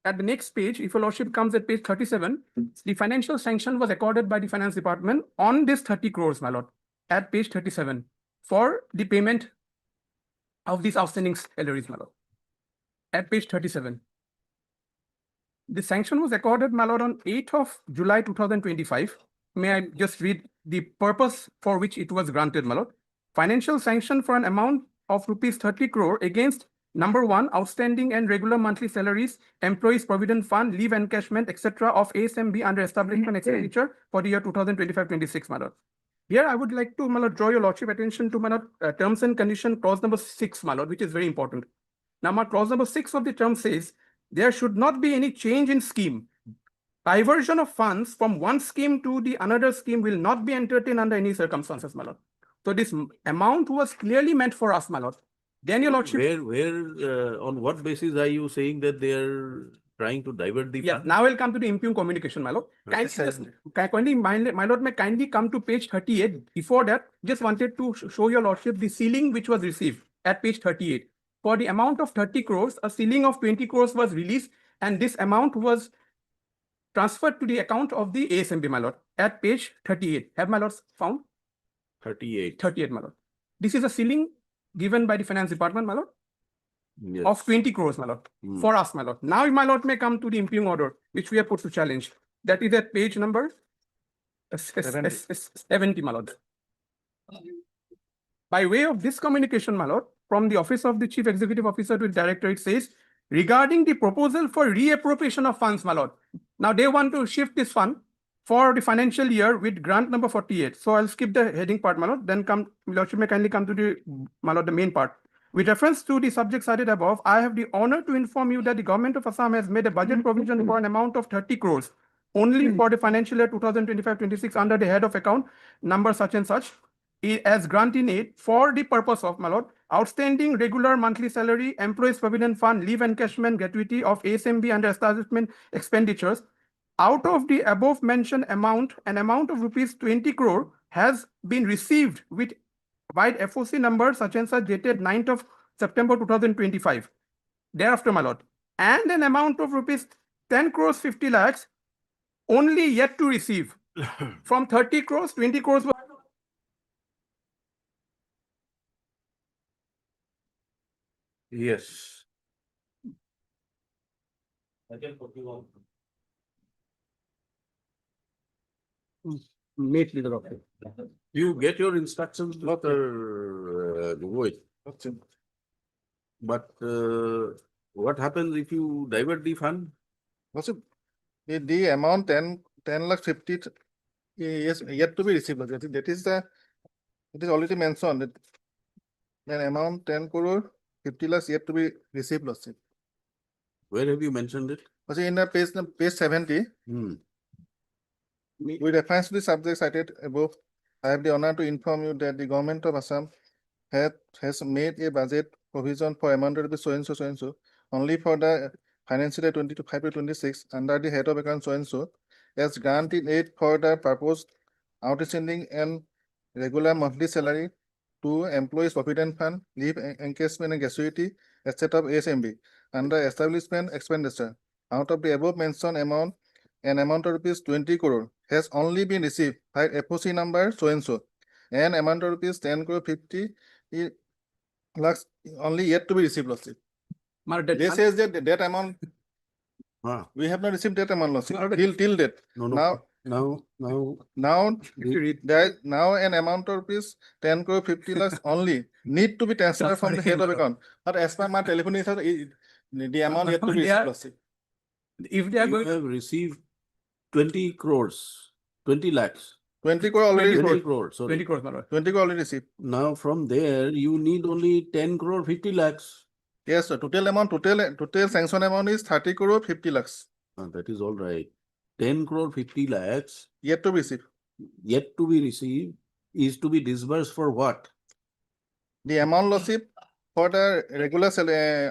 Speaker 10: at the next page, if your lordship comes at page 37, the financial sanction was accorded by the finance department on this 30 crores, my lord, at page 37 for the payment of these outstanding salaries, my lord, at page 37. The sanction was accorded, my lord, on 8th of July 2025. May I just read the purpose for which it was granted, my lord? Financial sanction for an amount of rupees 30 crore against number 1, outstanding and regular monthly salaries, employees provident fund, leave encashment, etc. of ASMB under establishment expenditure for the year 2025-26, my lord. Here, I would like to, my lord, draw your lordship attention to, my lord, terms and condition clause number 6, my lord, which is very important. Now, my clause number 6 of the term says there should not be any change in scheme. Diversion of funds from one scheme to the another scheme will not be entertained under any circumstances, my lord. So this amount was clearly meant for us, my lord. Then your lordship.
Speaker 2: On what basis are you saying that they are trying to divert the fund?
Speaker 10: Now I'll come to the impugn communication, my lord. My lord, may kindly come to page 38. Before that, just wanted to show your lordship the ceiling which was received at page 38. For the amount of 30 crores, a ceiling of 20 crores was released, and this amount was transferred to the account of the ASMB, my lord, at page 38. Have my lords found?
Speaker 2: 38.
Speaker 10: 38, my lord. This is a ceiling given by the finance department, my lord,
Speaker 2: Yes.
Speaker 10: of 20 crores, my lord, for us, my lord. Now, my lord may come to the impugn order, which we have put to challenge. That is at page number 70, my lord. By way of this communication, my lord, from the office of the Chief Executive Officer to the Director, it says, regarding the proposal for reappropriation of funds, my lord. Now, they want to shift this fund for the financial year with grant number 48. So I'll skip the heading part, my lord. Then lordship may kindly come to the, my lord, the main part. With reference to the subject cited above, I have the honor to inform you that the government of Assam has made a budget provision for an amount of 30 crores only for the financial year 2025-26 under the head of account number such and such as grant in aid for the purpose of, my lord, outstanding regular monthly salary, employees provident fund, leave encashment, gratuity of ASMB under establishment expenditures. Out of the above mentioned amount, an amount of rupees 20 crore has been received with wide FOC number such and such dated 9th of September 2025. Thereafter, my lord, and an amount of rupees 10 crores 50 lakhs only yet to receive. From 30 crores, 20 crores.
Speaker 2: Yes.
Speaker 10: Meet leader of it.
Speaker 2: You get your instructions, Dr. Gogoi. But what happens if you divert the fund?
Speaker 11: Also, the amount 10 lakh 50 is yet to be received. That is the, it is already mentioned that an amount 10 crore 50 lakhs yet to be received.
Speaker 2: Where have you mentioned it?
Speaker 11: Also, in the page 70, with reference to the subject cited above, I have the honor to inform you that the government of Assam has made a budget provision for amount to be so and so only for the financial year 25 to 26 under the head of account so and so as granted aid for the purpose outstanding and regular monthly salary to employees provident fund, leave encashment and gratuity, etc. of ASMB under establishment expenditure. Out of the above mentioned amount, an amount of rupees 20 crore has only been received by FOC number so and so. An amount of rupees 10 crore 50 lakhs only yet to be received, Lordship. They says that amount we have not received that amount, Lordship, till date.
Speaker 2: Now,
Speaker 11: Now an amount of rupees 10 crore 50 lakhs only need to be transferred from the head of account. But as per my telephone, the amount yet to be received, Lordship.
Speaker 10: If they are
Speaker 2: you
Speaker 10: going,
Speaker 2: have received 20 crores, 20 lakhs.
Speaker 11: 20 crore already
Speaker 2: 20
Speaker 11: received.
Speaker 2: crores, sorry.
Speaker 10: 20 crores, my lord.
Speaker 11: 20 crore already received.
Speaker 2: Now from there, you need only 10 crore 50 lakhs.
Speaker 11: Yes, sir. Total sanction amount is 30 crore 50 lakhs.
Speaker 2: That is all right. 10 crore 50 lakhs
Speaker 11: Yet to be received.
Speaker 2: yet to be received is to be disbursed for what?
Speaker 11: The amount, Lordship, for the regular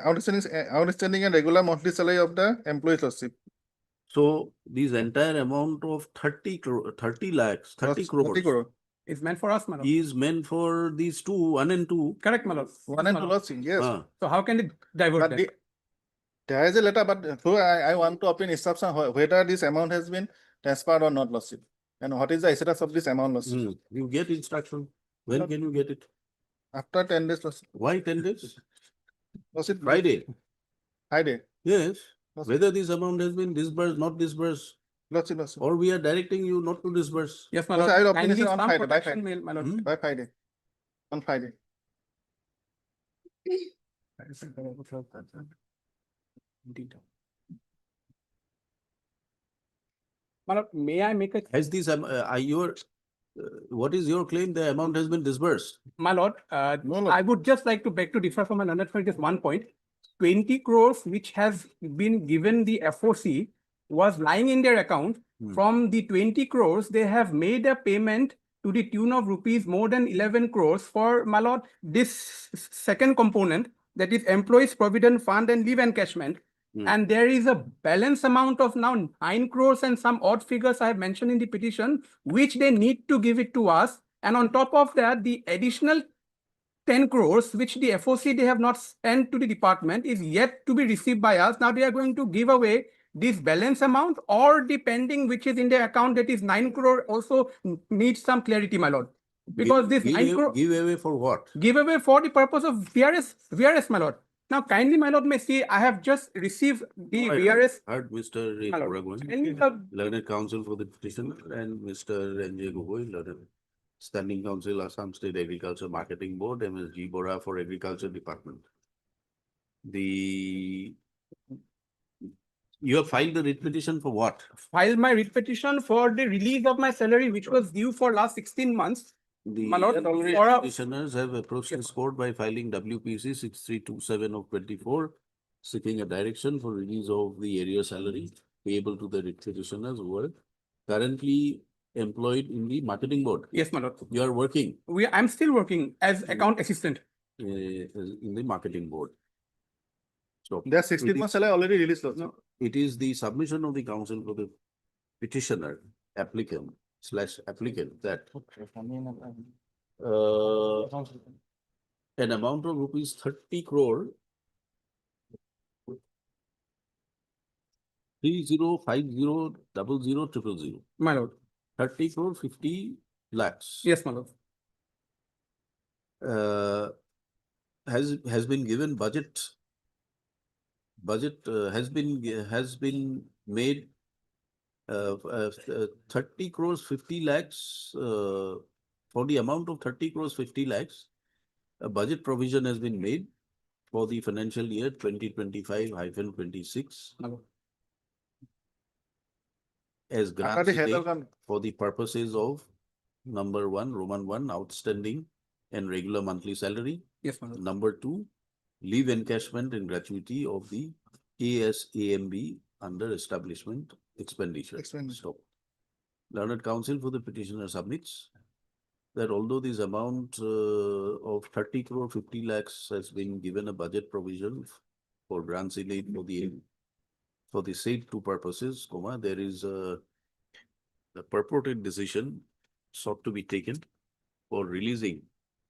Speaker 11: outstanding and regular monthly salary of the employees, Lordship.
Speaker 2: So this entire amount of 30 lakhs, 30 crores
Speaker 11: 30 crore.
Speaker 10: It's meant for us, my lord.
Speaker 2: is meant for these two, 1 and 2.
Speaker 10: Correct, my lord.
Speaker 11: 1 and 2, Lordship, yes.
Speaker 10: So how can it divert
Speaker 11: But
Speaker 10: that?
Speaker 11: there is a letter, but so I want to obtain instruction whether this amount has been transferred or not, Lordship. And what is the status of this amount, Lordship?
Speaker 2: You get instruction. When can you get it?
Speaker 11: After 10 days, Lordship.
Speaker 2: Why 10 days?
Speaker 11: Lordship,
Speaker 2: Friday.
Speaker 11: Friday.
Speaker 2: Yes.
Speaker 11: Lordship.
Speaker 2: Whether this amount has been disbursed, not disbursed,
Speaker 11: Lordship, Lordship.
Speaker 2: or we are directing you not to disburse.
Speaker 10: Yes, my
Speaker 11: Lordship,
Speaker 10: lord.
Speaker 11: I will obtain
Speaker 10: Kindly
Speaker 11: it on
Speaker 10: some
Speaker 11: Friday, by
Speaker 10: protection
Speaker 11: Friday.
Speaker 10: mail, my lord.
Speaker 11: By Friday. On Friday.
Speaker 10: My lord, may I make a,
Speaker 2: Has this, what is your claim? The amount has been disbursed.
Speaker 10: my lord,
Speaker 11: No, no.
Speaker 10: I would just like to beg to differ from my learned friend just one point. 20 crores which has been given the FOC was lying in their account. From the 20 crores, they have made a payment to the tune of rupees more than 11 crores for, my lord, this second component, that is employees provident fund and leave encashment. And there is a balance amount of now 9 crores and some odd figures I have mentioned in the petition, which they need to give it to us. And on top of that, the additional 10 crores, which the FOC they have not sent to the department, is yet to be received by us. Now they are going to give away this balance amount, or the pending which is in their account, that is 9 crore, also needs some clarity, my lord. Because this 9 crore
Speaker 2: Give away for what?
Speaker 10: give away for the purpose of VRS, my lord. Now kindly, my lord, may see, I have just received the VRS.
Speaker 2: Heard Mr.
Speaker 10: My lord.
Speaker 2: Raghuvan,
Speaker 10: Kindly, sir,
Speaker 2: Learned Counsel for the petitioner, and Mr. N.J. Gogoi, Learned Standing Council, Assam State Agriculture Marketing Board, MSG Bora for Agriculture Department. You have filed the writ petition for what?
Speaker 10: filed my writ petition for the release of my salary, which was due for last 16 months.
Speaker 2: The
Speaker 10: My lord, for a-
Speaker 2: petitioners have approached this court by filing WPC 6327 of 24, seeking a direction for release of the area salary payable to the writ petitioners who are currently employed in the marketing board.
Speaker 10: Yes, my lord.
Speaker 2: You are working
Speaker 10: I'm still working as account assistant.
Speaker 2: in the marketing board. So
Speaker 11: Their 16 months salary already released, Lordship.
Speaker 2: no, it is the submission of the counsel for the petitioner, applicant that an amount of rupees 30 crore 3050000000.
Speaker 10: My lord.
Speaker 2: 30 crore 50 lakhs.
Speaker 10: Yes, my lord.
Speaker 2: Has been given budget has been made 30 crores 50 lakhs for the amount of 30 crores 50 lakhs. A budget provision has been made for the financial year 2025-26 as grants for the purposes of number 1, Roman 1, outstanding and regular monthly salary.
Speaker 10: Yes, my lord.
Speaker 2: Number 2, leave encashment and gratuity of the ASAMB under establishment expenditure. Stop. Learned Counsel for the petitioner submits that although this amount of 30 crore 50 lakhs has been given a budget provision for grants in aid for the for the said two purposes, there is a purported decision sought to be taken for releasing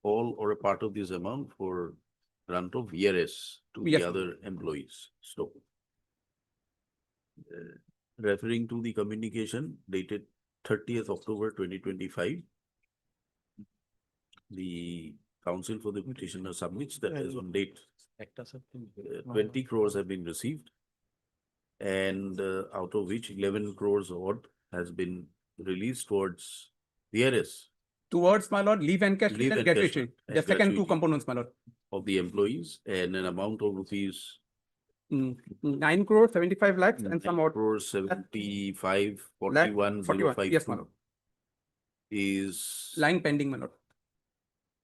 Speaker 2: all or a part of this amount for grant of VRS to
Speaker 10: Yes.
Speaker 2: the other employees. So, referring to the communication dated 30th October 2025, the counsel for the petitioner submits that as on date 20 crores have been received, and out of which 11 crores odd has been released towards VRS
Speaker 10: Towards, my lord, leave encashment
Speaker 2: Leave
Speaker 10: and
Speaker 2: encashment
Speaker 10: gratuity.
Speaker 2: and
Speaker 10: The second two
Speaker 2: gratuity.
Speaker 10: components, my lord.
Speaker 2: of the employees, and an amount of rupees
Speaker 10: 9 crore 75 lakhs and some odd.
Speaker 2: crores 75,
Speaker 10: Lakh,
Speaker 2: 41,
Speaker 10: 41. Yes, my
Speaker 2: 052
Speaker 10: lord.
Speaker 2: is
Speaker 10: Lying pending, my lord.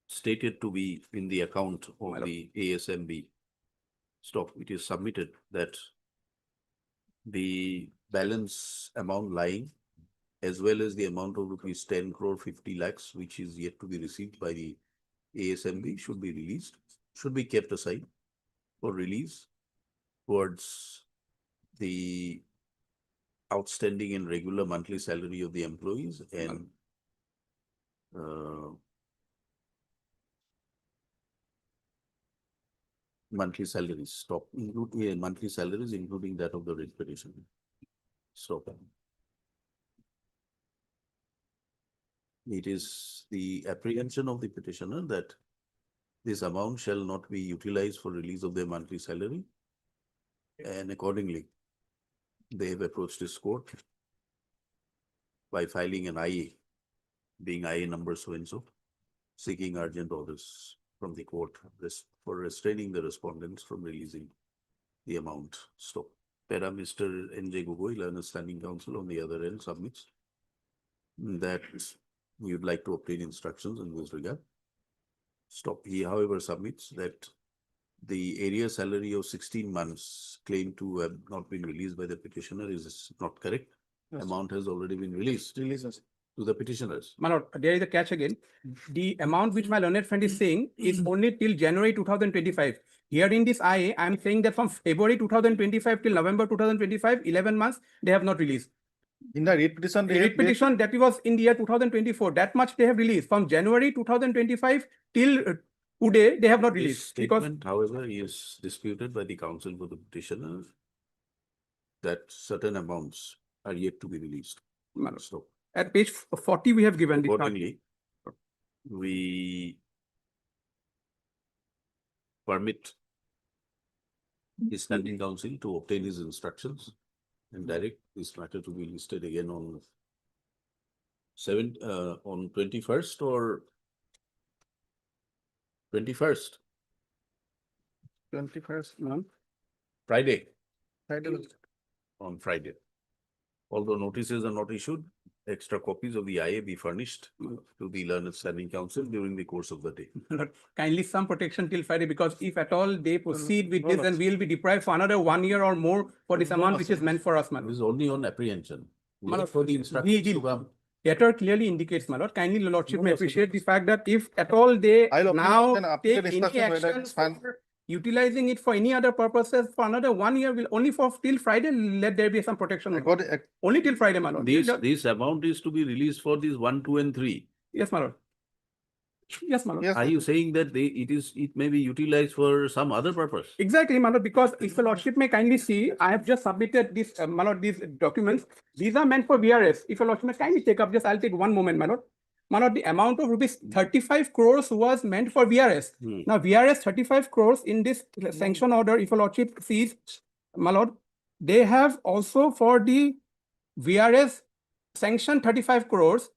Speaker 2: stated to be in the account of the ASMB stock. It is submitted that the balance amount lying, as well as the amount of rupees 10 crore 50 lakhs, which is yet to be received by the ASMB, should be released, should be kept aside for release towards the outstanding and regular monthly salary of the employees and monthly salaries, stock, including monthly salaries, including that of the rate petition. Stock. It is the apprehension of the petitioner that this amount shall not be utilized for release of their monthly salary, and accordingly, they have approached this court by filing an IA, being IA number so and so, seeking urgent orders from the court for restraining the respondents from releasing the amount. Stop. Para Mr. N.J. Gogoi, Learned Standing Counsel, on the other end, submits that we would like to obtain instructions in this regard. Stop. He, however, submits that the area salary of 16 months claimed to have not been released by the petitioner is not correct.
Speaker 10: Yes.
Speaker 2: Amount has already been released to the petitioners.
Speaker 10: My lord, there is a catch again. The amount which my learned friend is saying is only till January 2025. Here in this IA, I am saying that from February 2025 till November 2025, 11 months, they have not released.
Speaker 11: In the writ petition,
Speaker 10: The writ petition that was in the year 2024, that much they have released. From January 2025 till today, they have not
Speaker 2: This
Speaker 10: released. Because
Speaker 2: statement, however, is disputed by the counsel for the petitioner that certain amounts are yet to be released. So
Speaker 10: at page 40, we have given the
Speaker 2: accordingly, we permit the standing counsel to obtain his instructions and direct this matter to be listed again on 21st or 21st,
Speaker 10: 21st month.
Speaker 2: Friday,
Speaker 11: Friday.
Speaker 2: on Friday. Although notices are not issued, extra copies of the IA be furnished to the Learned Standing Council during the course of the day.
Speaker 10: Kindly some protection till Friday, because if at all they proceed with this, then we'll be deprived for another 1 year or more for this amount which is meant for us, my
Speaker 2: This
Speaker 10: lord.
Speaker 2: is only on apprehension.
Speaker 10: My lord,
Speaker 2: For the instructions to come.
Speaker 10: Letter clearly indicates, my lord, kindly lordship may appreciate the fact that if at all they
Speaker 11: I'll
Speaker 10: now
Speaker 11: obtain
Speaker 10: take
Speaker 11: updated
Speaker 10: any
Speaker 11: instructions whether
Speaker 10: action
Speaker 11: it's fine.
Speaker 10: for utilizing it for any other purposes for another 1 year, will only for till Friday, let there be some protection. Only till Friday, my lord.
Speaker 2: This amount is to be released for these 1, 2, and 3.
Speaker 10: Yes, my lord. Yes, my lord.
Speaker 2: Are you saying that it may be utilized for some other purpose?
Speaker 10: Exactly, my lord, because if the lordship may kindly see, I have just submitted this, my lord, these documents. These are meant for VRS. If your lordship may kindly take up, just I'll take one moment, my lord. My lord, the amount of rupees 35 crores was meant for VRS. Now, VRS 35 crores in this sanction order, if your lordship sees, my lord, they have also for the VRS sanction 35 crores.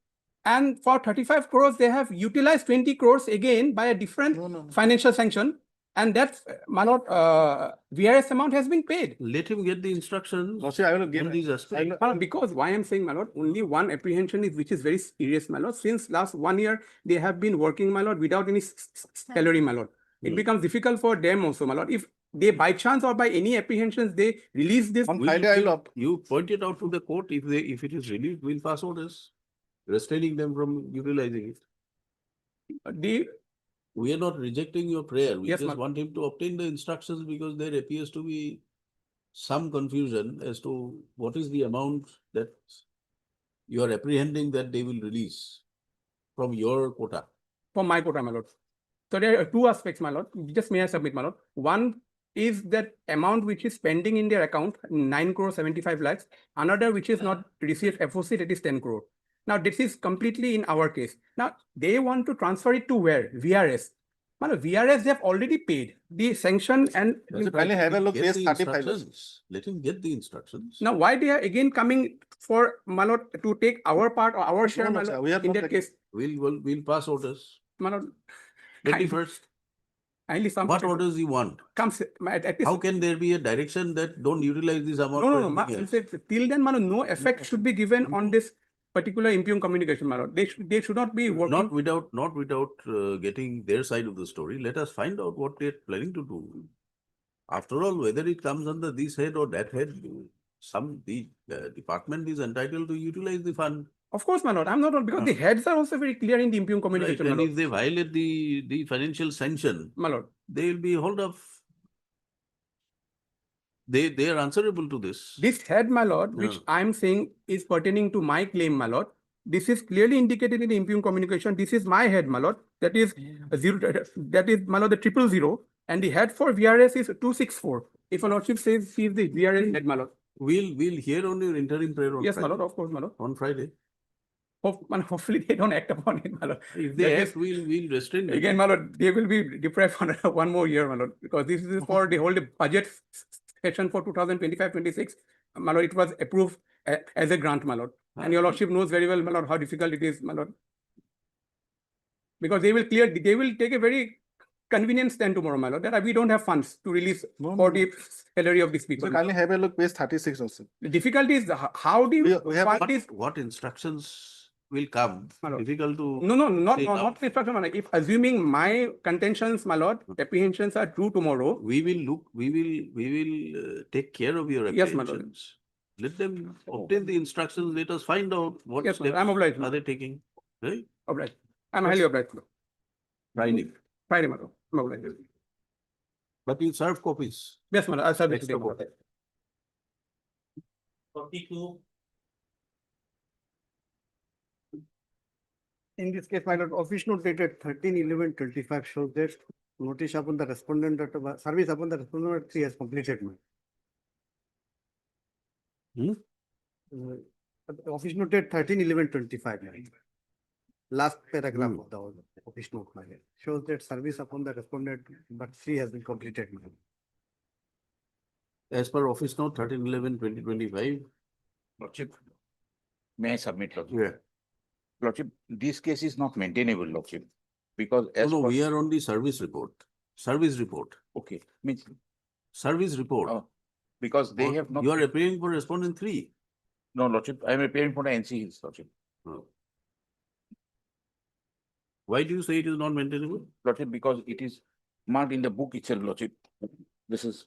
Speaker 10: And for 35 crores, they have utilized 20 crores again by a different financial sanction. And that, my lord, VRS amount has been paid.
Speaker 2: Let him get the instructions.
Speaker 11: I will give
Speaker 2: on these aspects.
Speaker 10: My lord, because why I'm saying, my lord, only one apprehension is which is very serious, my lord. Since last 1 year, they have been working, my lord, without any salary, my lord. It becomes difficult for them also, my lord. If they by chance or by any apprehensions, they release this.
Speaker 2: You point it out to the court. If it is released, we'll pass orders, restraining them from utilizing it. We are not rejecting your prayer. We
Speaker 10: Yes,
Speaker 2: just
Speaker 10: ma'am.
Speaker 2: want him to obtain the instructions because there appears to be some confusion as to what is the amount that you are apprehending that they will release from your quota.
Speaker 10: For my quota, my lord. So there are two aspects, my lord. Just may I submit, my lord. One is that amount which is pending in their account, 9 crore 75 lakhs. Another which is not received FOC, that is 10 crore. Now this is completely in our case. Now they want to transfer it to where? VRS. My lord, VRS they have already paid the sanction and
Speaker 11: Kindly have a look,
Speaker 2: Get
Speaker 11: page
Speaker 2: the
Speaker 11: 35.
Speaker 2: instructions. Let him get the instructions.
Speaker 10: now why they are again coming for my lord to take our part or our share,
Speaker 11: No,
Speaker 10: my
Speaker 11: no, sir,
Speaker 10: lord,
Speaker 11: we have
Speaker 10: in
Speaker 11: not
Speaker 10: that
Speaker 11: taken-
Speaker 10: case,
Speaker 2: We'll pass orders.
Speaker 10: my lord.
Speaker 2: 21st.
Speaker 10: Kindly some.
Speaker 2: What orders you want?
Speaker 10: Comes at least.
Speaker 2: How can there be a direction that don't utilize this amount?
Speaker 10: No,
Speaker 2: for
Speaker 10: no, no.
Speaker 2: anything else?
Speaker 10: Till then, Manu, no effect should be given on this particular impugn communication, Manu. They should not be working.
Speaker 2: Not without getting their side of the story. Let us find out what they're planning to do. After all, whether it comes under this head or that head, the department is entitled to utilize the fund.
Speaker 10: Of course, my lord. I'm not because the heads are also very clear in the impugn
Speaker 2: Right,
Speaker 10: communication, my
Speaker 2: and
Speaker 10: lord.
Speaker 2: if they violate the financial sanction,
Speaker 10: My lord.
Speaker 2: they will be hold up. They are answerable to this.
Speaker 10: This head, my lord, which
Speaker 2: Yeah.
Speaker 10: I'm saying is pertaining to my claim, my lord. This is clearly indicated in the impugn communication. This is my head, my lord. That is a zero. That is, my lord, the 000, and the head for VRS is 264. If a lordship says he is the VRS head, my lord.
Speaker 2: We'll hear on your interim prayer on
Speaker 10: Yes, my
Speaker 2: Friday.
Speaker 10: lord. Of course, my lord.
Speaker 2: On Friday.
Speaker 10: Hopefully they don't act upon it, my lord.
Speaker 2: If they
Speaker 10: That
Speaker 2: act,
Speaker 10: is-
Speaker 2: we'll restrain them.
Speaker 10: Again, my lord, they will be deprived for one more year, my lord, because this is for the whole budget session for 2025-26. My lord, it was approved as a grant, my lord. And your lordship knows very well, my lord, how difficult it is, my lord. Because they will take a very convenient stand tomorrow, my lord, that we don't have funds to release for the salary of these people.
Speaker 11: So kindly have a look, page 36 also.
Speaker 10: The difficulty is how do you
Speaker 11: We have
Speaker 10: fund this?
Speaker 2: What instructions will come? Difficult to.
Speaker 10: No, not
Speaker 2: say now.
Speaker 10: not instruction, my lord. If assuming my contentions, my lord, apprehensions are true tomorrow.
Speaker 2: We will take care of your
Speaker 10: Yes, my lord.
Speaker 2: apprehensions. Let them obtain the instructions. Let us find out what
Speaker 10: Yes, my lord.
Speaker 2: steps
Speaker 10: I'm obliged, my
Speaker 2: are they taking. Right?
Speaker 10: Obliged. I'm highly obliged.
Speaker 2: Friday.
Speaker 10: Friday, my lord. I'm obliged.
Speaker 2: But you serve copies.
Speaker 10: Yes, my lord. I'll serve it
Speaker 2: Next
Speaker 10: today, my
Speaker 2: report.
Speaker 10: lord.
Speaker 15: 42.
Speaker 7: In this case, my lord, office note dated 13/11/25 shows that notice upon the respondent that service upon the respondent 3 has completed. Office note dated 13/11/25. Last paragraph of the office note, my lord, shows that service upon the respondent, but 3 has been completed. My lord.
Speaker 2: As per office note 13/11/2025.
Speaker 22: Lordship, may I submit, Lordship?
Speaker 2: Yeah.
Speaker 22: Lordship, this case is not maintainable, Lordship, because as
Speaker 2: No,
Speaker 22: per-
Speaker 2: we are on the service report. Service report.
Speaker 22: Okay, means,
Speaker 2: Service report.
Speaker 22: because they
Speaker 2: Or
Speaker 22: have not.
Speaker 2: You are appearing for respondent 3.
Speaker 22: No, Lordship, I am appearing for the NC Hills, Lordship.
Speaker 2: Why do you say it is not maintainable?
Speaker 22: Lordship, because it is marked in the book itself, Lordship. This is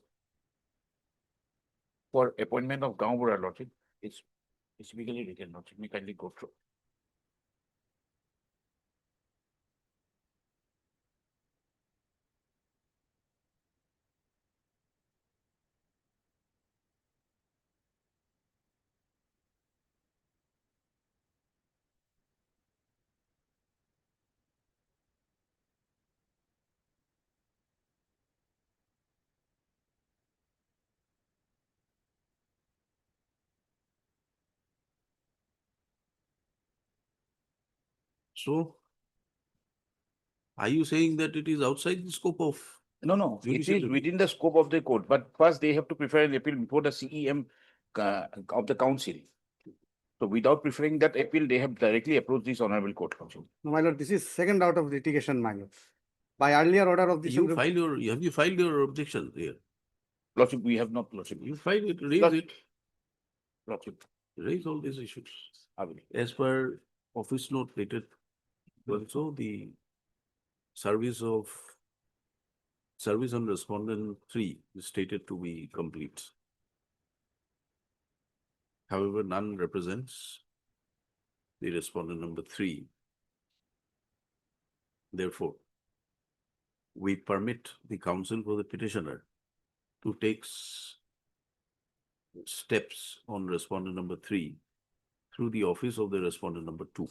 Speaker 22: for appointment of Gaon Lordship. It's specifically written, Lordship. May kindly go through.
Speaker 2: So, are you saying that it is outside the scope of?
Speaker 22: No, no, it
Speaker 2: judicial
Speaker 22: is
Speaker 2: review?
Speaker 22: within the scope of the court, but first they have to prefer an appeal before the CEM of the council. So without preferring that appeal, they have directly approached this honorable court. Lordship.
Speaker 7: No, my lord, this is second out of litigation, my lord. By earlier order of this.
Speaker 2: Have you filed your objection here?
Speaker 22: Lordship, we have not, Lordship.
Speaker 2: You file it, raise
Speaker 22: Lordship.
Speaker 2: it,
Speaker 22: Lordship.
Speaker 2: raise all these issues.
Speaker 22: I will.
Speaker 2: As per office note dated, also the service on respondent 3 is stated to be complete. However, none represents the respondent number 3. Therefore, we permit the counsel for the petitioner to take steps on respondent number 3 through the office of the respondent number 2.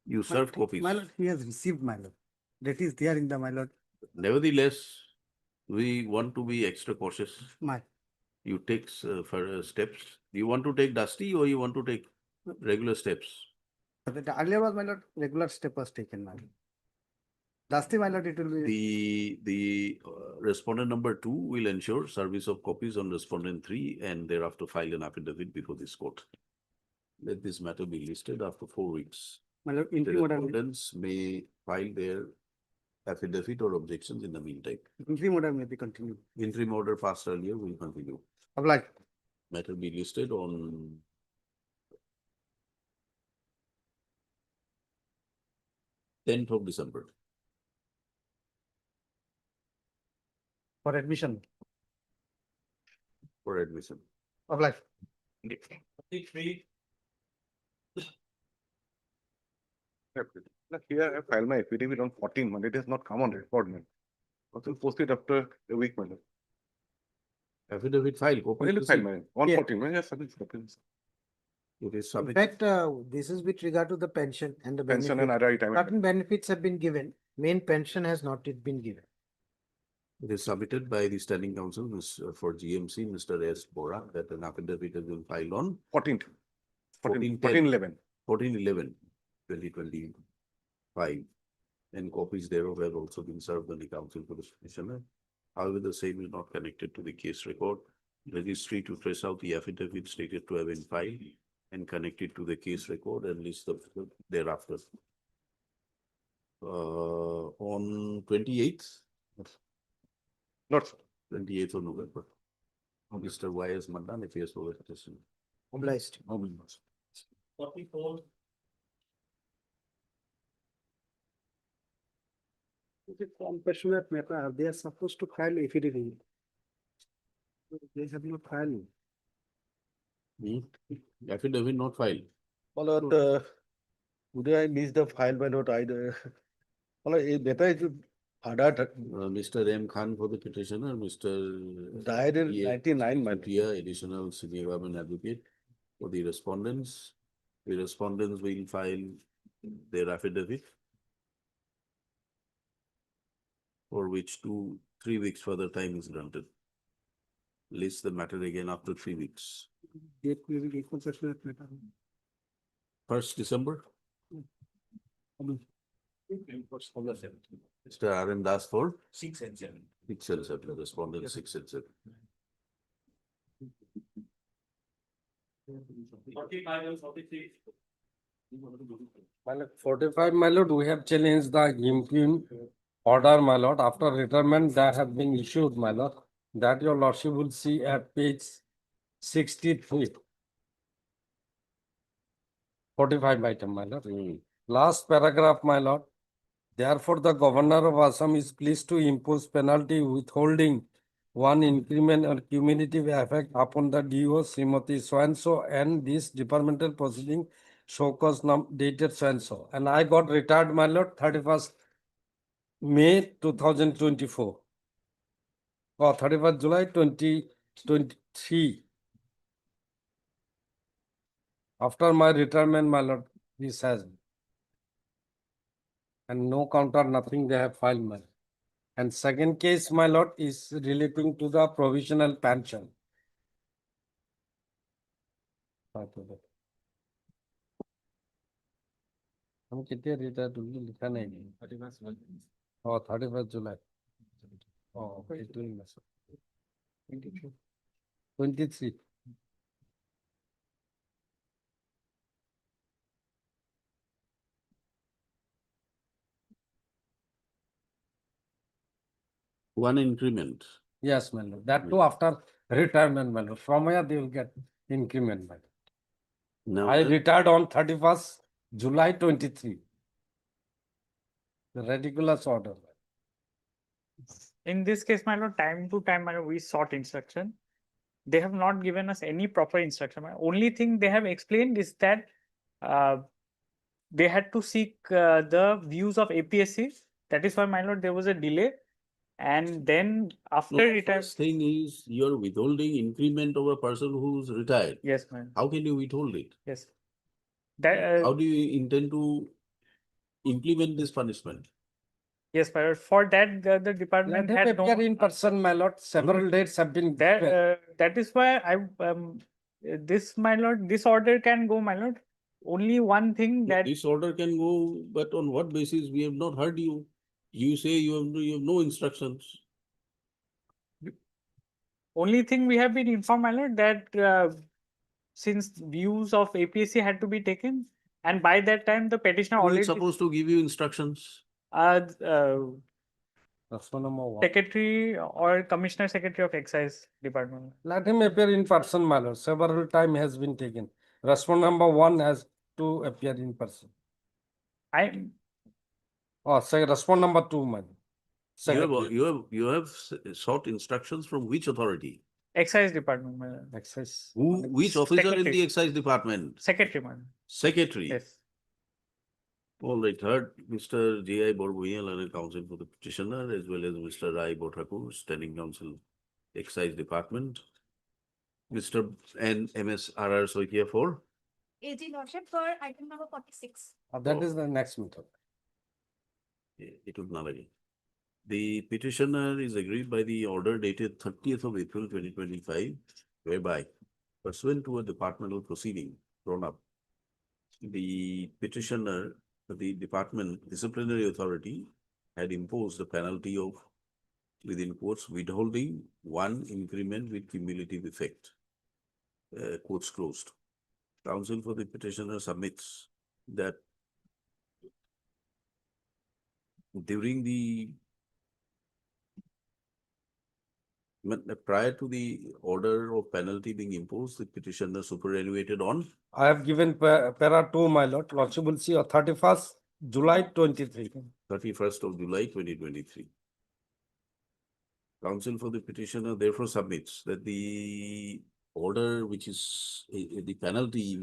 Speaker 2: You serve copies.
Speaker 7: My lord, he has received, my lord. That is there in the, my lord.
Speaker 2: Nevertheless, we want to be extra cautious.
Speaker 7: My,
Speaker 2: You take further steps. You want to take dusty or you want to take regular steps?
Speaker 7: the earlier was, my lord, regular step was taken, my lord. Dusty, my lord, it will be.
Speaker 2: The respondent number 2 will ensure service of copies on respondent 3 and thereafter file an affidavit before this court. Let this matter be listed after 4 weeks.
Speaker 7: My lord,
Speaker 2: The
Speaker 7: interim order,
Speaker 2: respondents may file their affidavit or objections in the meantime.
Speaker 7: interim order may be continued.
Speaker 2: Interim order passed earlier will continue.
Speaker 7: Oblige.
Speaker 2: Matter be listed on 10th of December.
Speaker 7: For admission.
Speaker 2: For admission.
Speaker 7: Oblige.
Speaker 13: Like here, I filed my affidavit on 14, man. It has not come on record, man. Also posted after a week, man.
Speaker 2: Affidavit file.
Speaker 13: When did you file, man? On
Speaker 20: Yeah.
Speaker 13: 14, man. Yes, submitted.
Speaker 2: It is
Speaker 20: In
Speaker 2: submitted.
Speaker 20: fact, this is with regard to the pension and the
Speaker 13: Pension and
Speaker 20: benefit.
Speaker 13: other retirement.
Speaker 20: Certain benefits have been given, main pension has not yet been given.
Speaker 2: It is submitted by the standing counsel for GMC, Mr. S. Bora, that an affidavit has been filed on
Speaker 13: 14th.
Speaker 2: 14/10.
Speaker 13: 14/11.
Speaker 2: 14/11/2025. And copies thereof have also been served on the counsel for the petitioner. However, the same is not connected to the case record. Registry to trace out the affidavit stated to have been filed and connect it to the case record and list the thereafter. On 28th.
Speaker 13: Not
Speaker 2: 28th of November. Mr. Y.S. Mandan, affairs for petition.
Speaker 20: Obliged.
Speaker 2: Obliged.
Speaker 15: 44.
Speaker 7: Compassionate matter, they are supposed to file affidavit. They have not filed.
Speaker 2: Affidavit not filed.
Speaker 17: My lord, today I missed the file, my lord, my lord, a matter is harder,
Speaker 2: Mr. M. Khan for the petitioner, Mr.
Speaker 17: died in
Speaker 2: Yeah.
Speaker 17: 99, my lord.
Speaker 2: Here, additional senior government advocate for the respondents. The respondents will file their affidavit, for which 3 weeks further time is granted. List the matter again after 3 weeks.
Speaker 7: Date will be compassionate matter.
Speaker 2: 1st December, Mr. R. M. Das for
Speaker 15: 6 and 7.
Speaker 2: 6 and 7, respondent 6 and 7.
Speaker 15: 45 and 43.
Speaker 16: My lord, 45, my lord, we have challenged the interim order, my lord. After retirement, that have been issued, my lord. That your lordship will see at page 63. 45 item, my lord. Last paragraph, my lord. Therefore, the governor of Assam is pleased to impose penalty withholding one increment or cumulative effect upon the DO Srimati so-and-so and this departmental proceeding show cause dated so-and-so. And I got retired, my lord, 31st May 2024. Or 31st July 2023. After my retirement, my lord, this has been. And no counter, nothing they have filed, my lord. And second case, my lord, is relating to the provisional pension. हम कितने retire होंगे लिखा नहीं है 31st July. Oh, it's doing this. 23.
Speaker 2: One increment.
Speaker 16: Yes, my lord. That too after retirement, my lord. From where they will get increment, my lord.
Speaker 2: Now,
Speaker 16: I retired on 31st July 23. The ridiculous order.
Speaker 6: In this case, my lord, time to time, my lord, we sought instruction. They have not given us any proper instruction. My only thing they have explained is that they had to seek the views of APSC. That is why, my lord, there was a delay. And then after
Speaker 2: No,
Speaker 6: retirement,
Speaker 2: first thing is you're withholding increment of a person who's retired.
Speaker 6: yes, ma'am.
Speaker 2: How can you withhold it?
Speaker 6: Yes. That,
Speaker 2: How do you intend to implement this punishment?
Speaker 6: yes, but for that, the department
Speaker 15: Let him
Speaker 6: had no.
Speaker 15: appear in person, my lord. Several dates have been.
Speaker 6: That is why this, my lord, this order can go, my lord. Only one thing that,
Speaker 2: This order can go, but on what basis? We have not heard you. You say you have no instructions.
Speaker 6: only thing we have been informed, my lord, that since views of APSC had to be taken, and by that time the petitioner
Speaker 2: Who
Speaker 6: already.
Speaker 2: is supposed to give you instructions?
Speaker 15: That's one number one.
Speaker 6: Secretary or Commissioner Secretary of Excise Department.
Speaker 15: Let him appear in person, my lord. Several time has been taken. Respondent number one has to appear in person. Oh, say respondent number two, my lord. Secretary.
Speaker 2: You have sought instructions from which authority?
Speaker 6: Excise Department, my lord.
Speaker 15: Excise.
Speaker 2: Which officer in
Speaker 6: Secretary.
Speaker 2: the excise department?
Speaker 6: Secretary, my lord.
Speaker 2: Secretary.
Speaker 6: Yes.
Speaker 2: All right, heard Mr. J.I. Borbuia, learned counsel for the petitioner, as well as Mr. Rai Bothakur, standing counsel, excise department. Mr. N. M.S. R.R. Soikia for?
Speaker 8: AG Lordship for item number 46.
Speaker 15: That is the next method.
Speaker 2: It would not again. The petitioner is agreed by the order dated 30th of April 2025, whereby pursuant to a departmental proceeding drawn up, the petitioner, the department disciplinary authority had imposed a penalty of, within quotes, withholding one increment with cumulative effect. Quotes closed. Counsel for the petitioner submits that during the prior to the order of penalty being imposed, the petitioner superannuated on
Speaker 15: I have given para two, my lord. Lordship will see 31st July 23.
Speaker 2: 31st of July 2023. Counsel for the petitioner therefore submits that the order which is the penalty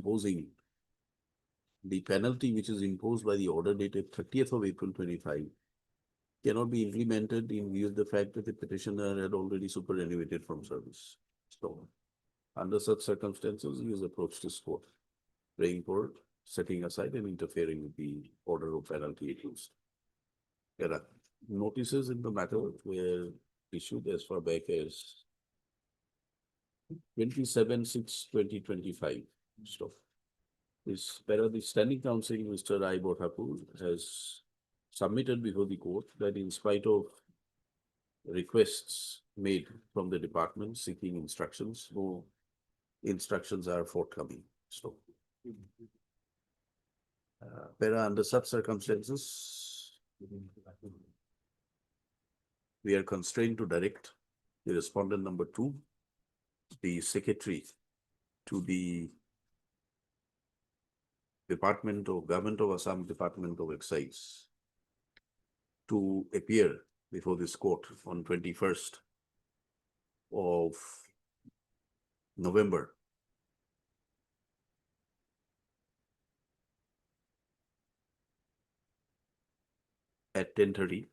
Speaker 2: which is imposed by the order dated 30th of April 25 cannot be implemented in view of the fact that the petitioner had already superannuated from service. So, under such circumstances, he has approached his court, praying for setting aside and interfering with the order of penalty accused. There are notices in the matter were issued as far back as 27/6/2025. So, this para the standing counsel, Mr. Rai Bothakur, has submitted before the court that in spite of requests made from the department seeking instructions, no instructions are forthcoming. So, under such circumstances, we are constrained to direct the respondent number 2, the secretary to the Department of Government of Assam, Department of Excise, to appear before this court on 21st of November at 10:30.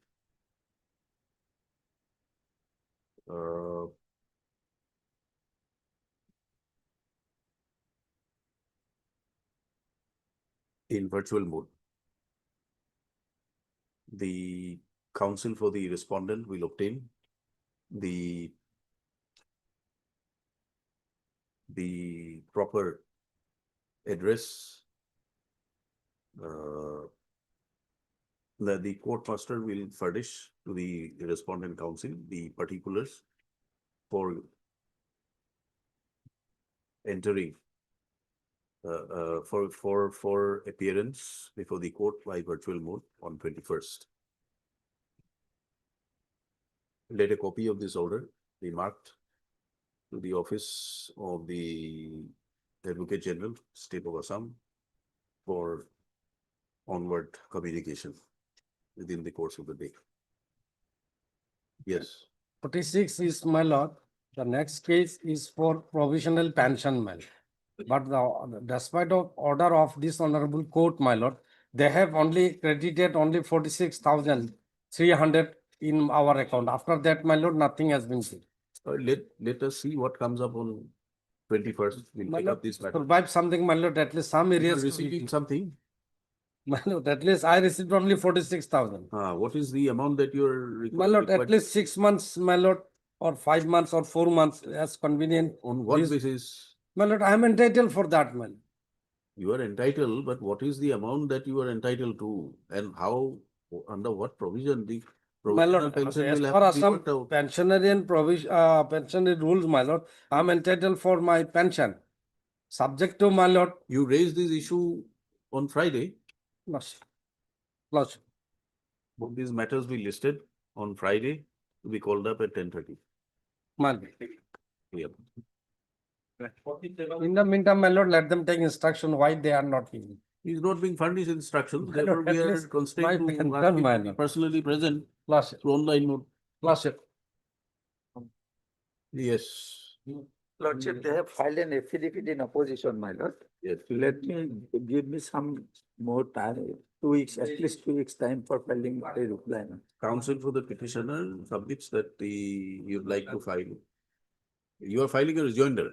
Speaker 2: In virtual mode. The counsel for the respondent will obtain the proper address. The court master will furnish to the respondent counsel the particulars for entering for appearance before the court by virtual mode on 21st. Let a copy of this order be marked to the office of the Advocate General, State of Assam, for onward communication within the course of the day. Yes.
Speaker 15: 46 is, my lord. The next case is for provisional pension, my lord. But despite of order of this honorable court, my lord, they have only credited only 46,300
Speaker 16: in our account. After that, my lord, nothing has been seen.
Speaker 2: Let us see what comes up on 21st. We'll
Speaker 16: My
Speaker 2: pick
Speaker 16: lord,
Speaker 2: up this matter.
Speaker 16: survive something, my lord, at least some
Speaker 2: You are
Speaker 16: areas.
Speaker 2: receiving something.
Speaker 16: My lord, at least I received only 46,000.
Speaker 2: What is the amount that you are
Speaker 16: My lord, at
Speaker 2: required?
Speaker 16: least 6 months, my lord, or 5 months or 4 months, as convenient.
Speaker 2: On what
Speaker 16: Please.
Speaker 2: basis?
Speaker 16: My lord, I am entitled for that, man.
Speaker 2: You are entitled, but what is the amount that you are entitled to and how, under what provision the
Speaker 16: My
Speaker 2: provisional
Speaker 16: lord,
Speaker 2: pension
Speaker 16: as
Speaker 2: will
Speaker 16: per
Speaker 2: have to be
Speaker 16: Assam
Speaker 2: worked out?
Speaker 16: pensionary and pensionary rules, my lord, I am entitled for my pension. Subject to, my lord.
Speaker 2: You raised this issue on Friday.
Speaker 16: Lordship. Lordship.
Speaker 2: Both these matters be listed on Friday to be called up at 10:30.
Speaker 16: My lord.
Speaker 2: Yep.
Speaker 16: In the meantime, my lord, let them take instruction why they are not giving.
Speaker 2: He is not being furnished instructions,
Speaker 16: My
Speaker 2: therefore
Speaker 16: lord,
Speaker 2: we
Speaker 16: at
Speaker 2: are
Speaker 16: least
Speaker 2: constrained
Speaker 16: my
Speaker 2: to
Speaker 16: pension,
Speaker 2: ask him
Speaker 16: my
Speaker 2: to be
Speaker 16: lord.
Speaker 2: personally present
Speaker 16: Lordship.
Speaker 2: through online mode.
Speaker 16: Lordship.
Speaker 2: Yes.
Speaker 12: Lordship, they have filed an affidavit in opposition, my lord.
Speaker 2: Yes.
Speaker 12: Let me, give me some more time, 2 weeks, at least 2 weeks time for filing a reply.
Speaker 2: Counsel for the petitioner submits that you'd like to file. You are filing a rejoinder.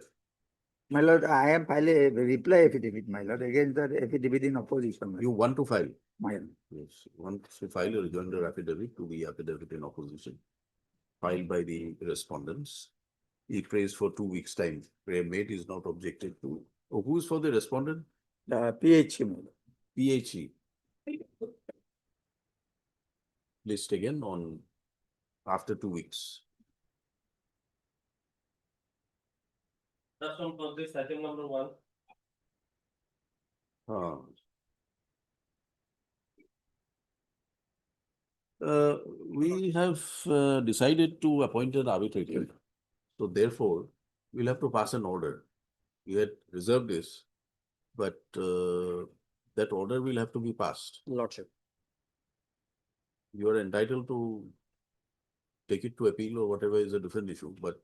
Speaker 12: My lord, I am filing a reply affidavit, my lord, against the affidavit in opposition. my
Speaker 2: You want to file?
Speaker 12: My lord.
Speaker 2: Yes, you want to file a rejoinder affidavit to the affidavit in opposition filed by the respondents. He prays for 2 weeks' time. Prayer made is not objected to. Oh, who is for the respondent?
Speaker 12: The PHE, my lord.
Speaker 2: PHE. List again on after 2 weeks.
Speaker 15: That's on for this item number 1.
Speaker 2: We have decided to appoint an arbitrator. So therefore, we'll have to pass an order. We had reserved this, but that order will have to be passed.
Speaker 16: Lordship.
Speaker 2: You are entitled to take it to appeal or whatever is a different issue, but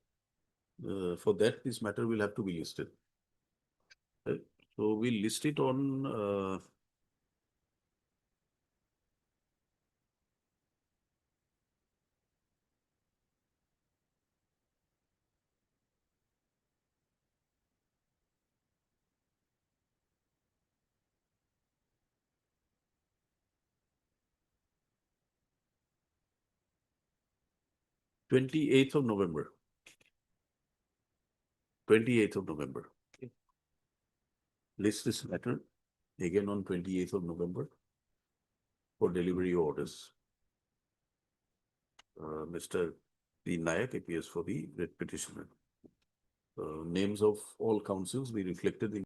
Speaker 2: for that, this matter will have to be listed. Right? So we'll list it on 28th of November. 28th of November. List this matter again on 28th of November for delivery orders. Mr. P. Nayak appears for the writ petitioner. Names of all councils be reflected in